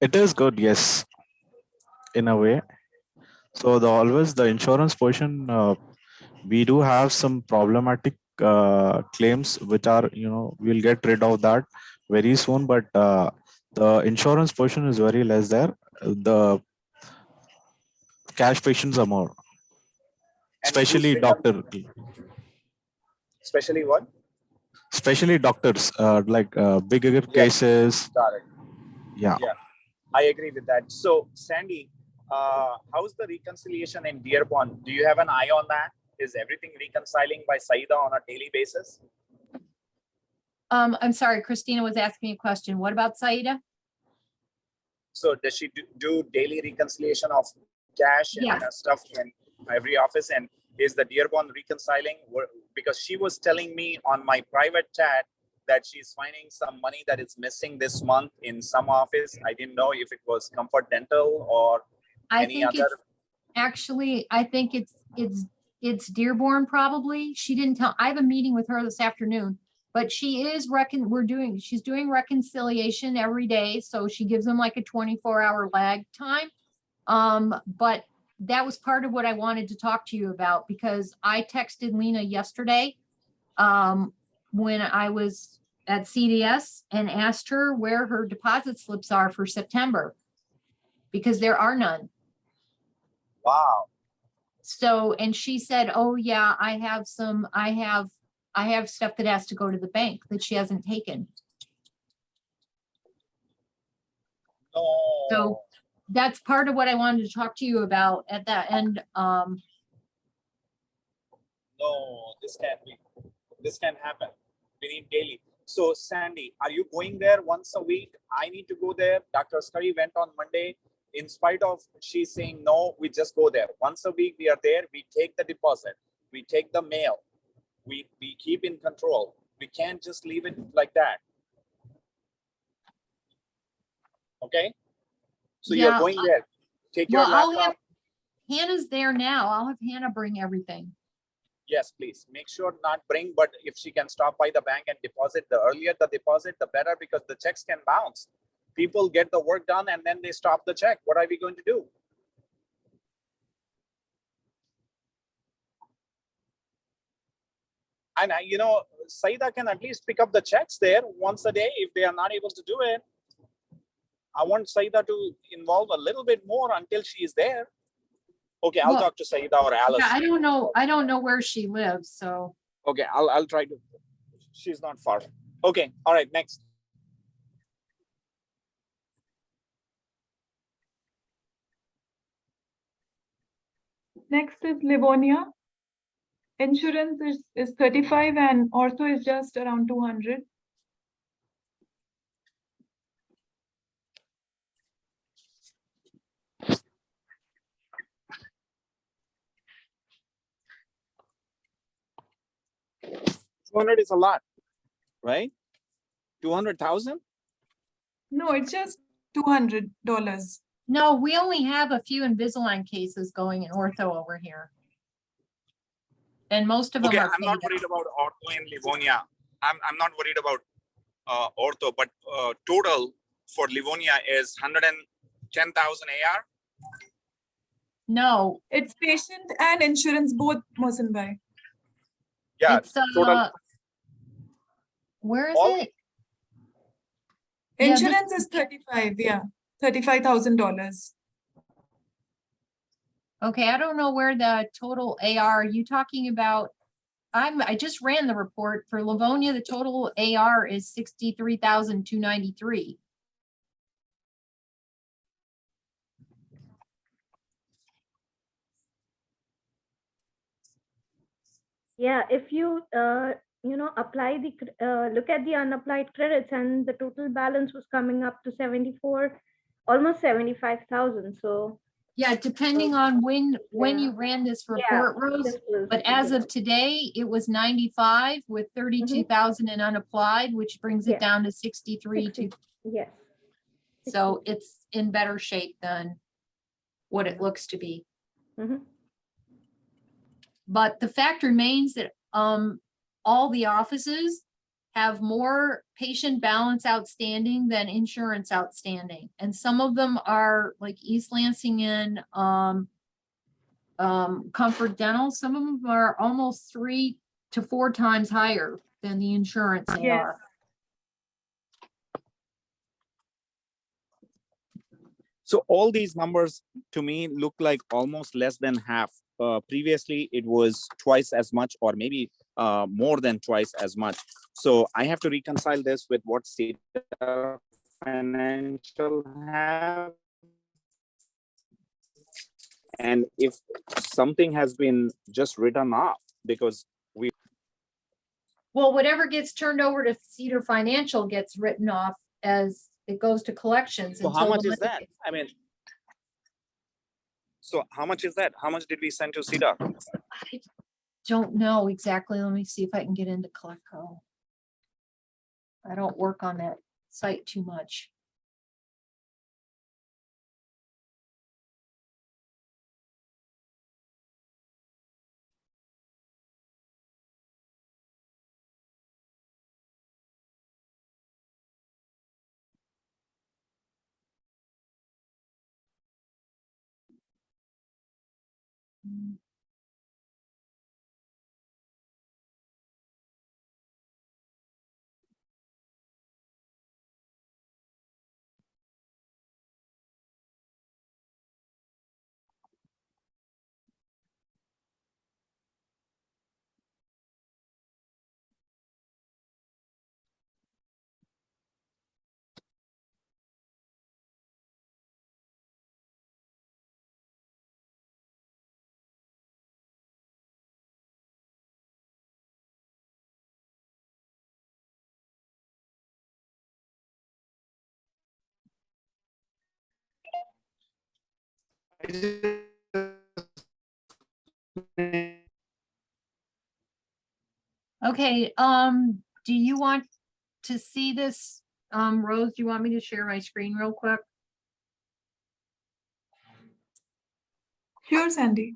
it is good, yes, in a way. So always the insurance portion, we do have some problematic claims which are, we'll get rid of that very soon. But the insurance portion is very less there. The cash patients are more, And who's especially doctor, Especially what? especially doctors, like bigger Yes, cases. got it. Yeah. Yeah, I agree with that. So, Sandy, how's the reconciliation in Dearborn? Do you have an eye on that? Is everything reconciling by Saida on a daily basis? I'm sorry, Christina was asking a question. What about Saida? So, does she do daily reconciliation of cash and Yes. stuff in every office? And is the Dearborn reconciling? Because she was telling me on my private chat that she's finding some money that is missing this month in some office. I didn't know if it was Comfort Dental or I any think other. it's actually, I think it's Dearborn probably. She didn't tell, I have a meeting with her this afternoon, but she is she's doing reconciliation every day. So she gives them like a 24-hour lag time. But that was part of what I wanted to talk to you about, because I texted Lena yesterday when I was at CDS and asked her where her deposit slips are for September, because there are none. Wow. So, and she said, oh yeah, I have stuff that has to go to the bank that she hasn't taken. No. So that's part of what I wanted to talk to you about at that end. No, this can't happen. We need daily. So Sandy, are you going there once a week? I need to go there. Dr. Scurry went on Monday. In spite of she's saying no, we just go there. Once a week we are there. We take the deposit. We take the mail. We keep in control. We can't just leave it like that. Okay? So you're going there. Take your laptop. Hannah's there now. I'll have Hannah bring everything. Yes, please. Make sure not bring, but if she can stop by the bank and deposit, the earlier the deposit, the better, because the checks can bounce. People get the work done and then they stop the check. What are we going to do? And Saida can at least pick up the checks there once a day if they are not able to do it. I want Saida to involve a little bit more until she is there. Okay, I'll talk to Saida or Alice. Yeah, I don't know where she lives, so. Okay, I'll try to. She's not far. Okay, all right, next. Next is Livonia. Insurance is 35 and ortho is just around 200. 200 is a lot, right? 200,000? No, it's just $200. No, we only have a few Invisalign cases going in ortho over here. And most of them Okay, are. I'm not paid up. worried about ortho and Livonia. I'm not worried about ortho, but total for Livonia is 110,000 AR. No, It's patient and insurance both, Mohsin bhai. Yeah, it's total. where is All- it? Yeah, this- Insurance is 35, yeah, $35,000. Okay, I don't know where the total AR, are you talking about? I just ran the report for Livonia, the total AR is 63,293. Yeah, if you apply look at the unapplied credits, and the total balance was coming up to 74, almost 75,000. So Yeah, depending on when Yeah. you ran this report, Rose, this was- but as of today, it was 95 with 32,000 in unapplied, which brings it Yeah. down to 63 to, yes. so it's in better shape than what it looks to be. Mhm. But the fact remains that all the offices have more patient balance outstanding than insurance outstanding. And some of them are like East Lansing and Comfort Dental. Some of them are almost 3 to 4 times higher than the insurance they Yes. are. So all these numbers to me look like almost less than half. Previously, it was twice as much, or maybe more than twice as much. So I have to reconcile this with what State Financial have. And if something has been just written off because we. Well, whatever gets turned over to Cedar Financial gets written off as it goes to collections. So how until much the is money that? gets- I mean, so how much is that? How much did we send to CEDAR? I don't know exactly. Let me see if I can get into Colecco. I don't work on that site too much. Okay, do you want to see this? Rose, do you want me to share my screen real quick? Sure, Sandy.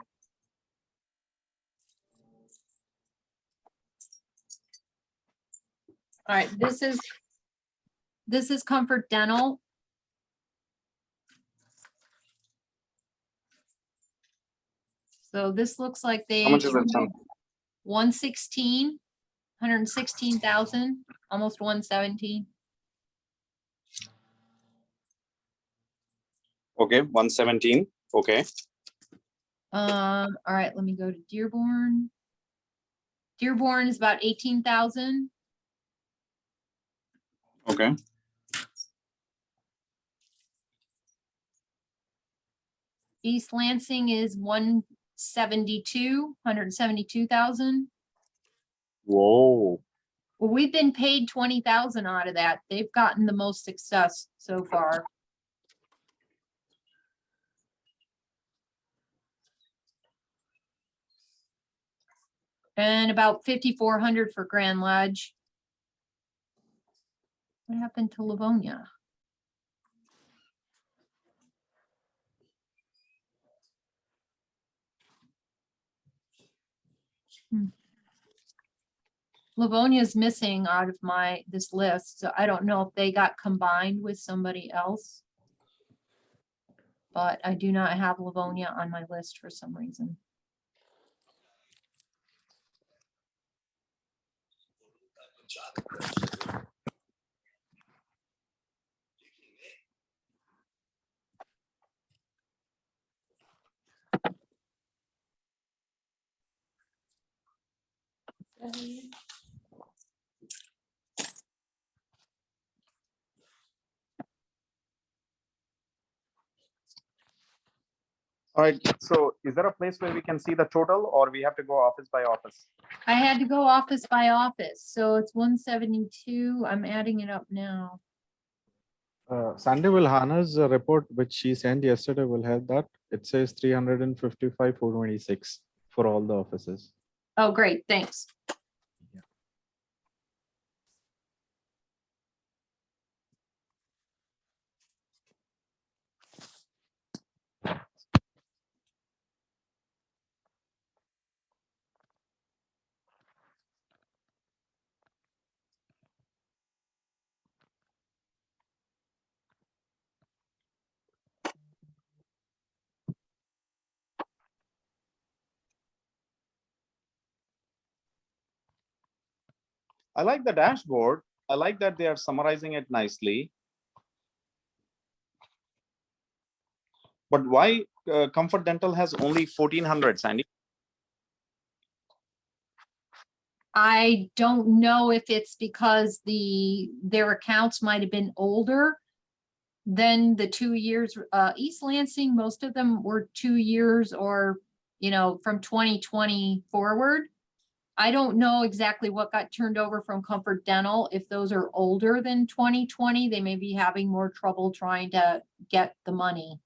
All right, this is Comfort Dental. So this looks like they. How much is that, Sam? 116, 116,000, almost 117. Okay, 117. Okay. All right, let me go to Dearborn. Dearborn is about 18,000. Okay. East Lansing is 172,000. Whoa. Well, we've been paid 20,000 out of that. They've gotten the most success so far. And about 5,400 for Grand Lodge. What happened to Livonia? Livonia's missing out of this list, so I don't know if they got combined with somebody else. But I do not have Livonia on my list for some reason. All right, so is there a place where we can see the total or we have to go office by office? I had to go office by office, so it's 172. I'm adding it up now. Sandy, will Hannah's report, which she sent yesterday, will have that? It says 355, 426 for all the offices. Oh, great, thanks. I like the dashboard. I like that they are summarizing it nicely. But why Comfort Dental has only 1,400, Sandy? I don't know if it's because their accounts might have been older than the 2 years. East Lansing, most of them were 2 years or, from 2020 forward. I don't know exactly what got turned over from Comfort Dental. If those are older than 2020, they may be having more trouble trying to get the money.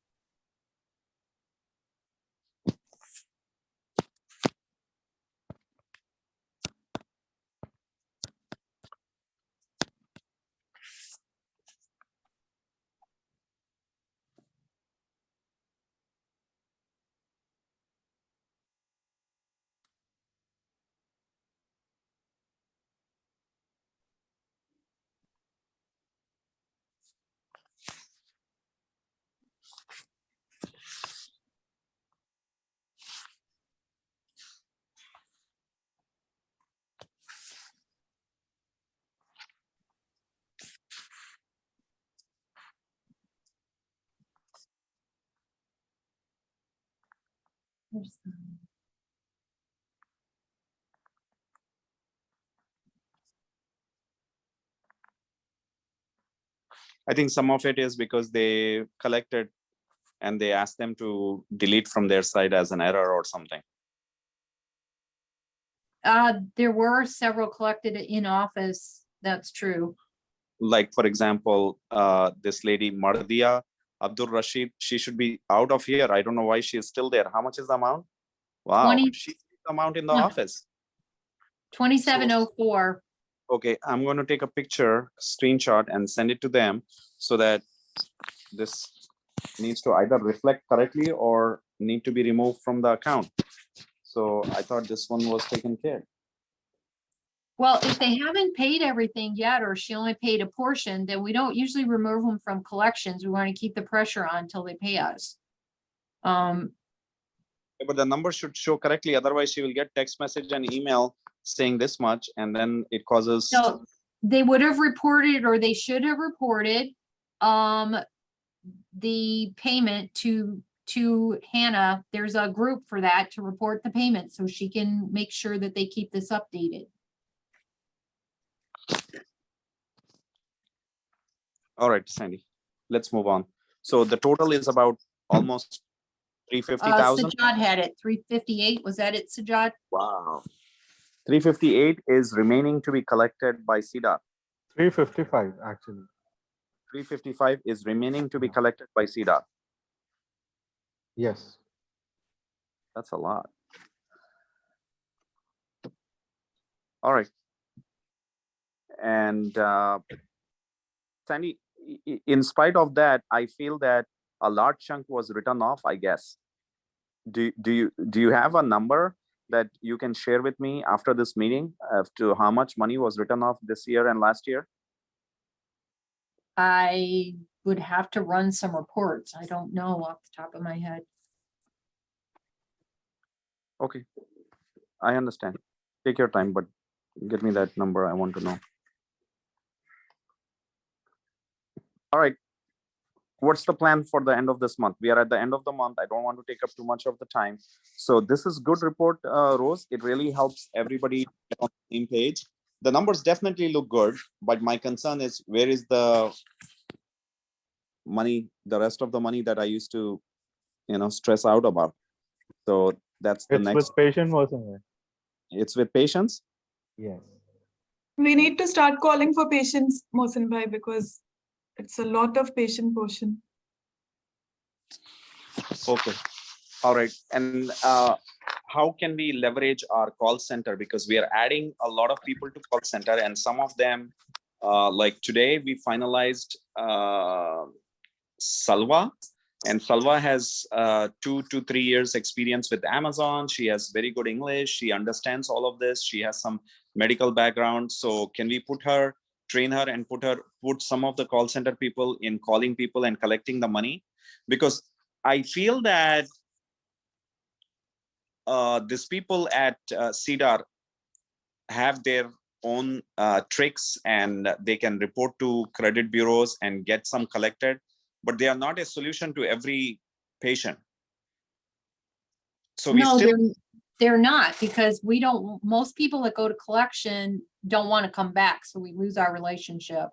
I think some of it is because they collected and they asked them to delete from their side as an error or something. There were several collected in office. That's true. Like, for example, this lady, Mardia Abdul Rashid, she should be out of here. I don't know why she is still there. How much is the amount? Wow, 20 she's the amount in the Yeah. office. 2704. Okay, I'm going to take a picture, screenshot, and send it to them so that this needs to either reflect correctly or need to be removed from the account. So I thought this one was taken care. Well, if they haven't paid everything yet, or she only paid a portion, then we don't usually remove them from collections. We want to keep the pressure on until they pay us. But the number should show correctly. Otherwise, she will get text message and email saying this much, and then it causes. So they would have reported, or they should have reported, the payment to Hannah. There's a group for that to report the payment, so she can make sure that they keep this updated. All right, Sandy, let's move on. So the total is about almost 350,000. Sajad had it, 358. Was that it, Sajad? Wow. 358 is remaining to be collected by CDOT. 355, actually. 355 is remaining to be collected by CDOT. Yes. That's a lot. All right. And Sandy, in spite of that, I feel that a large chunk was written off, I guess. Do you have a number that you can share with me after this meeting as to how much money was written off this year and last year? I would have to run some reports. I don't know off the top of my head. Okay, I understand. Take your time, but give me that number. I want to know. All right. What's the plan for the end of this month? We are at the end of the month. I don't want to take up too much of the time. So this is good report, Rose. It really helps everybody get on the same page. The numbers definitely look good, but my concern is where is the money, the rest of the money that I used to, stress out about. So that's the It's next. with patient wasn't it? It's with patients. Yes. We need to start calling for patients, Mohsin bhai, because it's a lot of patient portion. Okay. All right. And how can we leverage our call center? Because we are adding a lot of people to call center, and some of them, like today, we finalized Salva. And Salva has 2 to 3 years experience with Amazon. She has very good English. She understands all of this. She has some medical background. So can we train her and put some of the call center people in calling people and collecting the money? Because I feel that these people at CEDAR have their own tricks, and they can report to credit bureaus and get some collected, but they are not a solution to every patient. So we No, still. they're not, because most people that go to collection don't want to come back. So we lose our relationship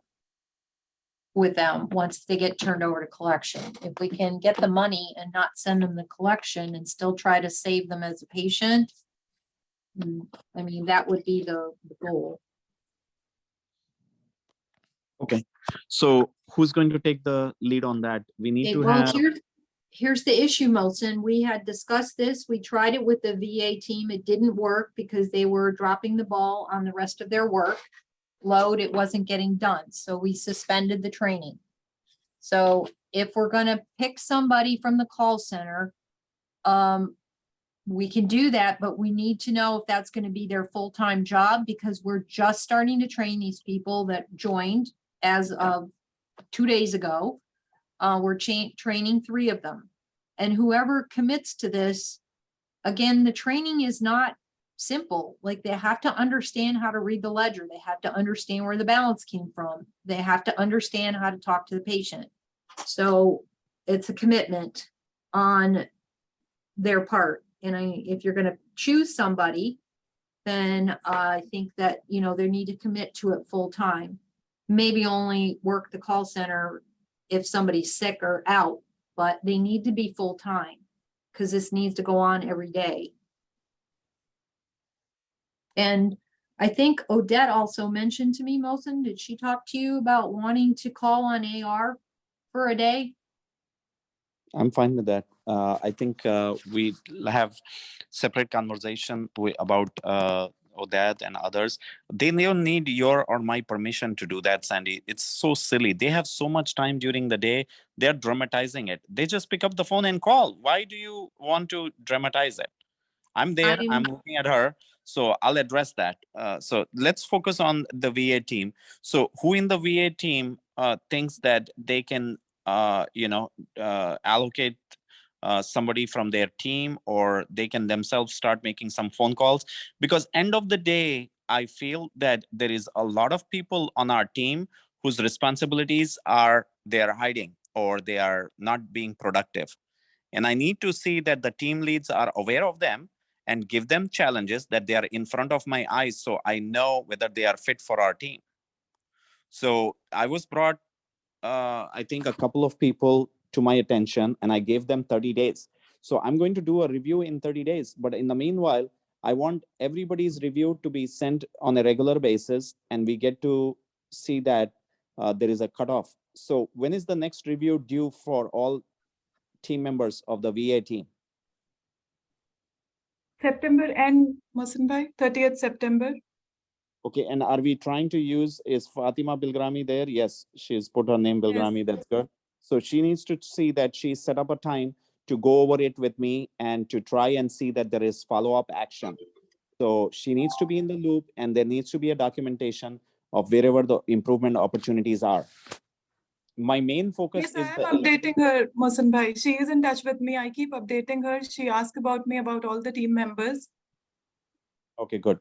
with them once they get turned over to collection. If we can get the money and not send them the collection and still try to save them as a patient, I mean, that would be the goal. Okay. So who's going to take the lead on that? We need to Well, have. Here's the issue, Molson. We had discussed this. We tried it with the VA team. It didn't work because they were dropping the ball on the rest of their work load. It wasn't getting done. So we suspended the training. So if we're going to pick somebody from the call center, we can do that, but we need to know if that's going to be their full-time job, because we're just starting to train these people that joined as of 2 days ago. We're training 3 of them, and whoever commits to this, again, the training is not simple. Like, they have to understand how to read the ledger. They have to understand where the balance came from. They have to understand how to talk to the patient. So it's a commitment on their part. And if you're going to choose somebody, then I think that, they need to commit to it full time. Maybe only work the call center if somebody's sick or out, but they need to be full time, because this needs to go on every day. And I think Odette also mentioned to me, Molson, did she talk to you about wanting to call on AR for a day? I'm fine with that. I think we have separate conversation about Odette and others. They don't need your or my permission to do that, Sandy. It's so silly. They have so much time during the day. They're dramatizing it. They just pick up the phone and call. Why do you want to dramatize it? I'm there. I'm looking at her. So I'll address that. So let's focus on the VA team. So who in the VA team thinks that they can, allocate somebody from their team, or they can themselves start making some phone calls? Because end of the day, I feel that there is a lot of people on our team whose responsibilities are they're hiding, or they are not being productive. And I need to see that the team leads are aware of them and give them challenges that they are in front of my eyes, so I know whether they are fit for our team. So I was brought, I think, a couple of people to my attention, and I gave them 30 days. So I'm going to do a review in 30 days. But in the meanwhile, I want everybody's review to be sent on a regular basis, and we get to see that there is a cutoff. So when is the next review due for all team members of the VA team? September end, Mohsin bhai, 30th September. Okay, and are we trying to use, is Fatima Bilgrami there? Yes, she's put her name Bilgrami, that's good. So she needs to see that she set up a time to go over it with me and to try and see that there is follow-up action. So she needs to be in the loop, and there needs to be a documentation of wherever the improvement opportunities are. My main focus Yes, is I am updating her, Mohsen Bhai. She is in touch with me. I keep updating her. She asks about me, about all the team members. Okay, good.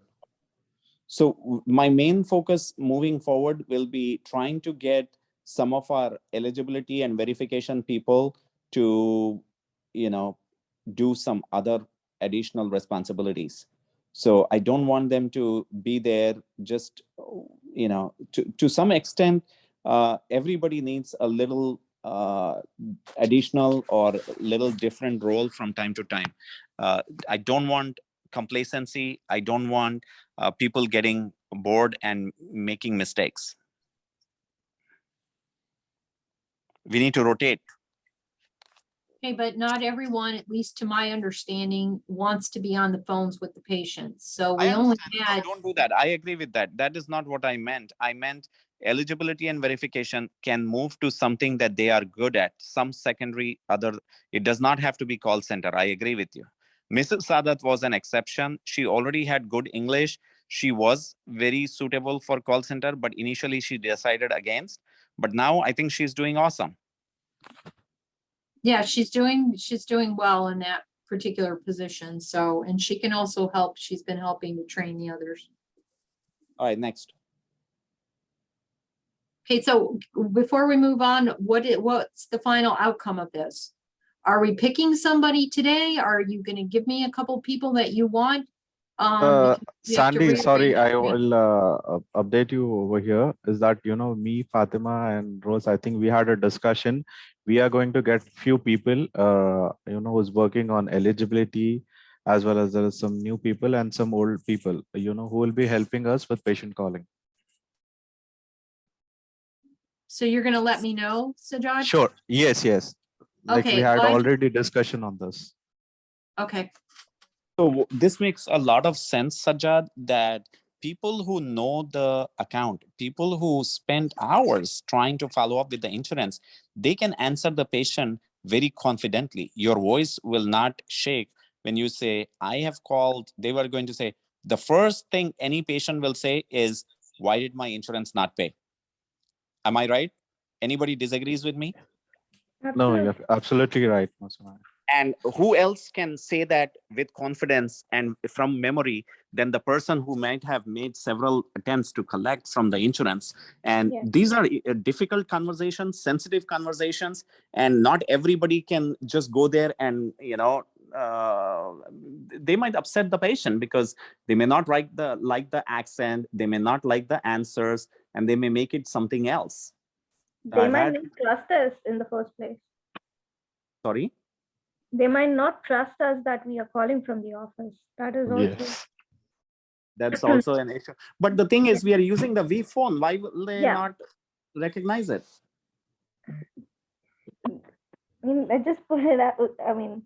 So my main focus moving forward will be trying to get some of our eligibility and verification people to, do some other additional responsibilities. So I don't want them to be there just, to some extent, everybody needs a little additional or little different role from time to time. I don't want complacency. I don't want people getting bored and making mistakes. We need to rotate. Okay, but not everyone, at least to my understanding, wants to be on the phones with the patients. So we only had. Don't do that. I agree with that. That is not what I meant. I meant eligibility and verification can move to something that they are good at, some secondary other. It does not have to be call center. I agree with you. Mrs. Sadat was an exception. She already had good English. She was very suitable for call center, but initially she decided against. But now I think she's doing awesome. Yeah, she's doing well in that particular position. So, and she can also help. She's been helping to train the others. All right, next. Okay, so before we move on, what's the final outcome of this? Are we picking somebody today? Are you going to give me a couple people that you want? Because we have to Sandy, sorry, rearrange I things. will update you over here. Is that, me, Fatima, and Rose, I think we had a discussion. We are going to get few people, who's working on eligibility, as well as there is some new people and some old people, who will be helping us with patient calling. So you're going to let me know, Sajad? Sure. Yes, yes. Like Okay, we had well, already discussion on this. Okay. So this makes a lot of sense, Sajad, that people who know the account, people who spend hours trying to follow up with the insurance, they can answer the patient very confidently. Your voice will not shake when you say, I have called. They were going to say, the first thing any patient will say is, why did my insurance not pay? Am I right? Anybody disagrees with me? No, you're absolutely right, Mohsen. And who else can say that with confidence and from memory than the person who might have made several attempts to collect from the insurance? And Yes. these are difficult conversations, sensitive conversations, and not everybody can just go there and, they might upset the patient because they may not like the accent, they may not like the answers, and they may make it something else. They might not trust us in the first place. Sorry? They might not trust us that we are calling from the office. That is also. Yes. That's also an issue. But the thing is, we are using the V phone. Why will they not recognize it? I mean, I just put it out. I mean,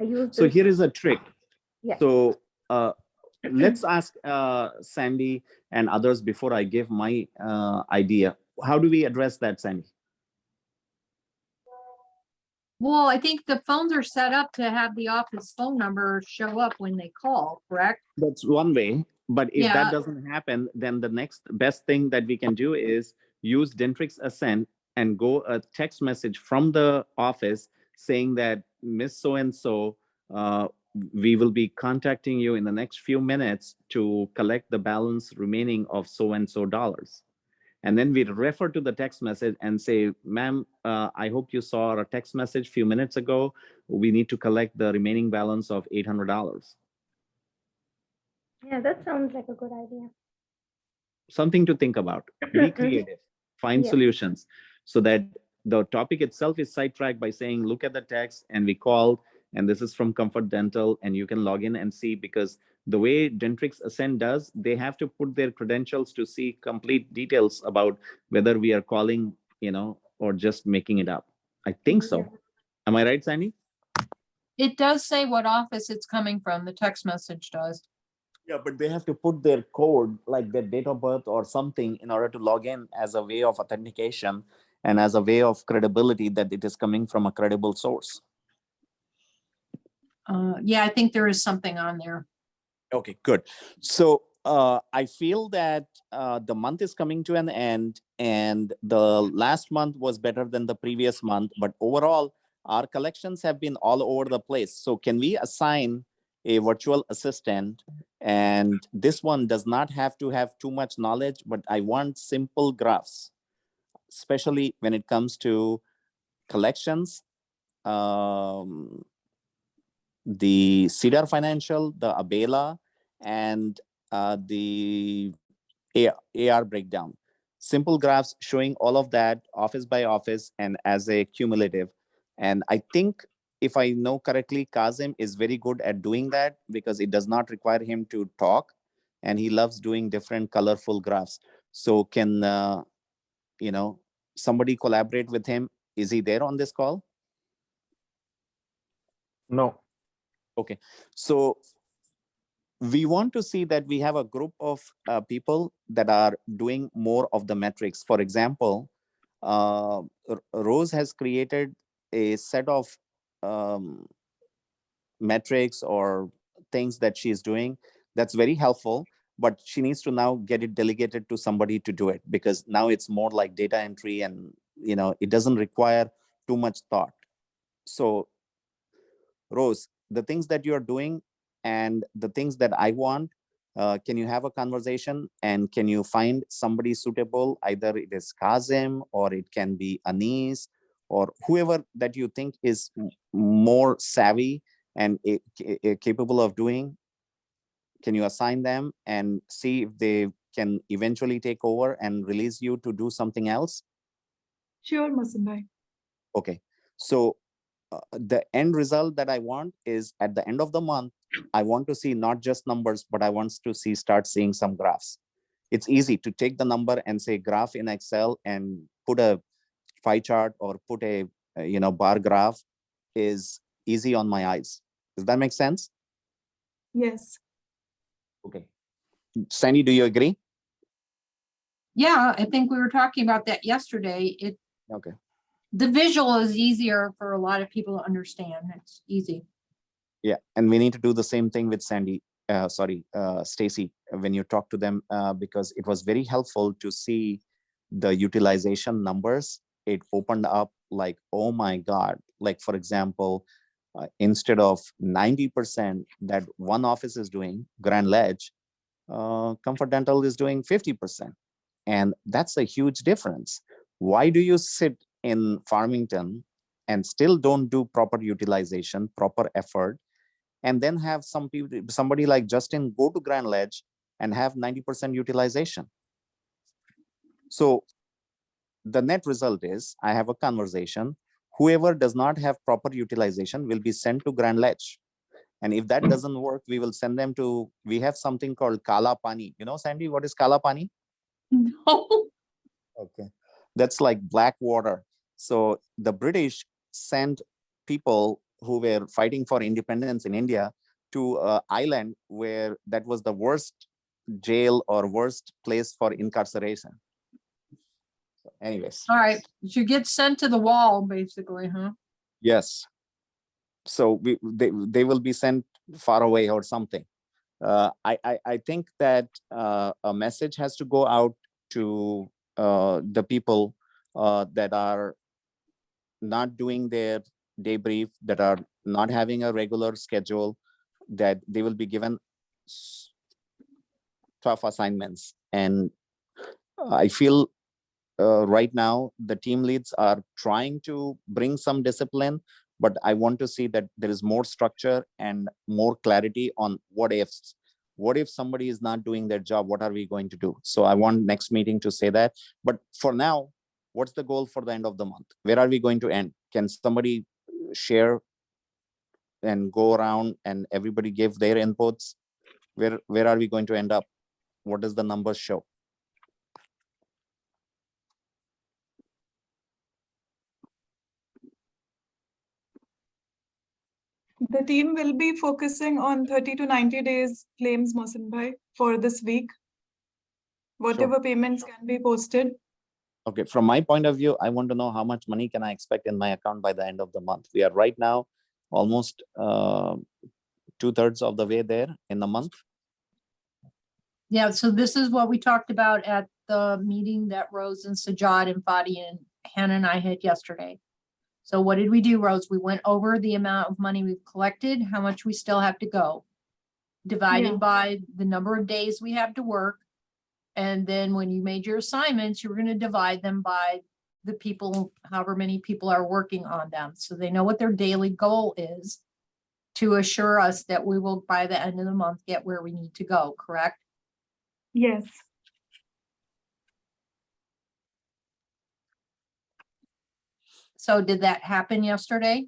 I use. So here is a trick. Yeah. So let's ask Sandy and others before I give my idea. How do we address that, Sandy? Well, I think the phones are set up to have the office phone number show up when they call, correct? That's one way. But if Yeah. that doesn't happen, then the next best thing that we can do is use Dentrix Ascend and go a text message from the office saying that Miss So-and-so, we will be contacting you in the next few minutes to collect the balance remaining of so-and-so dollars. And then we refer to the text message and say, ma'am, I hope you saw our text message a few minutes ago. We need to collect the remaining balance of $800. Yeah, that sounds like a good idea. Something to think about. Be creative, find Yeah. solutions so that the topic itself is sidetracked by saying, look at the text and we called and this is from Comfort Dental and you can log in and see, because the way Dentrix Ascend does, they have to put their credentials to see complete details about whether we are calling, or just making it up. I think so. Am I right, Sandy? It does say what office it's coming from. The text message does. Yeah, but they have to put their code, like their date of birth or something, in order to log in as a way of authentication and as a way of credibility that it is coming from a credible source. Yeah, I think there is something on there. Okay, good. So I feel that the month is coming to an end, and the last month was better than the previous month, but overall, our collections have been all over the place. So can we assign a virtual assistant? And this one does not have to have too much knowledge, but I want simple graphs, especially when it comes to collections, the Cedar Financial, the Abela, and the AR breakdown. Simple graphs showing all of that office by office and as a cumulative. And I think, if I know correctly, Kazim is very good at doing that because it does not require him to talk, and he loves doing different colorful graphs. So can somebody collaborate with him? Is he there on this call? No. Okay, so we want to see that we have a group of people that are doing more of the metrics. For example, Rose has created a set of metrics or things that she's doing. That's very helpful, but she needs to now get it delegated to somebody to do it, because now it's more like data entry, and it doesn't require too much thought. So Rose, the things that you're doing and the things that I want, can you have a conversation, and can you find somebody suitable? Either it is Kazim, or it can be Anis, or whoever that you think is more savvy and capable of doing. Can you assign them and see if they can eventually take over and release you to do something else? Sure, Masanbhai. Okay, so the end result that I want is, at the end of the month, I want to see not just numbers, but I want to start seeing some graphs. It's easy to take the number and say graph in Excel and put a pie chart or put a bar graph is easy on my eyes. Does that make sense? Yes. Okay. Sandy, do you agree? Yeah, I think we were talking about that yesterday. Okay. The visual is easier for a lot of people to understand. It's easy. Yeah, and we need to do the same thing with Stacy, when you talk to them, because it was very helpful to see the utilization numbers. It opened up like, oh my God. Like, for example, instead of 90% that one office is doing, Grand Ledge, Comfort Dental is doing 50%. And that's a huge difference. Why do you sit in Farmington and still don't do proper utilization, proper effort, and then have somebody like Justin go to Grand Ledge and have 90% utilization? So the net result is, I have a conversation. Whoever does not have proper utilization will be sent to Grand Ledge. And if that doesn't work, we will send them to, we have something called Kala Pani. You know, Sandy, what is Kala Pani? No. Okay. That's like black water. So the British sent people who were fighting for independence in India to an island where that was the worst jail or worst place for incarceration. So anyways. All right. You get sent to the wall, basically, huh? Yes. So they will be sent far away or something. I think that a message has to go out to the people that are not doing their day brief, that are not having a regular schedule, that they will be given tough assignments. And I feel right now the team leads are trying to bring some discipline, but I want to see that there is more structure and more clarity on what ifs. What if somebody is not doing their job? What are we going to do? So I want next meeting to say that. But for now, what's the goal for the end of the month? Where are we going to end? Can somebody share and go around and everybody give their inputs? Where are we going to end up? What does the numbers show? The team will be focusing on 30 to 90 days claims, Mohsin bhai, for this week. Whatever payments can be posted. Okay, from my point of view, I want to know how much money can I expect in my account by the end of the month. We are right now almost 2/3 of the way there in the month. Yeah, so this is what we talked about at the meeting that Rose and Sajad and Fadi and Hannah and I had yesterday. So what did we do, Rose? We went over the amount of money we've collected, how much we still have to go, divided by the number of days we have to work. And then when you made your assignments, you were going to divide them by the people, however many people are working on them. So they know what their daily goal is to assure us that we will, by the end of the month, get where we need to go, correct? Yes. So did that happen yesterday?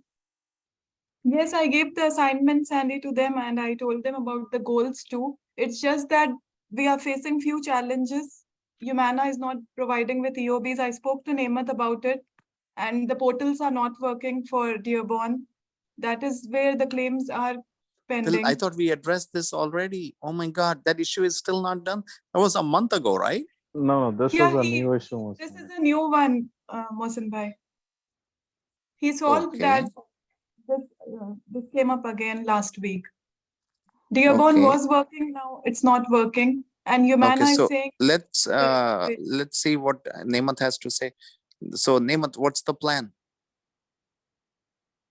Yes, I gave the assignment, Sandy, to them and I told them about the goals too. It's just that we are facing few challenges. Humana is not providing with EOBs. I spoke to Nemat about it and the portals are not working for Dearborn. That is where the claims are Well, pending. I thought we addressed this already. Oh my God, that issue is still not done. That was a month ago, right? No, this is a new issue. This is a new one, Mohsin bhai. He solved that. This came up again last week. Dearborn Okay. was working, now it's not working. And Humana Okay, is so saying let's see what Nemat has to say. So Nemat, what's the plan?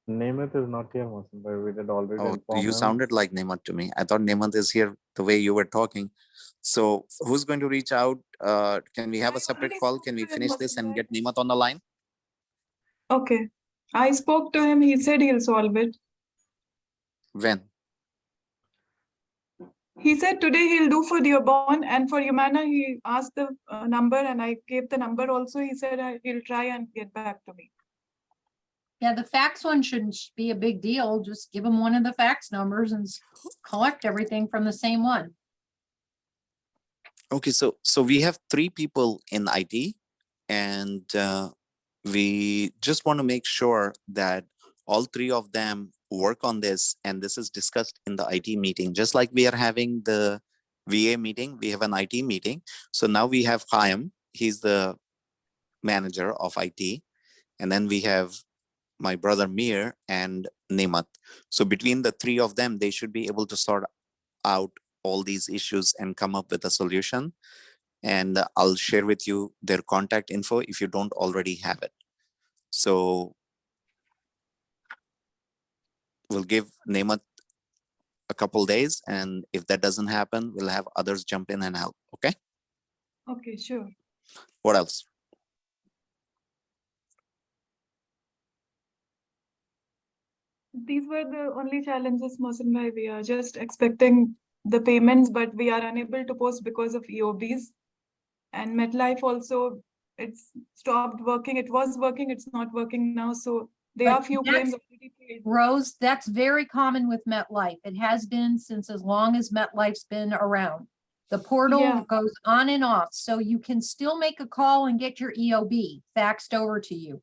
Namath is not here, Mohsin, but we did already Oh, inform you him. sounded like Nemat to me. I thought Nemat is here the way you were talking. So who's going to reach out? Can we have a separate call? Can we finish this and get Nemat on the line? okay. I spoke to him, he said he'll solve it. When? He said today he'll do for Dearborn and for Humana, he asked the number and I gave the number also. He said he'll try and get back to me. Yeah, the fax one shouldn't be a big deal. Just give them one of the fax numbers and collect everything from the same one. Okay, so we have 3 people in IT and we just want to make sure that all 3 of them work on this and this is discussed in the IT meeting. Just like we are having the VA meeting, we have an IT meeting. So now we have Chaim, he's the manager of IT. And then we have my brother Mir and Nemat. So between the 3 of them, they should be able to sort out all these issues and come up with a solution. And I'll share with you their contact info if you don't already have it. So we'll give Nemat a couple days, and if that doesn't happen, we'll have others jump in and help. Okay. Okay, sure. What else? These were the only challenges, Mohsin bhai. We are just expecting the payments, but we are unable to post because of EOBs. And MetLife also, it's stopped working. It was working, it's not working now. So there are few claims already paid. Rose, that's very common with MetLife. It has been since as long as MetLife's been around. The portal goes on and off, so you can still make a call and get your EOB faxed over to you.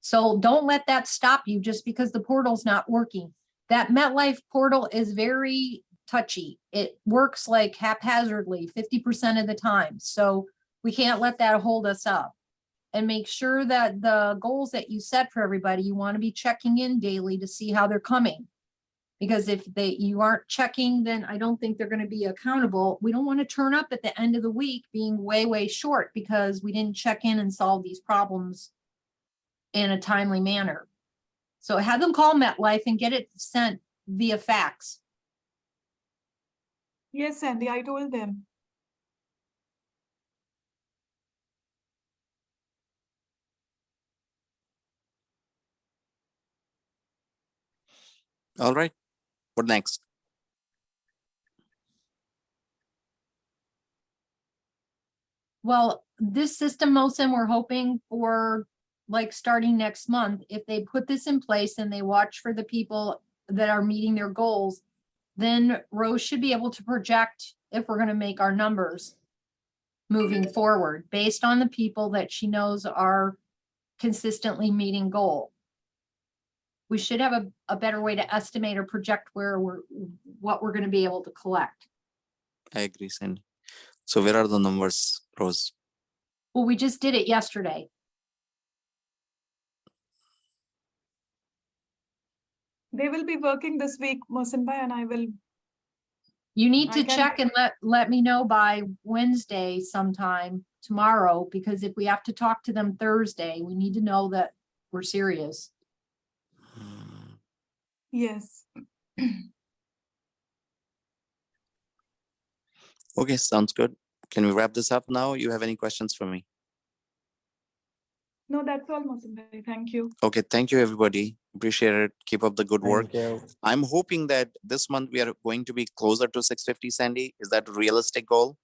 So don't let that stop you just because the portal's not working. That MetLife portal is very touchy. It works like haphazardly 50% of the time. So we can't let that hold us up. And make sure that the goals that you set for everybody, you want to be checking in daily to see how they're coming. Because if you aren't checking, then I don't think they're going to be accountable. We don't want to turn up at the end of the week being way, way short because we didn't check in and solve these problems in a timely manner. So have them call MetLife and get it sent via fax. Yes, Sandy, I told them. All right. What next? Well, this system, Mohsin, we're hoping for like starting next month. If they put this in place and they watch for the people that are meeting their goals, then Rose should be able to project if we're going to make our numbers moving forward based on the people that she knows are consistently meeting goal. we should have a better way to estimate or project what we're gonna be able to collect. I agree, Sandy. So where are the numbers, Rose? Well, we just did it yesterday. They will be working this week, Mohsin bhai, and I will. You need I to can- check and let me know by Wednesday sometime tomorrow, because if we have to talk to them Thursday, we need to know that we're serious. Yes. Okay, sounds good. Can we wrap this up now? You have any questions for me? No, that's all, Mohsin bhai. Thank you. Okay, thank you, everybody. Appreciate it. Keep up the good work. Thank you. I'm hoping that this month we are going to be closer to 650, Sandy. Is that a realistic goal?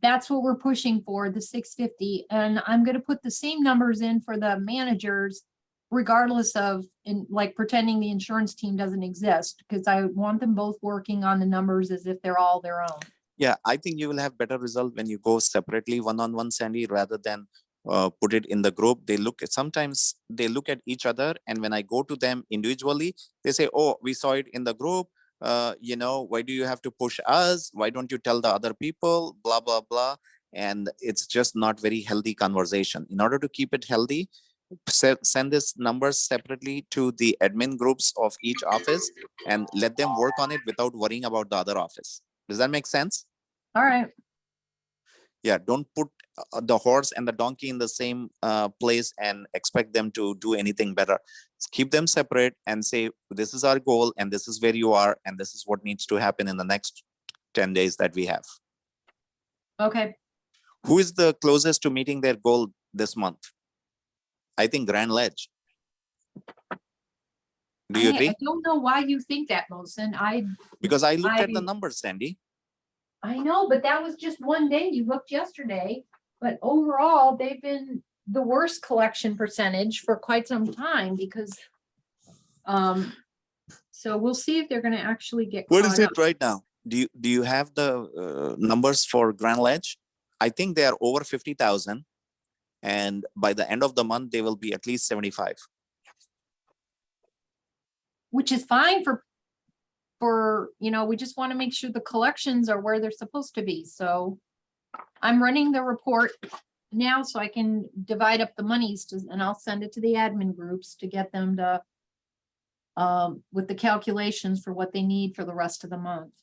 That's what we're pushing for, the 650. And I'm gonna put the same numbers in for the managers, regardless of, like pretending the insurance team doesn't exist, because I want them both working on the numbers as if they're all their own. Yeah, I think you will have better result when you go separately one-on-one, Sandy, rather than put it in the group. Sometimes they look at each other, and when I go to them individually, they say, oh, we saw it in the group. Why do you have to push us? Why don't you tell the other people? Blah, blah, blah. And it's just not very healthy conversation. In order to keep it healthy, send this numbers separately to the admin groups of each office and let them work on it without worrying about the other office. Does that make sense? All right. Yeah, don't put the horse and the donkey in the same place and expect them to do anything better. Keep them separate and say, this is our goal and this is where you are and this is what needs to happen in the next 10 days that we have. Okay. Who is the closest to meeting their goal this month? I think Grand Ledge. Do you agree? I don't know why you think that, Mohsin. Because I looked at the numbers, Sandy. I know, but that was just one day. You looked yesterday, but overall, they've been the worst collection percentage for quite some time because, so we'll see if they're gonna actually get What is caught it up. right now? Do you have the numbers for Grand Ledge? I think they are over 50,000. And by the end of the month, they will be at least 75. Which is fine for, we just want to make sure the collections are where they're supposed to be. So I'm running the report now so I can divide up the monies and I'll send it to the admin groups to get them to, with the calculations for what they need for the rest of the month.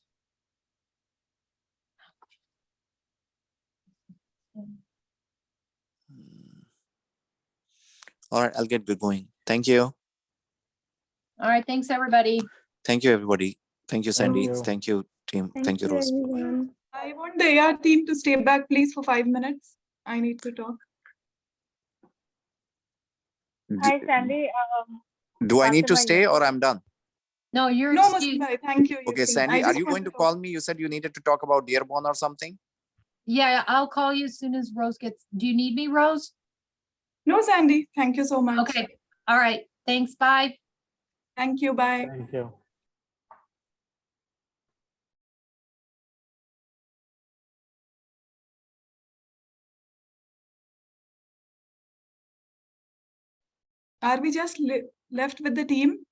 All right, I'll get going. Thank you. All right, thanks, everybody. Thank you, everybody. Thank you, Sandy. you. Thank you, team. Thank you, Rose. everyone. I want the AR team to stay back, please, for 5 minutes. I need to talk. Hi, Sandy. Do I need to Fatima stay here. or I'm done? No, you're No, excused. Mohsin bhai, thank you. Okay, can- Sandy, I are just you want going to talk. call me? You said you needed to talk about Dearborn or something? Yeah, I'll call you as soon as Rose gets, do you need me, Rose? No, Sandy, thank you so much. Okay, all right, thanks, bye. Thank you, bye. Thank you. Are we just left with the team?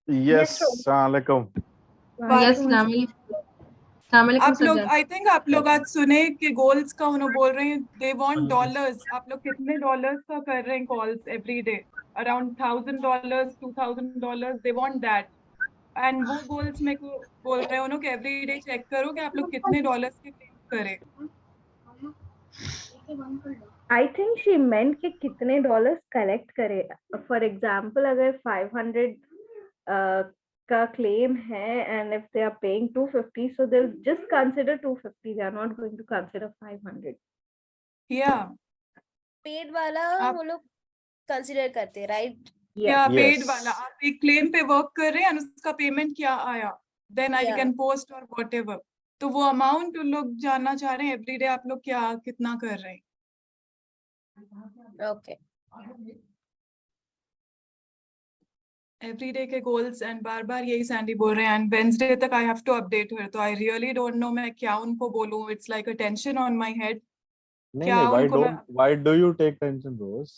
Yes, Assalamualaikum. Yes, आप लोग I think आप लोग आज सुने कि goals का उन्होंने बोल रहे हैं दे वांट डॉलर्स आप लोग कितने डॉलर्स का कर रहे हैं calls every day around $1,000 $2,000 they want that and वो गोल्स में को बोल रहे हैं उन्होंने कि एवरी डे चेक करो कि आप लोग कितने डॉलर्स के क्लेम करें I think she meant कि कितने डॉलर्स कलेक्ट करे फॉर एग्जांपल अगर 500 का क्लेम है and if they are paying 250 so they'll just consider 250 they are not going to consider 500 yeah paid वाला वो लोग कंसीडर करते हैं राइट या पेड वाला आप एक क्लेम पे वर्क कर रहे हैं और उसका पेमेंट क्या आया देन आई कैन पोस्ट और व्हाटएवर तो वो अमाउंट लोग जानना चाह रहे हैं एवरीडे आप लोग क्या कितना कर रहे हैं ओके एवरीडे के गोल्स एंड बार बार यही सैंडी बोल रहे हैं एंड वेडनेसडे तक आई हैव टू अपडेट हर तो आई रियली डोंट नो मैं क्या उनको बोलूं it's like a tension on my head नहीं, why do you take tension, Rose?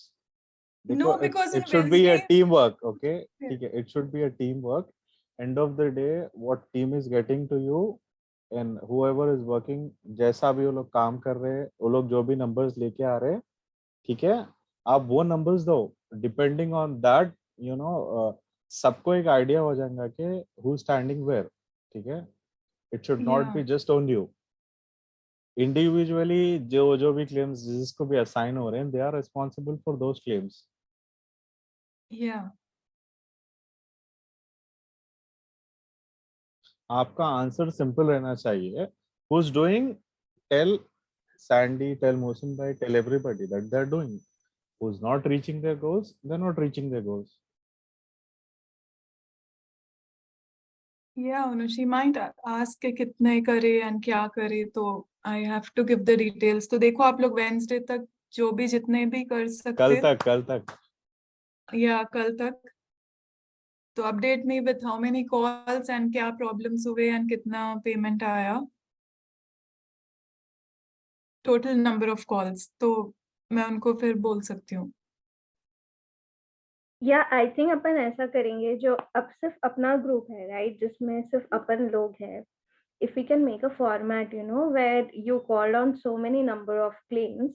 No, because it on should be a Wednesday, teamwork, okay? yeah. ठीक है, it should be a teamwork. End of the day, what team is getting to you and whoever is working, जैसा भी वो लोग काम कर रहे हैं, वो लोग जो भी numbers लेके आ रहे हैं, ठीक है? आप वो numbers दो. Depending on that, you know, सबको एक idea हो जाएगा कि who's standing where, ठीक है? It should not Yeah. be just on you. Individually, जो भी claims जिसको भी assign हो रहे हैं, they are responsible for those claims. Yeah. आपका आंसर सिंपल रहना चाहिए. Who's doing? Tell Sandy, tell Mohsin bhai, tell everybody that they're doing. Who's not reaching their goals? They're not reaching their goals. Yeah, Anu, she might ask के कितने करे and क्या करे, तो I have to give the details. तो देखो आप लोग Wednesday तक जो भी जितने भी कर सकते, कल तक. या कल तक, तो update me with how many calls and क्या problems हुए and कितना payment आया. Total number of calls, तो मैं उनको फिर बोल सकती हूँ. या आई थिंक अपन ऐसा करेंगे, जो अब सिर्फ अपना ग्रुप है राइट, जिसमें सिर्फ अपन लोग हैं, if we can make a format, you know, where you called on so many number of claims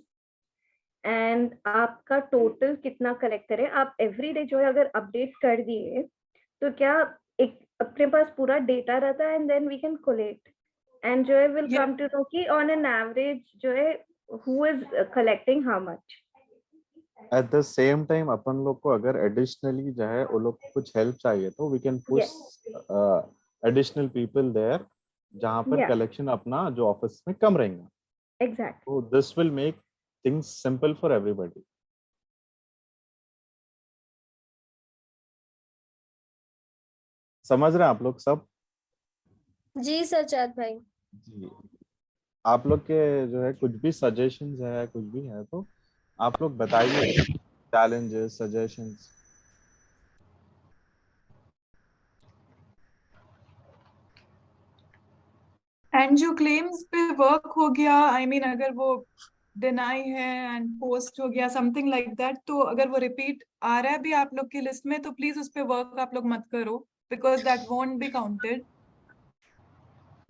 and आपका टोटल कितना कलेक्ट करे, आप एवरीडे जो है अगर अपडेट कर दिए तो क्या एक अपने पास पूरा डेटा रहता है, and then we can collect and जो है विल कम टू नो कि ऑन एन एवरेज जो है who is collecting how much. At the same time, अपन लोग को अगर additionally जो है वो लोग को कुछ help चाहिए तो we can push additional people there, जहाँ पर collection अपना जो ऑफिस में कम रहेगा. Exactly. So this will make things simple for everybody. समझ रहे हैं आप लोग सब? जी सचाद भाई. जी. आप लोग के जो है कुछ भी सजेशंस है, कुछ भी है तो आप लोग बताइए. Challenges, suggestions. एंड जो क्लेम्स पे वर्क हो गया, आई मीन अगर वो डिनाई है एंड पोस्ट हो गया समथिंग लाइक दैट, तो अगर वो रिपीट आ रहा है भी आप लोग की लिस्ट में, तो प्लीज उस पे वर्क आप लोग मत करो, because that won't be counted.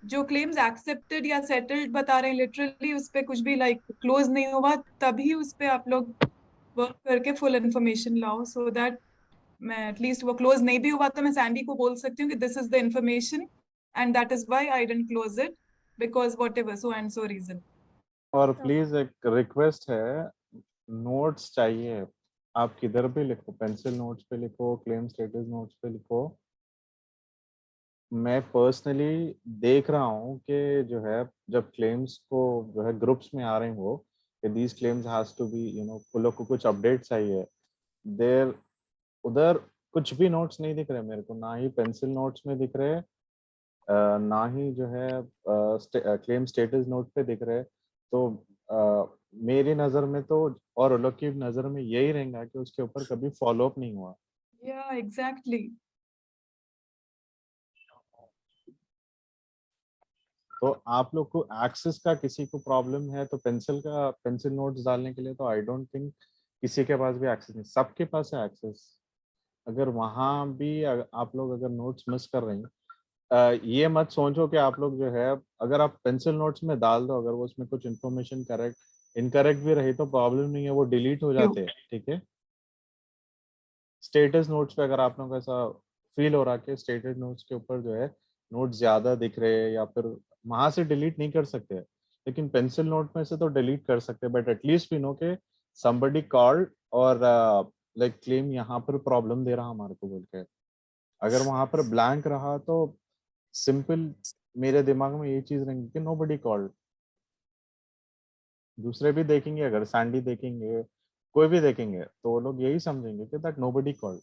जो क्लेम्स एक्सेप्टेड या सेटल्ड बता रहे हैं, लिटरली उस पे कुछ भी लाइक क्लोज नहीं हुआ, तभी उस पे आप लोग वर्क करके फुल इंफॉर्मेशन लाओ, सो दैट मैं एटलीस्ट वो क्लोज नहीं भी हुआ तो मैं सैंडी को बोल सकती हूँ कि this is the information and that is why I didn't close it, because whatever so and so reason. और प्लीज एक रिक्वेस्ट है, नोट्स चाहिए. आप किधर भी लिखो, पेंसिल नोट्स पे लिखो, क्लेम स्टेटस नोट्स पे लिखो. मैं पर्सनली देख रहा हूँ कि जो है जब क्लेम्स को जो है ग्रुप्स में आ रहे हो कि these claims has to be, you know, वो लोग को कुछ अपडेट चाहिए, देर उधर कुछ भी नोट्स नहीं दिख रहे मेरे को, ना ही पेंसिल नोट्स में दिख रहे, ना ही जो है क्लेम स्टेटस नोट पे दिख रहे. तो मेरी नजर में तो और उन लोग की नजर में यही रहेगा कि उसके ऊपर कभी फॉलो अप नहीं हुआ. Yeah, exactly. तो आप लोग को एक्सेस का किसी को प्रॉब्लम है तो पेंसिल नोट्स डालने के लिए तो आई डोंट थिंक किसी के पास भी एक्सेस नहीं, सबके पास है एक्सेस. अगर वहां भी आप लोग अगर नोट्स मिस कर रहे हैं, ये मत सोचो कि आप लोग जो है अगर आप पेंसिल नोट्स में डाल दो, अगर वो उसमें कुछ इन्फॉर्मेशन करेक्ट इनकरेक्ट भी रही तो प्रॉब्लम नहीं है, वो डिलीट हो जाते हैं. ठीक है. स्टेटस नोट्स पे अगर आप लोगों को ऐसा फील हो रहा कि स्टेटस नोट्स के ऊपर जो है नोट ज्यादा दिख रहे हैं या फिर वहां से डिलीट नहीं कर सकते, लेकिन पेंसिल नोट में से तो डिलीट कर सकते हैं, बट एटलीस्ट वी नो के somebody called और लाइक क्लेम यहाँ पर प्रॉब्लम दे रहा हमारे को बोल के. अगर वहां पर ब्लैंक रहा तो सिंपल मेरे दिमाग में ये चीज रहेंगी कि नोबडी कॉल्ड. दूसरे भी देखेंगे, अगर सैंडी देखेंगे, कोई भी देखेंगे, तो वो लोग यही समझेंगे कि दैट नोबडी कॉल्ड.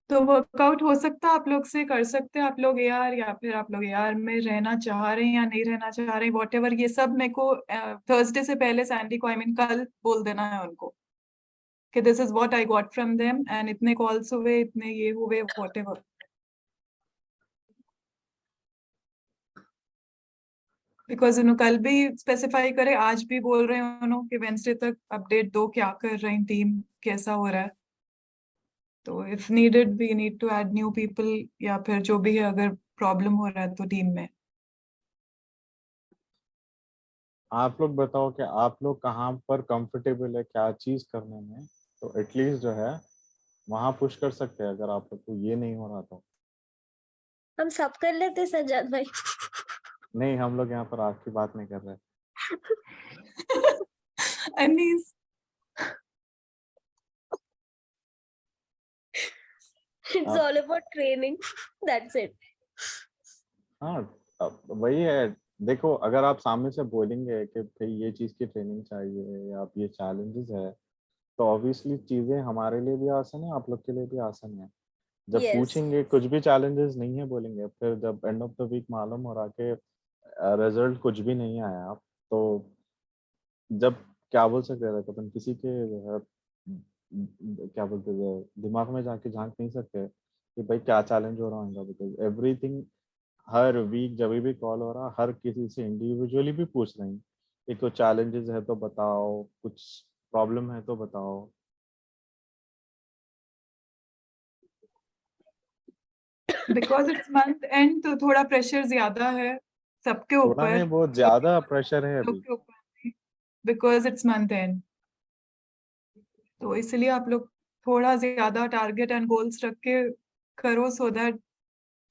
तो वर्कआउट हो सकता है आप लोग से, कर सकते हैं आप लोग एआर, या फिर आप लोग एआर में रहना चाह रहे हैं या नहीं रहना चाह रहे हैं, वॉट एवर, ये सब मेरे को थर्सडे से पहले सैंडी को आई मीन कल बोल देना है उनको. कि this is what I got from them and इतने calls हुए, इतने ये हुए, whatever. Because उन्होंने कल भी स्पेसिफाई करे, आज भी बोल रहे हैं उन्होंने कि वेंसडे तक अपडेट दो, क्या कर रही हैं टीम, कैसा हो रहा है. तो if needed we need to add new people, या फिर जो भी है अगर प्रॉब्लम हो रहा है तो टीम में. आप लोग बताओ कि आप लोग कहाँ पर कंफर्टेबल है क्या चीज करने में, तो एटलीस्ट जो है वहां पुश कर सकते हैं अगर आप लोग को ये नहीं हो रहा तो. हम सब कर लेते सज्जाद भाई. नहीं, हम लोग यहाँ पर आपकी बात नहीं कर रहे. Anis, It's all about training. That's it. हाँ, अब वही है. देखो, अगर आप सामने से बोलेंगे कि भाई ये चीज की ट्रेनिंग चाहिए या आप ये चैलेंजेस है, तो ऑब्वियसली चीजें हमारे लिए भी आसान है, आप लोग के लिए भी आसान है. जब Yes. पूछेंगे कुछ भी चैलेंजेस नहीं है बोलेंगे, फिर जब एंड ऑफ द वीक मालूम हो रहा कि रिजल्ट कुछ भी नहीं आया, तो जब क्या बोल सकते हैं, अपन किसी के क्या बोलते हैं दिमाग में जाके झांक नहीं सकते कि भाई क्या चैलेंज हो रहा होगा, बिकॉज एवरीथिंग हर वीक जब भी कॉल हो रहा हर किसी से इंडिविजुअली भी पूछ रहे हैं कि कुछ चैलेंजेस है तो बताओ, कुछ प्रॉब्लम है तो बताओ. because it's month end तो थोड़ा प्रेशर ज्यादा है सबके थोड़ा नहीं, ऊपर, बहुत ज्यादा प्रेशर है लोग अभी. के ऊपर भी, because it's month end. तो इसलिए आप लोग थोड़ा ज्यादा टारगेट एंड गोल्स रख के करो, so that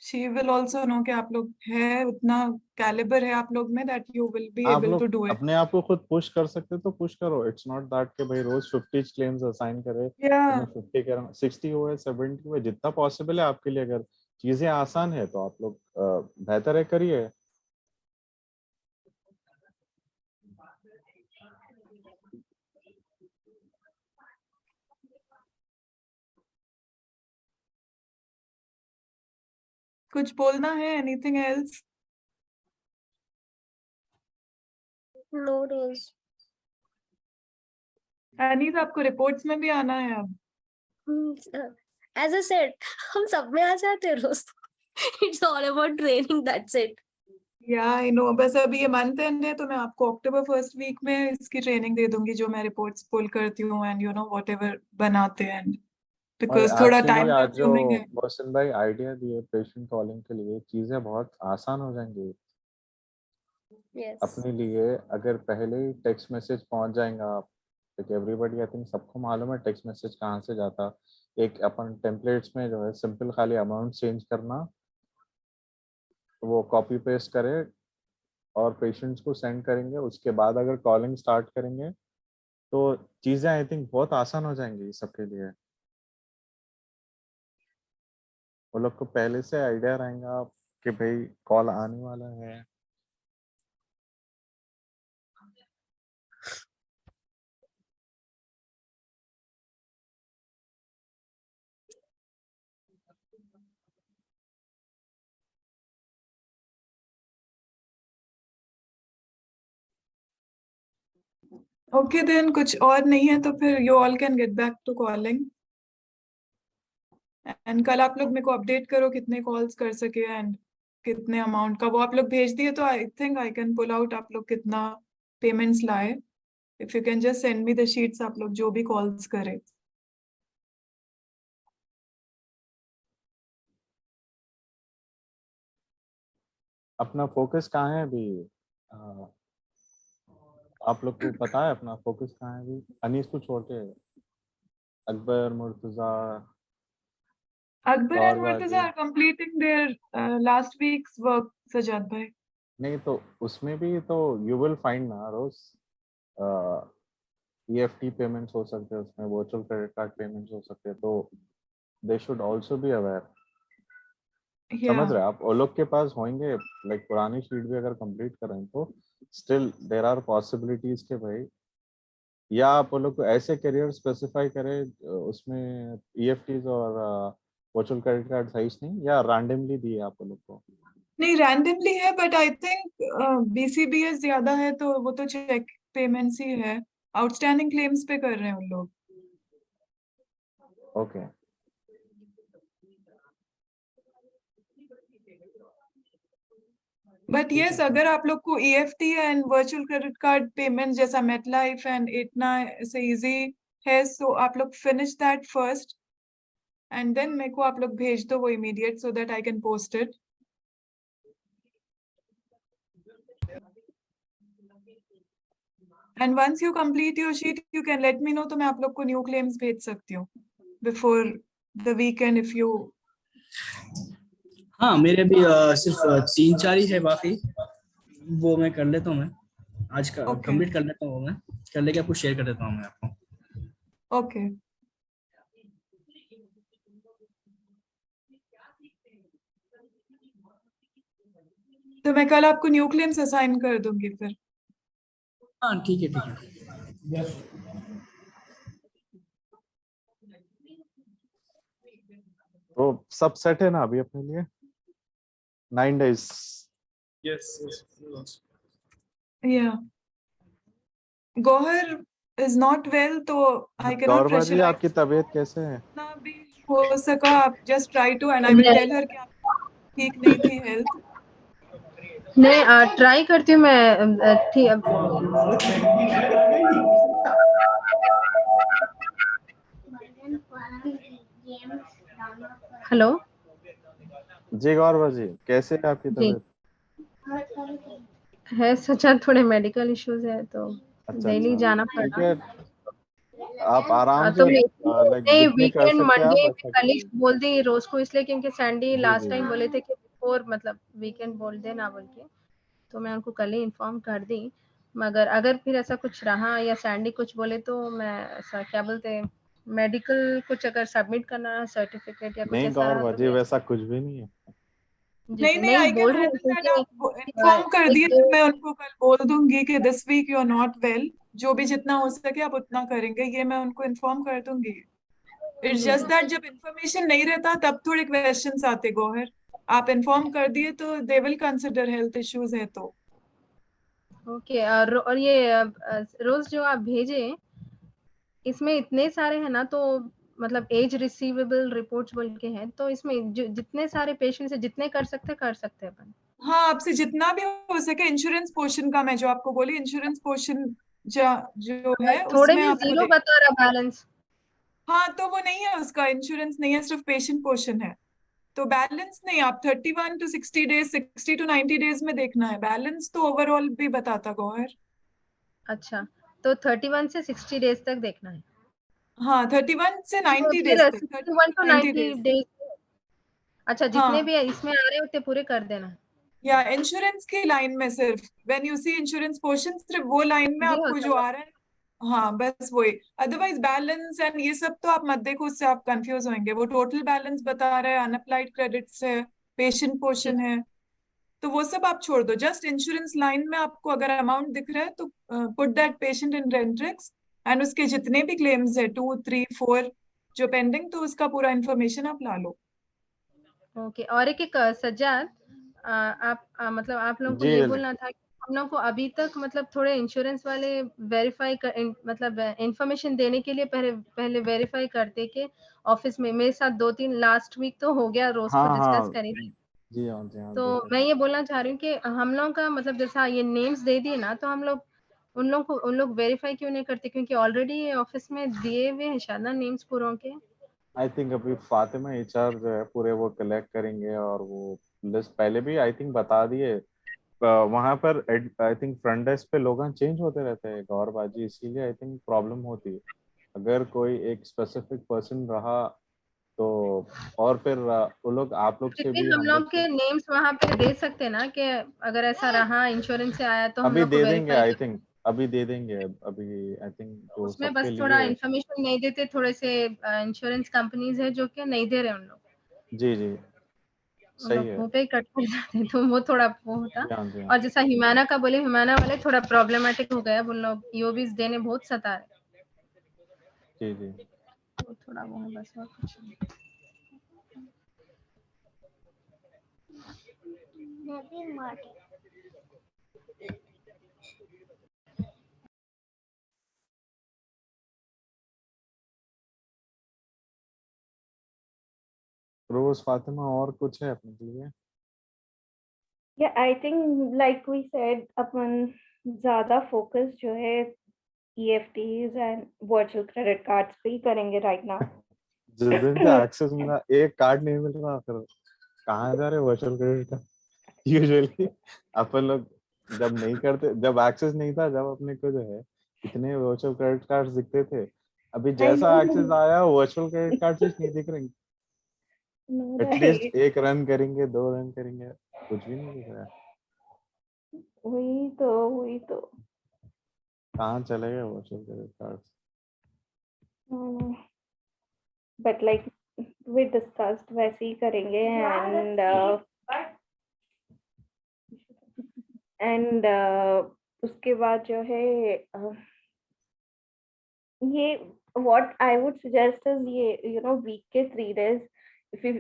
she will also know कि आप लोग है, उतना कैलिबर है आप लोग में that you will be आप able to लोग do it. अपने आप को खुद पुश कर सकते तो पुश करो. इट्स नॉट दैट कि भाई रोज 50 क्लेम्स असाइन करे तो मैं Yeah. 50 करूँ, 60 हुए 70 हुए, जितना पॉसिबल है आपके लिए. अगर चीजें आसान है तो आप लोग बेहतर है करिए. कुछ बोलना है, anything else? No rules. Anees, आपको रिपोर्ट्स में भी आना है अब. As I said, हम सब में आ जाते हैं रोज. It's all about training. That's it. या आई नो, बस अभी ये मंथ एंड है तो मैं आपको अक्टूबर फर्स्ट वीक में इसकी ट्रेनिंग दे दूंगी, जो मैं रिपोर्ट्स पुल करती हूँ एंड यू नो व्हाटएवर बनाते हैं, और बिकॉज थोड़ा टाइम एक्चुअली आज जो कंज्यूमिंग है. मोहसिन भाई आइडिया दिए पेशेंट कॉलिंग के लिए, चीजें बहुत आसान हो जाएंगी Yes. अपने लिए. अगर पहले ही टेक्स्ट मैसेज पहुंच जाएगा, क्योंकि एवरीबॉडी आई थिंक सबको मालूम है टेक्स्ट मैसेज कहाँ से जाता. एक अपन टेम्पलेट्स में जो है सिंपल खाली अमाउंट चेंज करना, वो कॉपी पेस्ट करे और पेशेंट्स को सेंड करेंगे. उसके बाद अगर कॉलिंग स्टार्ट करेंगे तो चीजें आई थिंक बहुत आसान हो जाएंगी सबके लिए. वो लोग को पहले से आइडिया रहेगा कि भाई कॉल आने वाला है. ओके देन, कुछ और नहीं है तो फिर you all can get back to calling. And कल आप लोग मेरे को अपडेट करो कितने कॉल्स कर सके एंड कितने अमाउंट का, वो आप लोग भेज दिए तो I think I can pull out आप लोग कितना पेमेंट्स लाए. If you can just send me the sheets, आप लोग जो भी कॉल्स करे. अपना फोकस कहाँ है अभी? अ, आप लोग को पता है अपना फोकस कहाँ है अभी? अनीस को छोड़ के अकबर, मुर्तजा Akbar और and बाकी. Murtaza are completing their last week's work, Sajad bhai. नहीं तो उसमें भी तो यू विल फाइंड ना रोज EFT पेमेंट्स हो सकते हैं उसमें, वर्चुअल क्रेडिट कार्ड पेमेंट्स हो सकते हैं, तो they should also be aware. समझ Yeah. रहे हैं आप? वो लोग के पास होंगे, लाइक पुरानी शीट भी अगर कंप्लीट करें तो स्टिल देयर आर पॉसिबिलिटीज के भाई, या आप वो लोग को ऐसे करियर स्पेसिफाई करें उसमें EFTs और वर्चुअल क्रेडिट कार्ड सही नहीं, या रैंडमली दिए आप वो लोग को? नहीं, रैंडमली है, बट आई थिंक BCBS ज्यादा है तो वो तो चेक पेमेंट्स ही है. आउटस्टैंडिंग क्लेम्स पे कर रहे हैं उन लोग. Okay. बट यस अगर आप लोग को EFT and virtual credit card payment जैसा मेटलाइफ एंड इतना से इजी है, सो आप लोग finish that first and then मेरे को आप लोग भेज दो वो immediate so that I can post it. And once you complete your sheet you can let me know, तो मैं आप लोग को न्यू क्लेम्स भेज सकती हूँ before the weekend if you. हाँ मेरे भी सिर्फ 3-4 ही है, बाकी वो मैं कर लेता हूँ. मैं आज का कंप्लीट कर लेता हूँ, वो मैं कर लेके आपको शेयर कर देता हूँ मैं आपको. ओके. तो मैं कल आपको न्यू क्लेम्स असाइन कर दूंगी फिर. हाँ ठीक है ठीक है. तो सब सेट है ना अभी अपने लिए 9 days. Yes. Yeah. Gohar is not well, तो I cannot गौरवा जी pressurize. आपकी तबीयत कैसे है? जितना भी हो सका आप just try to, and I will tell her कि आप ठीक नहीं थी health. नहीं ट्राई करती हूँ मैं. ठीक. हेलो जी गौरवा जी कैसे है आपकी जी. तबीयत? है सचा थोड़े मेडिकल इश्यूज है तो अच्छा डेली जाना पड़ ठीक रहा. है आप आराम तो से लाइक नहीं जितनी कर वीकेंड सकते हैं आप मंडे ऐसा कल ही कीजिए। बोल दी रोज को, इसलिए क्योंकि सैंडी जी लास्ट जी टाइम बोले थे कि बिफोर मतलब वीकेंड बोल देना बोल के, तो मैं उनको कल ही इन्फॉर्म कर दी. मगर अगर फिर ऐसा कुछ रहा या सैंडी कुछ बोले तो मैं ऐसा क्या बोलते हैं मेडिकल कुछ अगर सबमिट करना सर्टिफिकेट या कुछ नहीं ऐसा रहा गौरवा तो जी मैं वैसा कुछ भी नहीं है। जी नहीं जी नहीं नहीं I can बोल रही हूँ handle that. क्योंकि आप इन्फॉर्म कर एक दिए दो तो मैं उनको कल बोल दूंगी कि this week you are not well. जो भी जितना हो सके आप उतना करेंगे, ये मैं उनको इन्फॉर्म कर दूंगी. It's just that जब इंफॉर्मेशन नहीं रहता तब थोड़े क्वेश्चंस आते गोहर. आप इन्फॉर्म कर दिए तो they will consider health issues है तो. ओके. और ये रोज जो आप भेजे इसमें इतने सारे हैं ना, तो मतलब एज रिसीवेबल रिपोर्ट्स बोल के हैं, तो इसमें जो जितने सारे पेशेंट्स है जितने कर सकते हैं अपन. हाँ आपसे जितना भी हो सके इंश्योरेंस पोर्शन का, मैं जो आपको बोली इंश्योरेंस पोर्शन जो है थोड़े उसमें में आपको जीरो बता रहा बैलेंस. हाँ तो वो नहीं है, उसका इंश्योरेंस नहीं है, सिर्फ पेशेंट पोर्शन है. तो बैलेंस नहीं, आप 31 to 60 डेज 60 to 90 डेज में देखना है. बैलेंस तो ओवरऑल भी बताता गौहर. अच्छा तो 31 से 60 डेज तक देखना है. हाँ 31 से तो 90 फिर डेज तक, 30 61 to टू 90 90 डेज. डेज. अच्छा जितने हाँ भी इसमें आ रहे होते पूरे कर देना. या इंश्योरेंस की लाइन में सिर्फ when you see insurance portion, सिर्फ वो लाइन में जी आपको होता जो है. आ रहा है. हाँ बस वही. अदरवाइज बैलेंस एंड ये सब तो आप मत देखो, उससे आप कंफ्यूज होंगे. वो टोटल बैलेंस बता रहा है, अनअप्लाइड क्रेडिट्स है, पेशेंट पोर्शन है, तो वो सब आप छोड़ दो. जस्ट इंश्योरेंस लाइन में आपको अगर अमाउंट दिख रहा है तो पुट दैट पेशेंट इन रेंट्रिक्स एंड उसके जितने भी क्लेम्स है 2, 3, 4 जो पेंडिंग, तो उसका पूरा इन्फॉर्मेशन आप ला लो. ओके. और एक सज्जाद आप मतलब आप लोगों को जी ये बोलना था कि हम लोग को अभी तक मतलब थोड़े इंश्योरेंस वाले वेरीफाई मतलब इंफॉर्मेशन देने के लिए पहले वेरीफाई करते कि ऑफिस में मेरे साथ 2-3 लास्ट वीक तो हो गया, रोज को हाँ डिस्कस हाँ करी थी. जी हाँ जी हाँ तो बिल्कुल। मैं ये बोलना चाह रही हूँ कि हम लोग का मतलब जैसा ये नेम्स दे दिए ना, तो हम लोग उन लोग वेरीफाई क्यों नहीं करते, क्योंकि ऑलरेडी ऑफिस में दिए हुए हैं शायद ना नेम्स पूरों के. आई थिंक अभी फातिमा HR जो है पूरे वो कलेक्ट करेंगे और वो लिस्ट पहले भी आई थिंक बता दिए. वहां पर आई थिंक फ्रंट डेस्क पे लोग चेंज होते रहते हैं गौरबाजी, इसीलिए आई थिंक प्रॉब्लम होती है. अगर कोई एक स्पेसिफिक पर्सन रहा तो और फिर वो लोग आप लोग फिर से भी भी हम हम लोग लोग के से नेम्स वहां पे दे सकते हैं ना कि अगर ऐसा रहा इंश्योरेंस से आया तो हम अभी लोग को दे देंगे. वेरीफाई. आई थिंक अभी दे देंगे. अभी आई थिंक जो उसमें सबके बस थोड़ा लिए. इंफॉर्मेशन नहीं देते, थोड़े से इंश्योरेंस कंपनीज है जो कि नहीं दे रहे उन लोग. जी जी उन सही लोग है. मुंह पे ही कट कर जाते हैं, तो वो थोड़ा वो होता. जी हाँ जी हाँ और जैसा हिमाना का बोले, हिमाना वाले थोड़ा प्रॉब्लमेटिक हो गया, उन लोग ईओबीज देने बहुत सता रहे. जी जी. तो थोड़ा वो है बस, और कुछ नहीं. रोज फातिमा और कुछ है अपने के लिए? Yeah, I think like we said, अपन ज्यादा फोकस जो है EFTs and virtual credit cards पे ही करेंगे right now. जिस दिन से एक्सेस मिला एक कार्ड नहीं मिल रहा, फिर कहाँ जा रहे वर्चुअल क्रेडिट का? यूजुअली अपन लोग जब नहीं करते, जब एक्सेस नहीं था, जब अपने को जो है इतने वर्चुअल क्रेडिट कार्ड दिखते थे, अभी जैसा एक्सेस आया वर्चुअल क्रेडिट कार्ड नहीं दिख रहे। एटलीस्ट एक रन करेंगे, 2 रन करेंगे, कुछ भी नहीं दिख रहा है। वही तो कहाँ चले गए virtual credit card? but like we discussed वैसे ही करेंगे and उसके बाद जो है ये what I would suggest is ये week के 3 days if you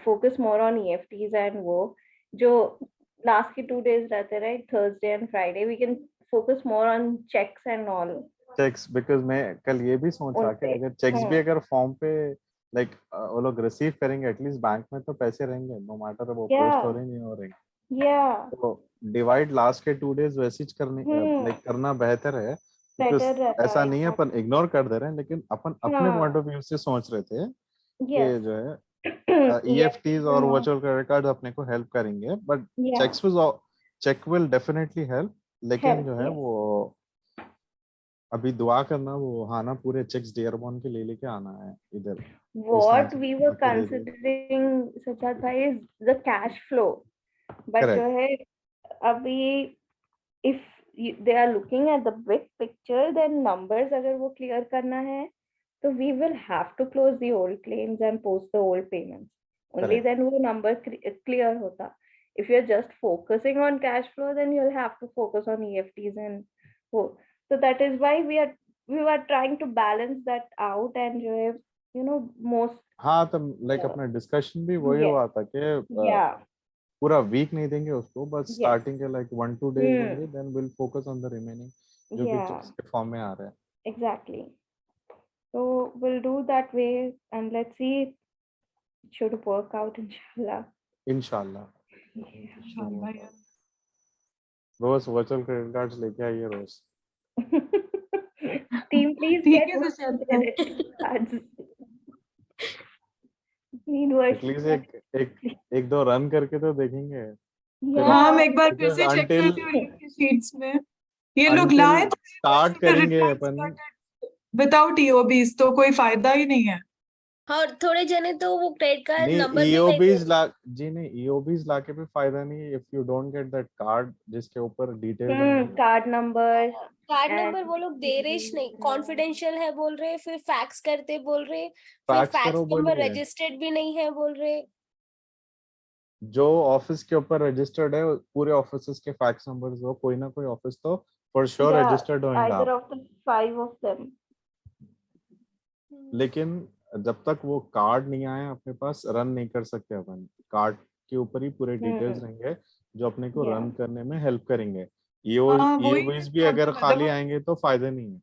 focus more on EFTs and वो जो last के 2 days रहते right Thursday and Friday we can focus more on checks and all. Checks, because मैं कल ये भी सोचा कि अगर चेक्स भी अगर फॉर्म पे लाइक वो लोग रिसीव करेंगे, एटलीस्ट बैंक में तो पैसे रहेंगे, नो मैटर वो पोस्ट हो रहे नहीं हो रहे। तो डिवाइड लास्ट के 2 डेज वैसे ही करने लाइक करना बेहतर है, बिकॉज ऐसा नहीं है अपन इग्नोर कर दे रहे हैं, लेकिन अपन अपने पॉइंट ऑफ व्यू से सोच रहे थे कि जो है EFTs और वर्चुअल क्रेडिट कार्ड अपने को हेल्प करेंगे, but check will definitely help. लेकिन जो है वो अभी दुआ करना, वो आना पूरे चेक्स डेयरबॉर्न के लेके आना है इधर। What we were considering सच्चात भाई is the cash flow, but जो है अभी if they are looking at the big picture, then numbers अगर वो clear करना है तो we will have to close the old claims and post the old payments. Only then वो number clear होता. If you're just focusing on cash flow, then you'll have to focus on EFTs and वो. So that is why we were trying to balance that out and जो है most. हाँ, तो like अपना discussion भी वही हुआ था कि पूरा वीक नहीं देंगे उसको, बस स्टार्टिंग के लाइक 1-2 days देंगे, then will focus on the remaining जो भी चेक्स के फॉर्म में आ रहे हैं। Exactly. So we'll do that way and let's see. It should work out inshallah. Rose virtual credit cards लेके आइए Rose. Team, please get virtual credit cards. At least एक 2 run करके तो देखेंगे। हाँ, हम एक बार फिर से चेक करते हैं इनकी शीट्स में। ये लोग लाए तो स्टार्ट करेंगे अपन विदाउट EOBs, तो कोई फायदा ही नहीं है। और थोड़े जने तो वो credit card number EOBs EOBs लाके भी फायदा नहीं है if you don't get that card जिसके ऊपर डिटेल्स कार्ड नंबर वो लोग दे रहे नहीं, कॉन्फिडेंशियल है बोल रहे, फिर फैक्स करते बोल रहे, फिर फैक्स नंबर रजिस्टर्ड भी नहीं है बोल रहे। जो ऑफिस के ऊपर रजिस्टर्ड है पूरे ऑफिसेस के फैक्स नंबर्स हो, कोई ना कोई ऑफिस तो फॉर श्योर रजिस्टर्ड होगा। either of the 5 of them. लेकिन जब तक वो कार्ड नहीं आए अपने पास रन नहीं कर सकते अपन। कार्ड के ऊपर ही पूरे डिटेल्स रहेंगे जो अपने को रन करने में हेल्प करेंगे। EOBs भी अगर खाली आएंगे तो फायदा नहीं है।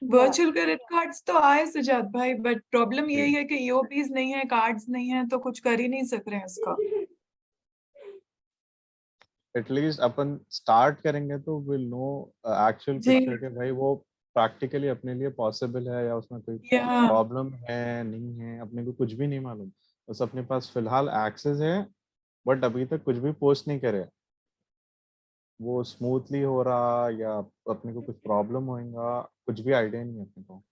वर्चुअल क्रेडिट कार्ड्स तो आए सुजात भाई, बट प्रॉब्लम यही है कि EOBs नहीं है, कार्ड्स नहीं है, तो कुछ कर ही नहीं सक रहे हैं इसका। एटलीस्ट अपन स्टार्ट करेंगे तो विल नो एक्चुअल पिक्चर के भाई वो प्रैक्टिकली अपने लिए पॉसिबल है या उसमें कोई प्रॉब्लम है नहीं है, अपने को कुछ भी नहीं मालूम। बस अपने पास फिलहाल एक्सेस है, बट अभी तक कुछ भी पोस्ट नहीं करे। वो स्मूथली हो रहा या अपने को कुछ प्रॉब्लम होएगा, कुछ भी आइडिया नहीं है अपने को।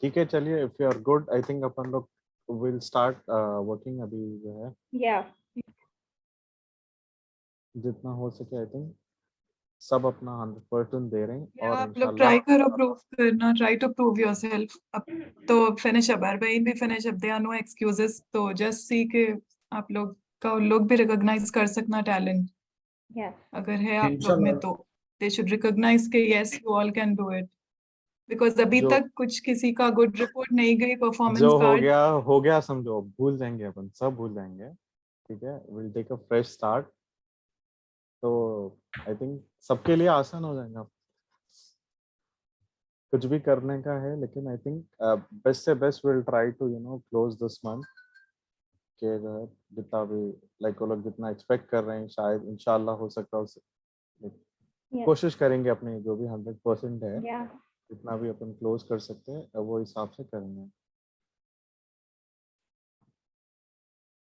ठीक है, चलिए if you are good I think अपन लोग विल स्टार्ट वर्किंग अभी जो है जितना हो सके। आई थिंक सब अपना 100% दे रहे हैं और आप लोग ट्राई करो प्रूव करना, ट्राई टू प्रूव योरसेल्फ। अब तो फिनिश अब अरबाइन भी फिनिश, अब दे आर नो एक्सक्यूजेस, तो जस्ट सी के आप लोग का लोग भी रिकॉग्नाइज कर सकना टैलेंट अगर है आप लोग में तो। they should recognize कि yes, you all can do it. Because अभी जो तक कुछ किसी का good report नहीं गई performance जो card. हो गया समझो, भूल जाएंगे अपन, सब भूल जाएंगे, ठीक है, will take a fresh start. तो आई थिंक सबके लिए आसान हो जाएगा, कुछ भी करने का है, लेकिन आई थिंक बेस्ट से best will try to close this month के जितना भी लाइक वो लोग जितना एक्सपेक्ट कर रहे हैं, शायद इंशाल्लाह हो सकता है उससे कोशिश करेंगे अपनी जो भी 100% है, जितना भी अपन क्लोज कर सकते हैं वो हिसाब से करेंगे।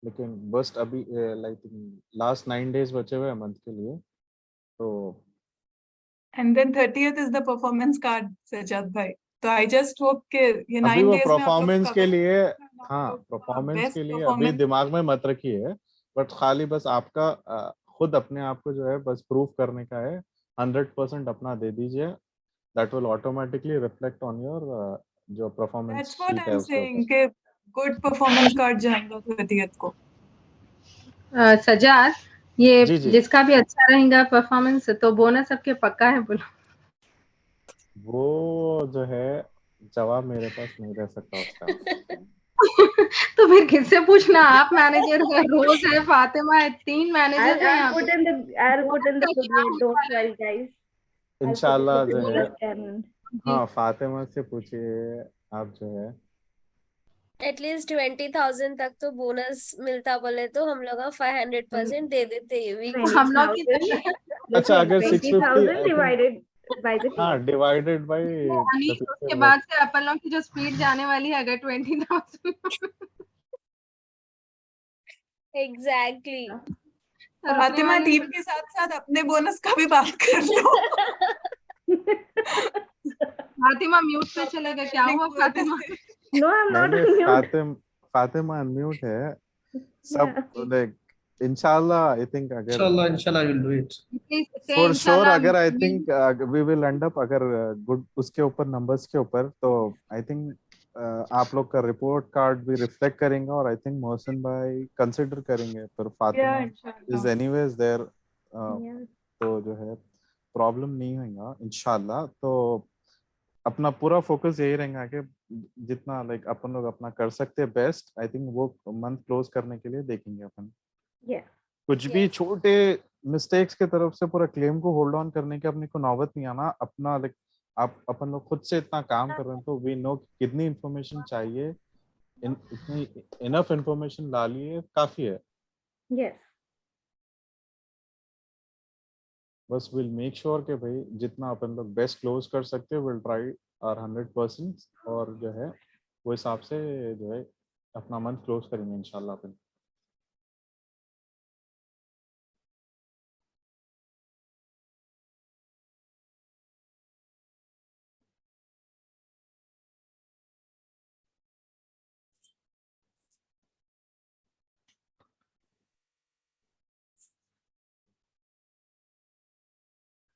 लेकिन बस अभी लाइक लास्ट 9 डेज बचे हुए हैं मंथ के लिए, तो And then 30th is the performance card, Sajjad bhai. तो I just hope कि ये 9 अभी वो days में आप लोग परफॉर्मेंस के cover लिए, करना, हाँ आप लोग परफॉर्मेंस best के लिए अभी performance दिमाग में मत रखिए, बट खाली बस आपका खुद अपने आप को जो है बस प्रूव करने का है, 100% अपना दे दीजिए, that will automatically reflect on your जो परफॉर्मेंस That's what शीट है I'm उसके saying ऊपर। कि good performance card जाएगा 30th को। सजाद, ये जी जी, जिसका भी अच्छा रहेगा परफॉर्मेंस तो बोनस सबके पक्का है बोलो। वो जो है जवाब मेरे पास नहीं रह सकता उसका। तो फिर किससे पूछना, आप मैनेजर है, रोज है, फातिमा है, 3 मैनेजर हैं यहाँ पे। I'll put in the good word, don't worry guys. I'll put in इंशाल्लाह the जो good है, word, Karen. हाँ फातिमा से पूछिए आप जो है, एटलीस्ट 20,000 तक तो बोनस मिलता बोले तो हम लोग 500% दे देते ये भी। हम लोग की 20,000. अच्छा Listen, अगर 650 20,000 I think, divided by the हाँ team. डिवाइडेड बाय अनीश, उसके बाद से अपन लोग की जो स्पीड जाने वाली है अगर 20,000 एग्जैक्टली। फातिमा टीम के साथ साथ अपने बोनस का भी बात कर लो। फातिमा म्यूट पे चलेगा, क्या हुआ फातिमा? No, I'm not नहीं on mute. फातिमा अनम्यूट है सब, लाइक इंशाल्लाह आई थिंक अगर इंशाल्लाह I will do it. For sure, अगर I think we will end up अगर गुड उसके ऊपर नंबर्स के ऊपर, तो आई थिंक आप लोग का रिपोर्ट कार्ड भी रिफ्लेक्ट करेंगे, और आई थिंक मोहसिन भाई कंसिडर करेंगे, पर फातिमा इज एनीवेज देयर, तो जो है प्रॉब्लम नहीं होगा इंशाल्लाह। तो अपना पूरा फोकस यही रहेगा कि जितना लाइक अपन लोग अपना कर सकते हैं बेस्ट, आई थिंक वो मंथ क्लोज करने के लिए देखेंगे अपन। कुछ भी छोटे मिस्टेक्स के तरफ से पूरा क्लेम को होल्ड ऑन करने के अपने को नौबत नहीं आना, अपना लाइक आप अपन लोग खुद से इतना काम कर रहे हैं, तो वी नो कितनी इंफॉर्मेशन चाहिए, इतनी इनफ इंफॉर्मेशन डालिए, काफी है। बस विल मेक श्योर कि भाई जितना अपन लोग बेस्ट क्लोज कर सकते हैं, विल ट्राई आवर 100%, और जो है वो हिसाब से जो है अपना मंथ क्लोज करेंगे इंशाल्लाह अपन।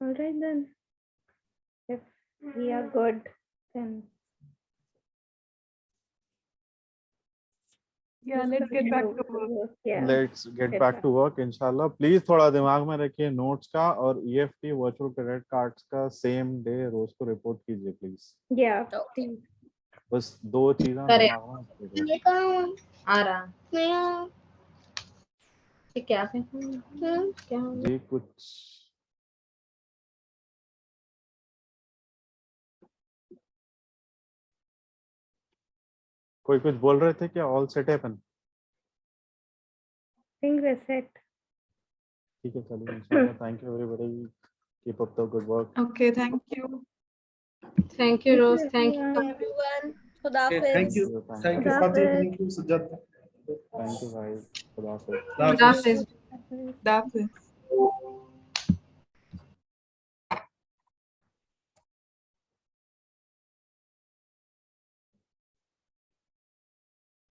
All right then. If we are good, then let's get back to work. Let's get back to work इंशाल्लाह। प्लीज थोड़ा दिमाग में रखिए नोट्स का, और EFT वर्चुअल क्रेडिट कार्ड्स का सेम डे रोज को रिपोर्ट कीजिए प्लीज। बस 2 चीजें दिमाग में रखिए। आ रहा क्या जी कुछ कोई कुछ बोल रहे थे क्या? ऑल सेट है अपन? think we're set. ठीक है चलिए इंशाल्लाह। Thank you everybody, keep up the good work. Okay, thank you. Thank you Rose, thank you everyone, खुदा Okay, हाफिज। thank you Fatih, thank you Sajjad. Thank you भाई, खुदा हाफिज। खुदा हाफिज। That's it.